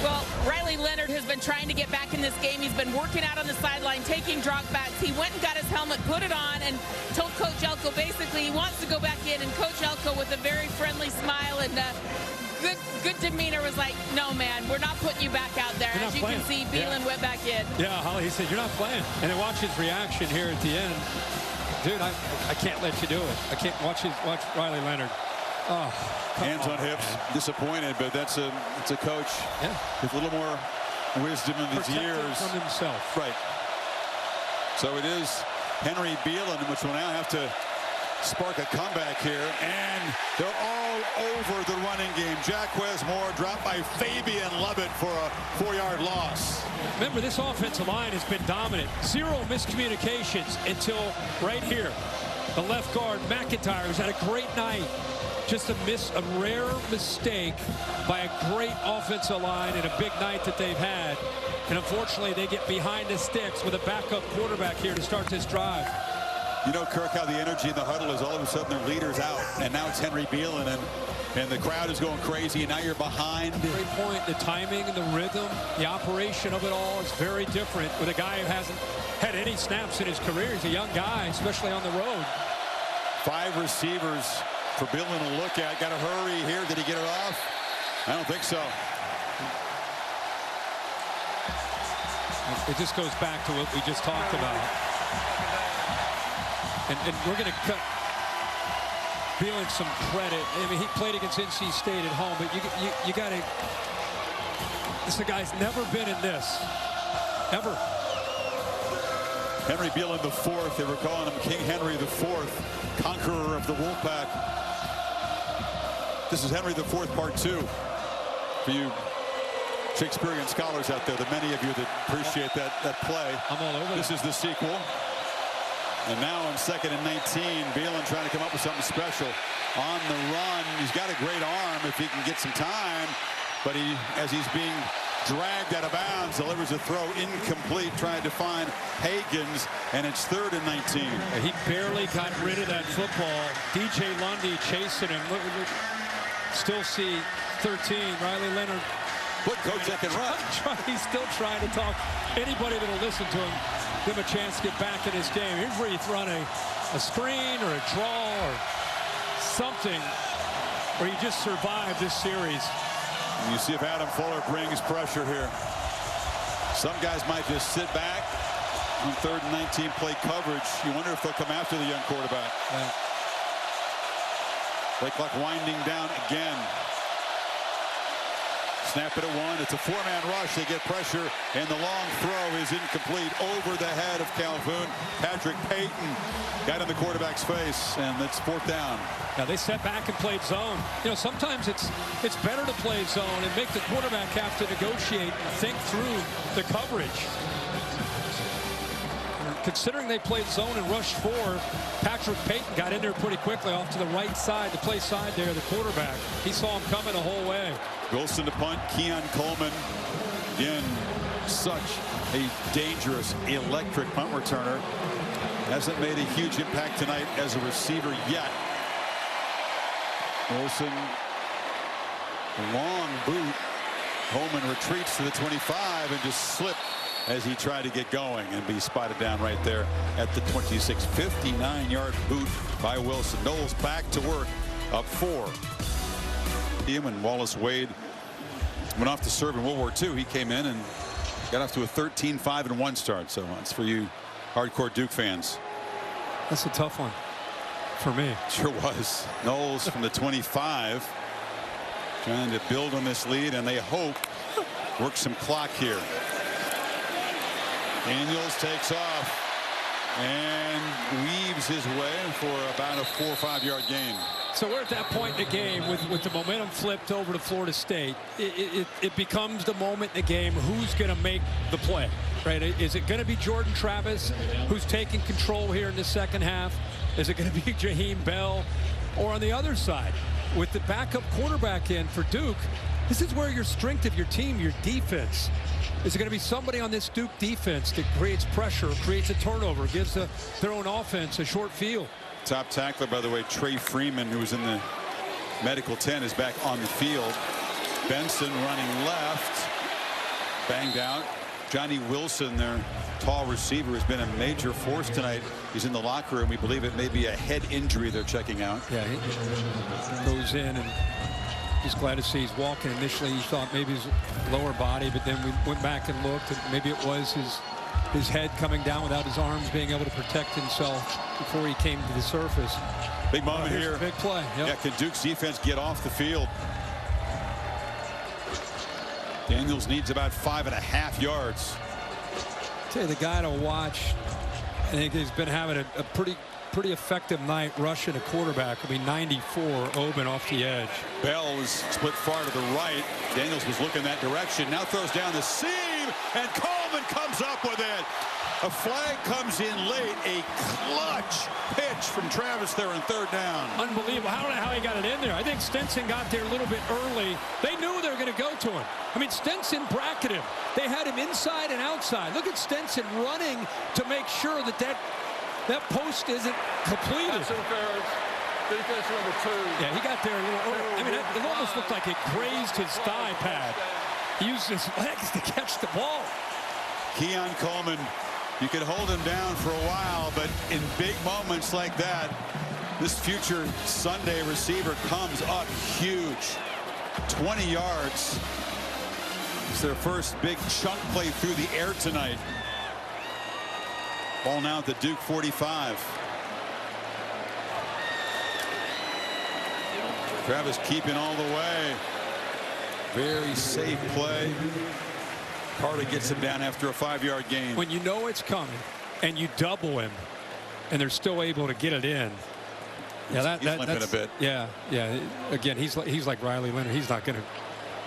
Well, Riley Leonard has been trying to get back in this game. He's been working out on the sideline, taking dropbacks. He went and got his helmet, put it on, and told Coach Elko basically he wants to go back in. And Coach Elko, with a very friendly smile and good demeanor, was like, no, man, we're not putting you back out there. As you can see, Beelan went back in. Yeah, Holly, he said, you're not playing. And then watch his reaction here at the end. Dude, I can't let you do it. I can't watch Riley Leonard. Oh, hands on hips, disappointed, but it's a coach with a little more wisdom in his years. From himself. Right. So it is Henry Beelan, which will now have to spark a comeback here, and they're all over the running game. Jacquez Moore dropped by Fabian Lovett for a 4-yard loss. Remember, this offensive line has been dominant. 0 miscommunications until right here. The left guard, McIntyre, has had a great night. Just a rare mistake by a great offensive line and a big night that they've had. And unfortunately, they get behind the sticks with a backup quarterback here to start this drive. You know, Kirk, how the energy in the huddle is all of a sudden their leader's out. And now it's Henry Beelan, and the crowd is going crazy, and now you're behind. Great point. The timing and the rhythm, the operation of it all is very different with a guy who hasn't had any snaps in his career. He's a young guy, especially on the road. 5 receivers for Beelan to look at. Got to hurry here. Did he get it off? I don't think so. It just goes back to what we just talked about. And we're going to cut Beelan some credit. I mean, he played against NC State at home, but you got to. This guy's never been in this, ever. Henry Beelan the 4th. They were calling him King Henry the 4th, conqueror of the Wolfpack. This is Henry the 4th, part 2. For you Shakespearean scholars out there, the many of you that appreciate that play. I'm all over This that. is the sequel. And now on 2nd and 19, Beelan trying to come up with something special on the run. He's got a great arm if he can get some time, but as he's being dragged out of bounds, delivers a throw incomplete, trying to find Hagans, and it's 3rd and 19. He barely got rid of that football. DJ Lundy chasing him. Look, still see 13, Riley Leonard. What coach that can run? He's still trying to talk. Anybody that'll listen to him, give him a chance to get back in this game. Here's where you run a screen or a draw or something where you just survive this series. And you see if Adam Fuller brings pressure here. Some guys might just sit back on 3rd and 19, play coverage. You wonder if they'll come after the young quarterback. Play clock winding down again. Snap it at 1. It's a 4-man rush. They get pressure, and the long throw is incomplete over the head of Calhoun. Patrick Payton got in the quarterback's face, and it's 4th down. Now they set back and played zone. You know, sometimes it's better to play zone and make the quarterback have to negotiate and think through the coverage. Considering they played zone and rushed 4, Patrick Payton got in there pretty quickly off to the right side, the play side there, the quarterback. He saw him coming the whole way. Wilson to punt. Keon Coleman, again, such a dangerous, electric punt returner. Hasn't made a huge impact tonight as a receiver yet. Wilson, long boot. Coleman retreats to the 25 and just slipped as he tried to get going and be spotted down right there at the 26. 59-yard boot by Wilson. Knowles back to work, up 4. When Wallace Wade went off to serve in World War II, he came in and got off to a 13-5-1 start. So that's for you hardcore Duke fans. That's a tough one for me. Sure was. Knowles from the 25 trying to build on this lead, and they hope work some clock here. Daniels takes off and weaves his way for about a 4 or 5 yard gain. So we're at that point in the game with the momentum flipped over to Florida State. It becomes the moment in the game, who's going to make the play, right? Is it going to be Jordan Travis who's taking control here in the second half? Is it going to be Jaheim Bell? Or on the other side, with the backup quarterback in for Duke, This is where your strength of your team, your defense. Is it going to be somebody on this Duke defense that creates pressure, creates a turnover, gives their own offense a short field? Top tackler, by the way, Trey Freeman, who was in the medical tent, is back on the field. Benson running left. Banged out. Johnny Wilson, their tall receiver, has been a major force tonight. He's in the locker room. We believe it may be a head injury they're checking out. Yeah, he goes in, and just glad to see he's walking. Initially, he thought maybe his lower body, but then we went back and looked, and maybe it was his head coming down without his arms being able to protect himself before he came to the surface. Big moment here. Big play. Yep. Yeah, can Duke's defense get off the field? Daniels needs about 5.5 yards. I'll tell you, the guy to watch, I think he's been having a pretty effective night rushing a quarterback. Will be 94, Oben off the edge. Bell is split far to the right. Daniels was looking that direction. Now throws down the seam, and Coleman comes up with it. A flag comes in late. A clutch pitch from Travis there on 3rd down. Unbelievable. I don't know how he got it in there. I think Stinson got there a little bit early. They knew they were going to go to him. I mean, Stinson bracketed him. They had him inside and outside. Look at Stinson running to make sure that post isn't completed. That's interference. Defense number 2. Yeah, he got there a little early. I mean, it almost looked like it grazed his thigh pad. He used his legs to catch the ball. Keon Coleman, you could hold him down for a while, but in big moments like that, this future Sunday receiver comes up huge. 20 yards. It's their first big chunk play through the air tonight. Ball now at the Duke 45. Travis keeping all the way. Very safe play. Carter gets him down after a 5-yard gain. When you know it's coming and you double him and they're still able to get it in. Yeah, he's limping a bit. Yeah. Again, he's like Riley Leonard. He's not going to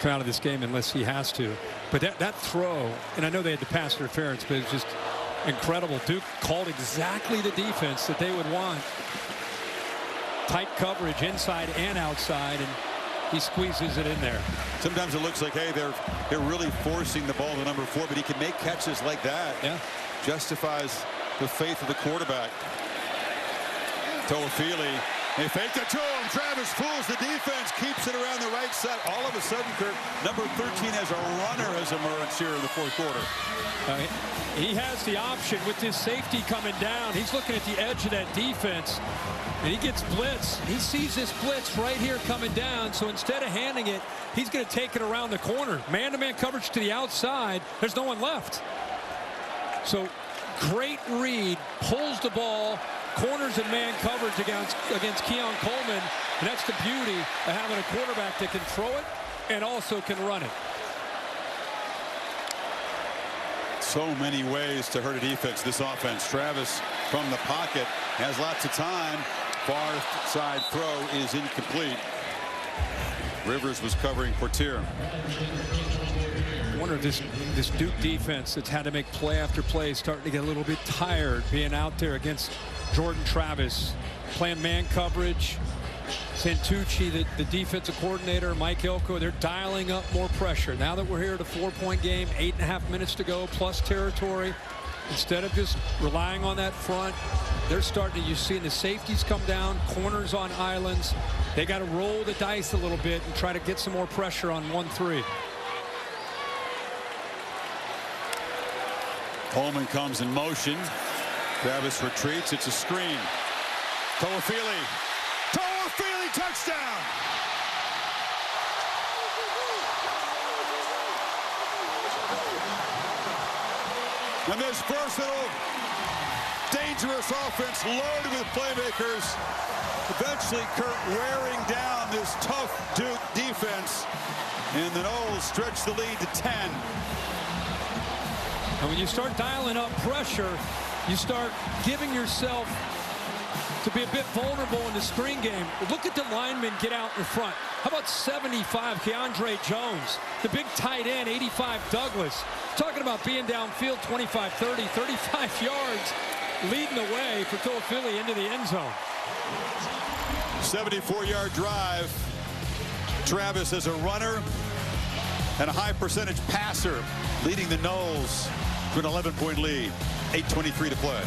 come out of this game unless he has to. But that throw, and I know they had the pass interference, but it's just incredible. Duke called exactly the defense that they would want. Tight coverage inside and outside, and he squeezes it in there. Sometimes it looks like, hey, they're really forcing the ball to number 4, but he can make catches like that. Yeah. Justifies the faith of the quarterback. Toafili, they faked it to him. Travis fools the defense, keeps it around the right side. All of a sudden, Kirk, number 13 as a runner has emerged here in the 4th quarter. He has the option with this safety coming down. He's looking at the edge of that defense, and he gets blitz. He sees this blitz right here coming down, so instead of handing it, he's going to take it around the corner. Man-to-man coverage to the outside. There's no one left. So great read, pulls the ball, corners and man coverage against Keon Coleman, and that's the beauty of having a quarterback that can throw it and also can run it. So many ways to hurt a defense, this offense. Travis from the pocket has lots of time. Far side throw is incomplete. Rivers was covering Portier. I wonder if this Duke defense that's had to make play after play is starting to get a little bit tired being out there against Jordan Travis, playing man coverage. Santucci, the defensive coordinator, Mike Elko, they're dialing up more pressure. Now that we're here at a 4-point game, 8.5 minutes to go, plus territory, instead of just relying on that front, they're starting to, you're seeing the safeties come down, corners on islands. They got to roll the dice a little bit and try to get some more pressure on 1-3. Coleman comes in motion. Travis retreats. It's a screen. Toafili, touchdown! And this versatile, dangerous offense loaded with playmakers. Eventually, Kurt wearing down this tough Duke defense. And the Noles stretch the lead to 10. And when you start dialing up pressure, you start giving yourself to be a bit vulnerable in the screen game. Look at the linemen get out in front. How about 75, Keandre Jones? The big tight end, 85, Douglas. Talking about being downfield 25, 30, 35 yards, leading the way for Toafili into the end zone. 74-yard drive. Travis as a runner, and a high percentage passer, leading the Noles to an 11-point lead. 8:23 to play.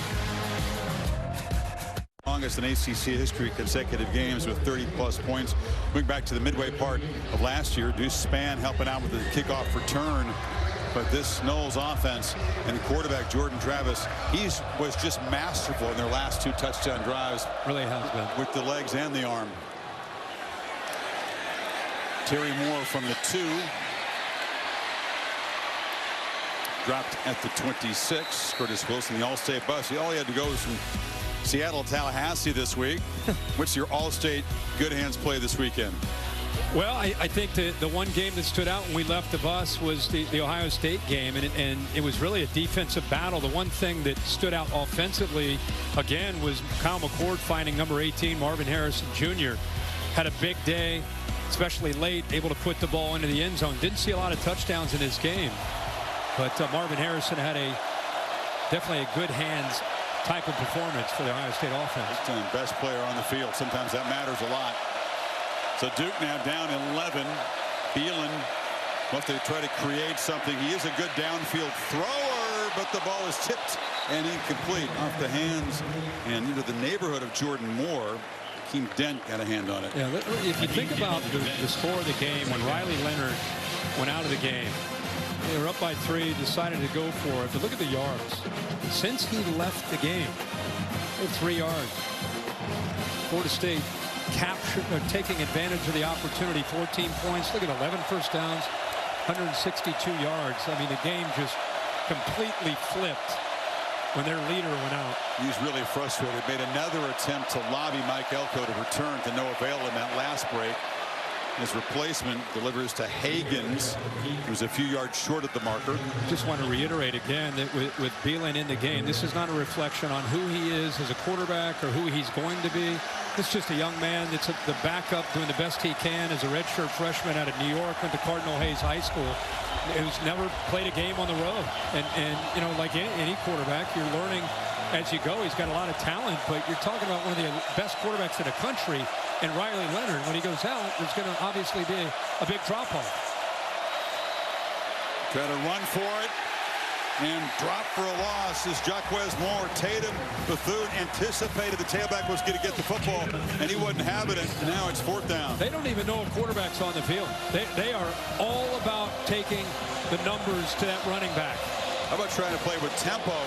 Longest in ACC history consecutive games with 30-plus points. Going back to the midway part of last year, Deuce Spann helping out with the kickoff return. But this Noles offense and the quarterback, Jordan Travis, was just masterful in their last 2 touchdown drives. Really has been. With the legs and the arm. Terry Moore from the 2. Dropped at the 26. Curtis Wilson, the All-State bus. All he had to go was from Seattle to Tallahassee this week. What's your All-State good hands play this weekend? Well, I think the one game that stood out when we left the bus was the Ohio State game, and it was really a defensive battle. The one thing that stood out offensively, again, was Kyle McCord finding number 18, Marvin Harrison Jr. Had a big day, especially late, able to put the ball into the end zone. Didn't see a lot of touchdowns in this game, but Marvin Harrison had definitely a good hands type of performance for the Ohio State offense. Best player on the field. Sometimes that matters a lot. So Duke now down 11. Beelan will have to try to create something. He is a good downfield thrower, but the ball is tipped and incomplete off the hands and into the neighborhood of Jordan Moore. Keem Dent got a hand on it. Yeah, if you think about the score of the game, when Riley Leonard went out of the game, they were up by 3, decided to go for it. But look at the yards. Since he left the game, 3 yards. Florida State taking advantage of the opportunity. 14 points. Look at 11 first downs, 162 yards. I mean, the game just completely flipped when their leader went out. He's really frustrated. Made another attempt to lobby Mike Elko to return, to no avail in that last break. His replacement delivers to Hagens, who's a few yards short of the marker. Just want to reiterate again that with Beelan in the game, this is not a reflection on who he is as a quarterback or who he's going to be. This is just a young man that's the backup doing the best he can as a redshirt freshman out of New York, went to Cardinal Hayes High School, who's never played a game on the road. And you know, like any quarterback, you're learning as you go. He's got a lot of talent, but you're talking about one of the best quarterbacks in the country. And Riley Leonard, when he goes out, there's going to obviously be a big drop-off. Try to run for it and drop for a loss as Jaquez Moore. Tatum, Bethune anticipated the tailback was going to get the football, and he wasn't having it. And now it's 4th down. They don't even know a quarterback's on the field. They are all about taking the numbers to that running back. How about trying to play with tempo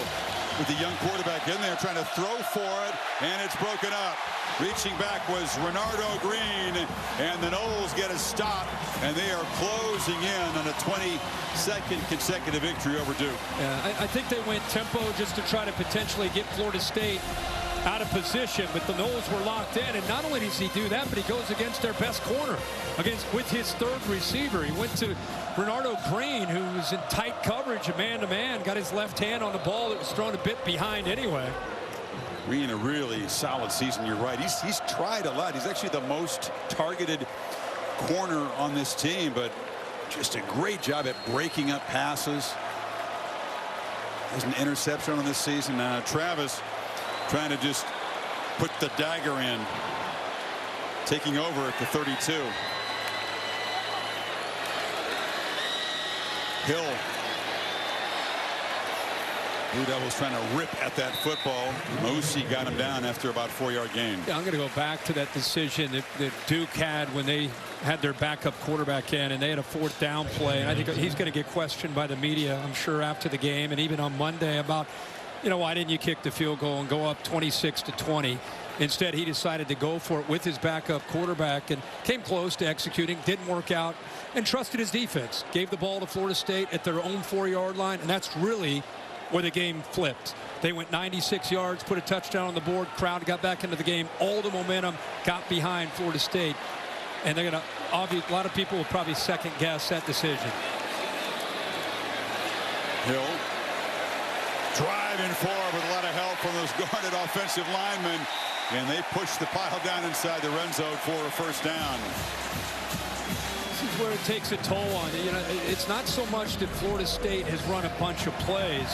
with the young quarterback in there, trying to throw for it, and it's broken up. Reaching back was Renardo Green, and the Noles get a stop, and they are closing in on a 22nd consecutive victory over Duke. Yeah, I think they went tempo just to try to potentially get Florida State out of position, but the Noles were locked in, and not only does he do that, but he goes against their best corner, with his 3rd receiver. He went to Renardo Green, who was in tight coverage, man-to-man, got his left hand on the ball that was thrown a bit behind anyway. Green, a really solid season. You're right. He's tried a lot. He's actually the most targeted corner on this team, but just a great job at breaking up passes. There's an interception on this season. Travis trying to just put the dagger in, taking over at the 32. Hill. Blue Devils trying to rip at that football. Mosi got him down after about a 4-yard gain. Yeah, I'm going to go back to that decision that Duke had when they had their backup quarterback in, and they had a 4th down play. And I think he's going to get questioned by the media, I'm sure, after the game and even on Monday about, you know, why didn't you kick the field goal and go up 26-20? Instead, he decided to go for it with his backup quarterback and came close to executing, didn't work out, and trusted his defense. Gave the ball to Florida State at their own 4-yard line, and that's really where the game flipped. They went 96 yards, put a touchdown on the board, crowd got back into the game, all the momentum got behind Florida State, and they're going to, a lot of people will probably second guess that decision. Hill driving forward with a lot of help from those guarded offensive linemen, and they push the pile down inside the red zone for a 1st down. This is where it takes a toll on it. You know, it's not so much that Florida State has run a bunch of plays.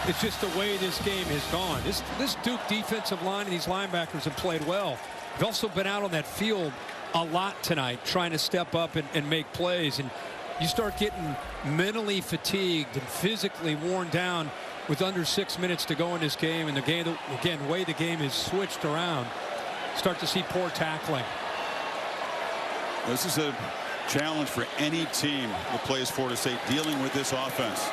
It's just the way this game has gone. This Duke defensive line and these linebackers have played well. They've also been out on that field a lot tonight, trying to step up and make plays. And you start getting mentally fatigued and physically worn down with under 6 minutes to go in this game, and the game, again, the way the game is switched around, start to see poor tackling. This is a challenge for any team that plays Florida State, dealing with this offense.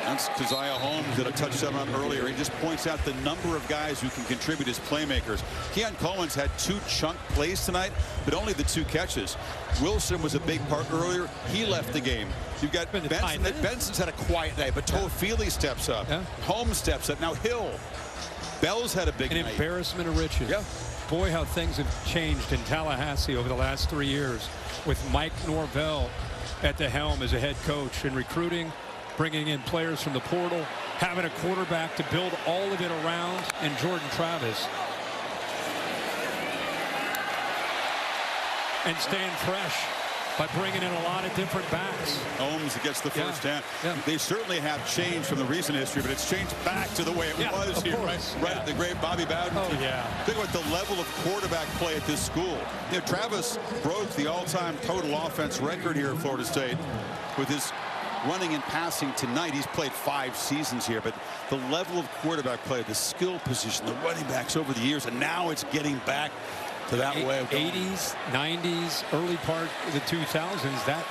That's Keziah Holmes that I touched on earlier. He just points out the number of guys who can contribute as playmakers. Keon Coleman's had 2 chunk plays tonight, but only the 2 catches. Wilson was a big part earlier. He left the game. You've got Benson. Benson's had a quiet night, but Toafili steps up. Yeah. Holmes steps up. Now Hill. Bell's had a big night. An embarrassment of riches. Yeah. Boy, how things have changed in Tallahassee over the last 3 years with Mike Norvell at the helm as a head coach, and recruiting, bringing in players from the portal, having a quarterback to build all of it around, and Jordan Travis. And staying fresh by bringing in a lot of different backs. Holmes gets the first down. Yeah. They certainly have changed from the recent history, but it's changed back to the way it was here. Right at the great Bobby Bowden. Oh, yeah. Think about the level of quarterback play at this school. You know, Travis broke the all-time total offense record here at Florida State with his running and passing tonight. He's played 5 seasons here, but the level of quarterback play, the skill position, the running backs over the years, and now it's getting back to that way of going. 80s, 90s, early part of the 2000s, that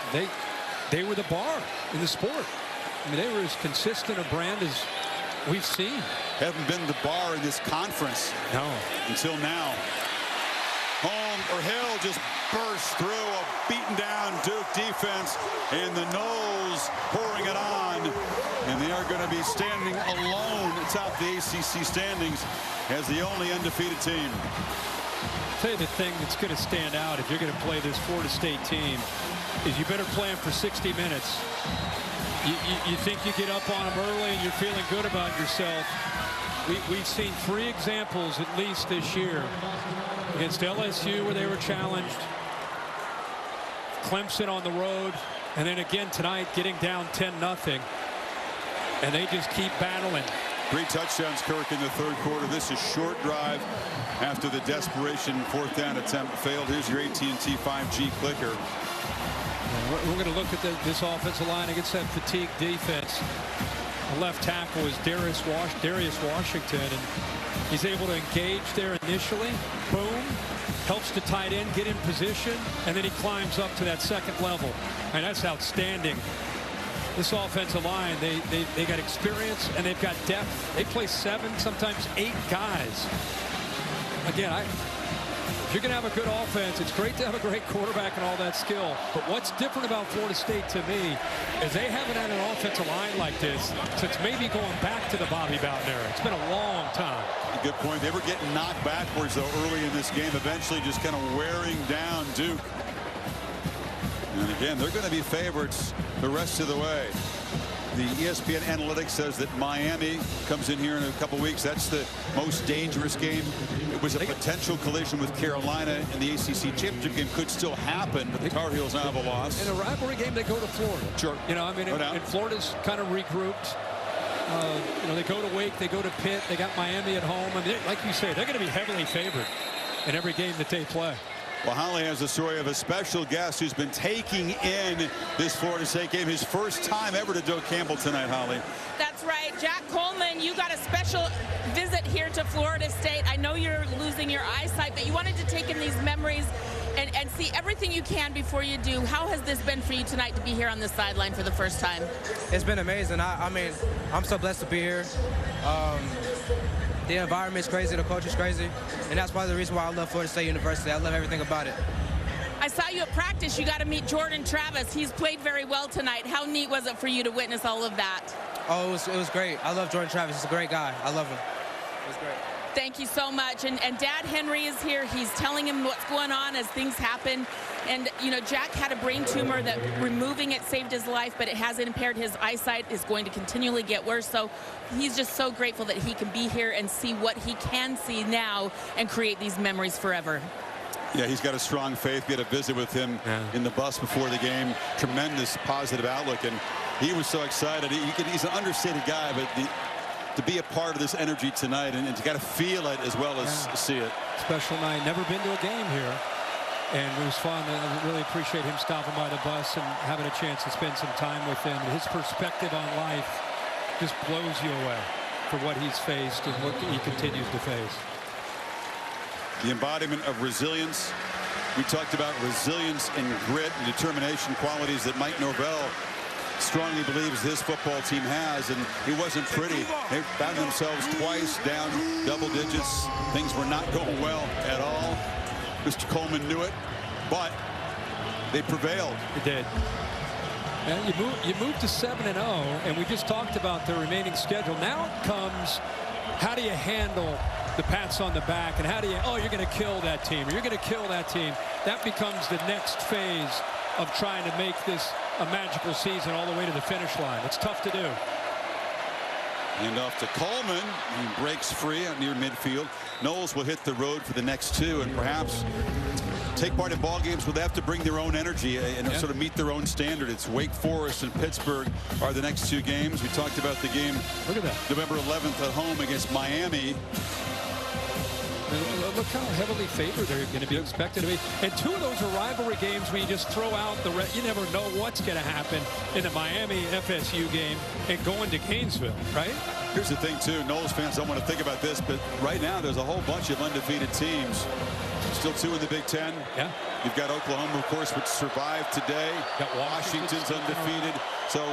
they were the bar in the sport. I mean, they were as consistent a brand as we've seen. Haven't been the bar in this conference. No. Until now. Hill just bursts through a beaten down Duke defense, and the Noles pouring it on, and they are going to be standing alone atop the ACC standings as the only undefeated team. I'll tell you the thing that's going to stand out if you're going to play this Florida State team is you better play them for 60 minutes. You think you get up on them early and you're feeling good about yourself. We've seen 3 examples at least this year. Against LSU, where they were challenged, Clemson on the road, and then again tonight getting down 10-0, and they just keep battling. 3 touchdowns, Kirk, in the 3rd quarter. This is short drive after the desperation 4th down attempt failed. Here's your AT&T 5G clicker. We're going to look at this offensive line against that fatigue defense. The left tackle is Darius Washington, and he's able to engage there initially. Boom. Helps the tight end get in position, and then he climbs up to that 2nd level. And that's outstanding. This offensive line, they got experience and they've got depth. They play 7, sometimes 8 guys. Again, if you're going to have a good offense, it's great to have a great quarterback and all that skill. But what's different about Florida State to me is they haven't had an offensive line like this since maybe going back to the Bobby Bowden era. It's been a long time. Good point. They were getting knocked backwards, though, early in this game, eventually just kind of wearing down Duke. And again, they're going to be favorites the rest of the way. The ESPN analytics says that Miami comes in here in a couple weeks. That's the most dangerous game. It was a potential collision with Carolina, and the ACC championship game could still happen, but the Tar Heels now have a loss. In a rivalry game, they go to Florida. Sure. You know, I mean, and Florida's kind of regrouped. You know, they go to Wake, they go to Pitt, they got Miami at home. I mean, like you say, they're going to be heavily favored in every game that they play. Well, Holly has a story of a special guest who's been taking in this Florida State game. His first time ever to Doak Campbell tonight, Holly. That's right. Jack Coleman, you got a special visit here to Florida State. I know you're losing your eyesight, but you wanted to take in these memories and see everything you can before you do. How has this been for you tonight to be here on the sideline for the first time? It's been amazing. I mean, I'm so blessed to be here. The environment's crazy, the coach is crazy, and that's part of the reason why I love Florida State University. I love everything about it. I saw you at practice. You got to meet Jordan Travis. He's played very well tonight. How neat was it for you to witness all of that? Oh, it was great. I love Jordan Travis. He's a great guy. I love him. It was great. Thank you so much. And Dad Henry is here. He's telling him what's going on as things happen. And, you know, Jack had a brain tumor that removing it saved his life, but it has impaired his eyesight. Is going to continually get worse. So he's just so grateful that he can be here and see what he can see now and create these memories forever. Yeah, he's got a strong faith. We had a visit with him in the bus before the game. Tremendous positive outlook. And he was so excited. He's an understated guy, but to be a part of this energy tonight and to kind of feel it as well as see it. Special night. Never been to a game here. And it was fun. I really appreciate him stopping by the bus and having a chance to spend some time with him. His perspective on life just blows you away for what he's faced and what he continues to face. The embodiment of resilience. We talked about resilience and grit and determination, qualities that Mike Norvell strongly believes this football team has, and it wasn't pretty. They found themselves twice down double digits. Things were not going well at all. Mr. Coleman knew it, but they prevailed. They did. And you move to 7-0, and we just talked about the remaining schedule. Now it comes, how do you handle the pats on the back, and how do you, oh, you're going to kill that team, or you're going to kill that team. That becomes the next phase of trying to make this a magical season all the way to the finish line. It's tough to do. And off to Coleman. He breaks free out near midfield. Noles will hit the road for the next two and perhaps take part in ball games where they have to bring their own energy and sort of meet their own standard. It's Wake Forest and Pittsburgh are the next two games. We talked about the game. Look at that. November 11th at home against Miami. Look how heavily favored they're going to be expected to be. And two of those are rivalry games where you just throw out the you never know what's going to happen in the Miami FSU game and going to Gainesville, right? Here's the thing, too. Noles fans don't want to think about this, but right now there's a whole bunch of undefeated teams. Still two in the Big Ten. Yeah. You've got Oklahoma, of course, which survived today. Got Washington's undefeated. So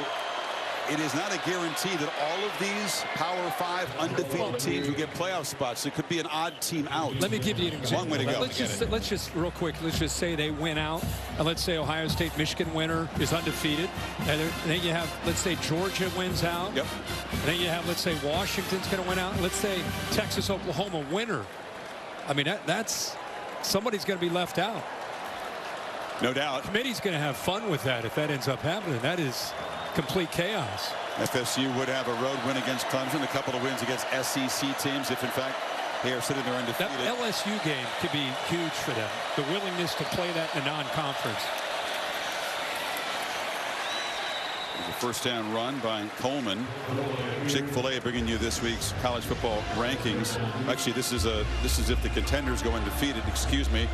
it is not a guarantee that all of these Power 5 undefeated teams will get playoff spots. It could be an odd team out. Let me give you an example. Long way to go. Let's just real quick, let's just say they win out. And let's say Ohio State, Michigan winner is undefeated. And then you have, let's say Georgia wins out. Yep. And then you have, let's say Washington's going to win out. Let's say Texas, Oklahoma winner. I mean, that's somebody's going to be left out. No doubt. The committee's going to have fun with that if that ends up happening. That is complete chaos. FSU would have a road win against Clemson, a couple of wins against SEC teams if, in fact, they are sitting there undefeated. That LSU game could be huge for them. The willingness to play that in a non-conference. A first down run by Coleman. Chick-fil-A bringing you this week's college football rankings. Actually, this is if the contenders go undefeated. Excuse me.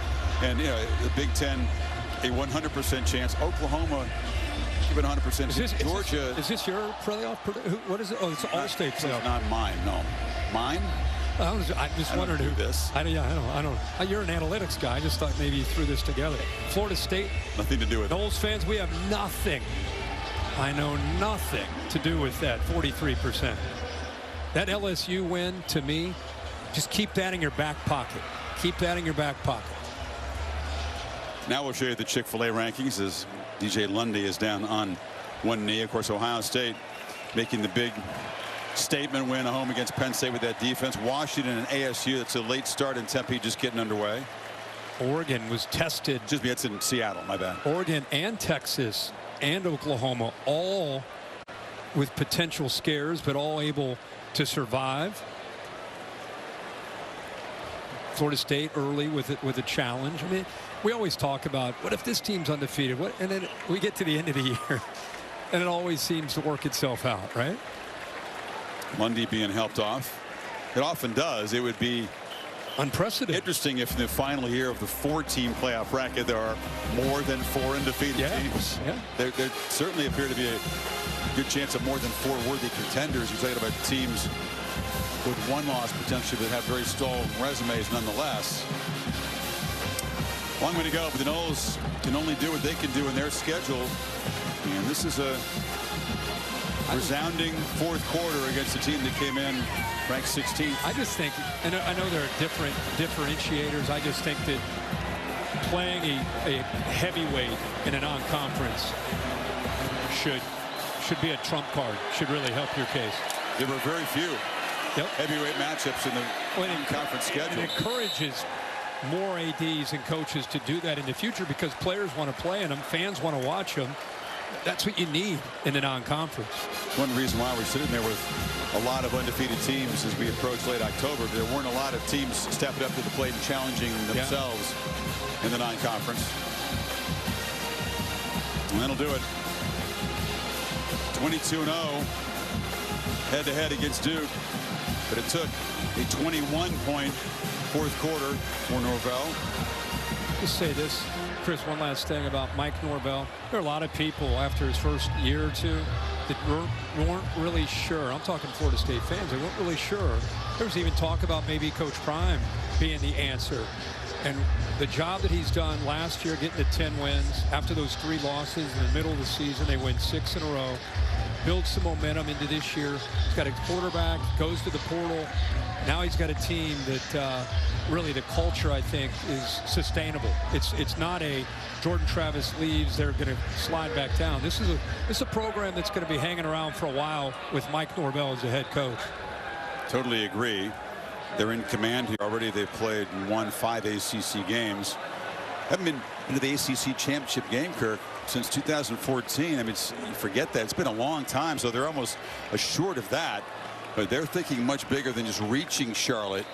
And the Big Ten, a 100% chance. Oklahoma, even 100%. Georgia. Is this your playoff? What is it? Oh, it's All-State playoff. Not mine. No, mine. I'm just wondering who this. I don't. You're an analytics guy. I just thought maybe you threw this together. Florida State. Nothing to do with it. Noles fans, we have nothing. I know nothing to do with that 43%. That LSU win, to me, just keep that in your back pocket. Keep that in your back pocket. Now we'll show you the Chick-fil-A rankings as DJ Lundy is down on one knee. Of course, Ohio State making the big statement win at home against Penn State with that defense. Washington and ASU, that's a late start in Tempe, just getting underway. Oregon was tested. Excuse me, it's in Seattle, my bad. Oregon and Texas and Oklahoma, all with potential scares, but all able to survive. Florida State early with a challenge. I mean, we always talk about what if this team's undefeated, and then we get to the end of the year and it always seems to work itself out, right? Lundy being helped off. It often does. It would be unprecedented. Interesting if in the final year of the 4-team playoff bracket there are more than 4 undefeated teams. Yeah. There certainly appear to be a good chance of more than 4 worthy contenders. You're talking about teams with one loss potentially that have very stalled resumes nonetheless. Long way to go, but the Noles can only do what they can do in their schedule. And this is a resounding fourth quarter against a team that came in ranked 16th. I just think, and I know there are different differentiators. I just think that playing a heavyweight in a non-conference should be a trump card. Should really help your case. There were very few heavyweight matchups in the conference schedule. It encourages more ADs and coaches to do that in the future because players want to play in them, fans want to watch them. That's what you need in a non-conference. One reason why we're sitting there with a lot of undefeated teams as we approach late October. There weren't a lot of teams stepping up to the plate and challenging themselves in the non-conference. And that'll do it. 22-0 head-to-head against Duke. But it took a 21-point fourth quarter for Norvell. Just say this, Chris, one last thing about Mike Norvell. There are a lot of people after his first year or two that weren't really sure. I'm talking Florida State fans. They weren't really sure. There was even talk about maybe Coach Prime being the answer. And the job that he's done last year, getting to 10 wins, after those 3 losses in the middle of the season, they win 6 in a row, build some momentum into this year. He's got a quarterback, goes to the portal. Now he's got a team that really the culture, I think, is sustainable. It's not a Jordan Travis leaves, they're going to slide back down. This is a program that's going to be hanging around for a while with Mike Norvell as the head coach. Totally agree. They're in command here already. They've played and won 5 ACC games. Haven't been into the ACC championship game, Kirk, since 2014. I mean, you forget that. It's been a long time, so they're almost assured of that. But they're thinking much bigger than just reaching Charlotte.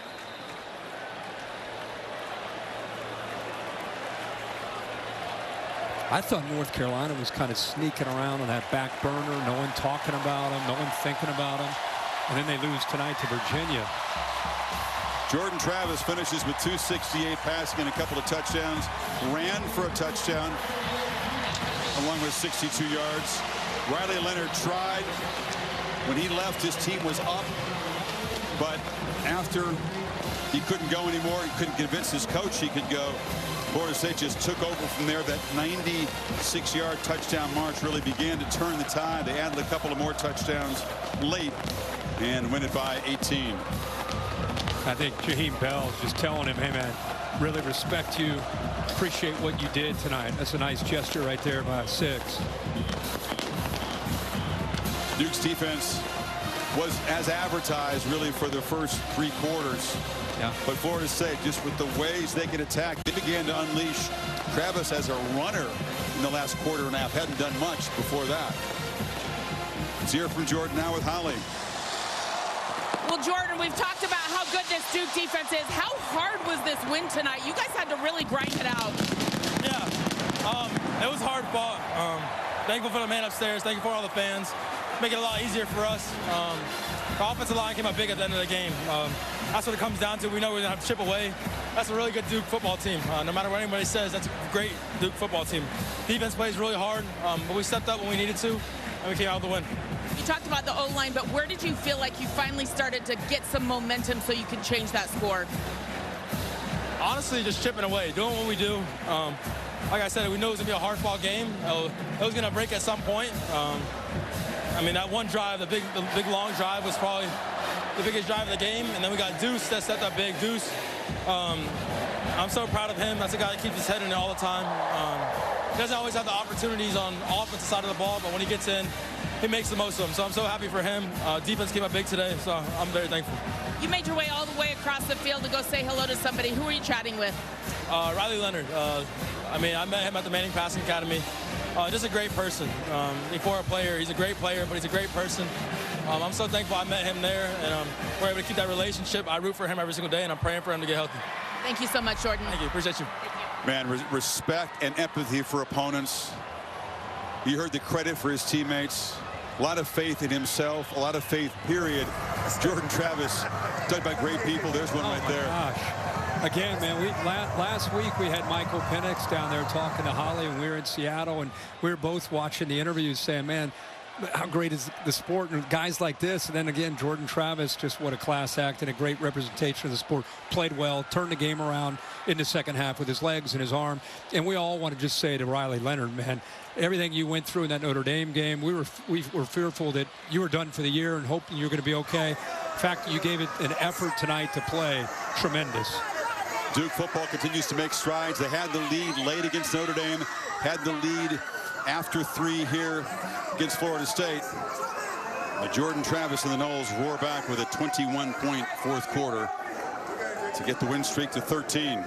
I thought North Carolina was kind of sneaking around on that back burner. No one talking about them, no one thinking about them. And then they lose tonight to Virginia. Jordan Travis finishes with 268 passing and a couple of touchdowns. Ran for a touchdown along with 62 yards. Riley Leonard tried. When he left, his team was up. But after he couldn't go anymore, he couldn't convince his coach he could go, Florida State just took over from there. That 96-yard touchdown march really began to turn the tide. They added a couple of more touchdowns late and win it by 18. I think Jaheim Bell is just telling him, hey, man, really respect you. Appreciate what you did tonight. That's a nice gesture right there by 6. Duke's defense was as advertised really for the first 3 quarters. Yeah. But Florida State, just with the ways they could attack, they began to unleash Travis as a runner in the last quarter and a half. Hadn't done much before that. Let's hear from Jordan now with Holly. Well, Jordan, we've talked about how good this Duke defense is. How hard was this win tonight? You guys had to really grind it out. Yeah, it was hard fought. Thankful for the man upstairs. Thankful for all the fans. Make it a lot easier for us. The offensive line came up big at the end of the game. That's what it comes down to. We know we're going to have to chip away. That's a really good Duke football team. No matter what anybody says, that's a great Duke football team. Defense plays really hard, but we stepped up when we needed to, and we came out with the win. You talked about the O-line, but where did you feel like you finally started to get some momentum so you could change that score? Honestly, just chipping away, doing what we do. Like I said, we knew it was going to be a hard-fought game. It was going to break at some point. I mean, that one drive, the big long drive was probably the biggest drive of the game. And then we got Deuce that set that big. Deuce, I'm so proud of him. That's a guy that keeps his head in it all the time. He doesn't always have the opportunities on the offensive side of the ball, but when he gets in, he makes the most of them. So I'm so happy for him. Defense came up big today, so I'm very thankful. You made your way all the way across the field to go say hello to somebody. Who are you chatting with? Riley Leonard. I mean, I met him at the Manning Passing Academy. Just a great person. Before a player, he's a great player, but he's a great person. I'm so thankful I met him there, and we're able to keep that relationship. I root for him every single day, and I'm praying for him to get healthy. Thank you so much, Jordan. Thank you. Appreciate you. Man, respect and empathy for opponents. You heard the credit for his teammates. A lot of faith in himself, a lot of faith, period. Jordan Travis, talked about great people. There's one right there. Gosh. Again, man, last week we had Michael Penix down there talking to Holly, and we were in Seattle, and we were both watching the interviews saying, man, how great is the sport, and guys like this. And then again, Jordan Travis, just what a class act and a great representation of the sport. Played well, turned the game around in the second half with his legs and his arm. And we all want to just say to Riley Leonard, man, everything you went through in that Notre Dame game, we were fearful that you were done for the year and hoping you were going to be okay. The fact that you gave it an effort tonight to play, tremendous. Duke football continues to make strides. They had the lead late against Notre Dame, had the lead after 3 here against Florida State. But Jordan Travis and the Noles roar back with a 21-point fourth quarter to get the win streak to 13.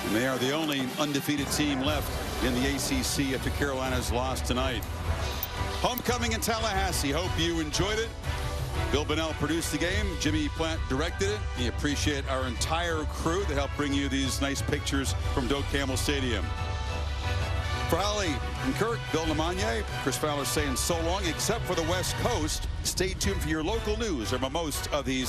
And they are the only undefeated team left in the ACC after Carolina's loss tonight. Homecoming in Tallahassee. Hope you enjoyed it. Bill Bonnell produced the game. Jimmy Platt directed it. We appreciate our entire crew that helped bring you these nice pictures from Doak Campbell Stadium. For Holly and Kirk, Bill Lamagna, Chris Fowler saying so long, except for the West Coast. Stay tuned for your local news from most of these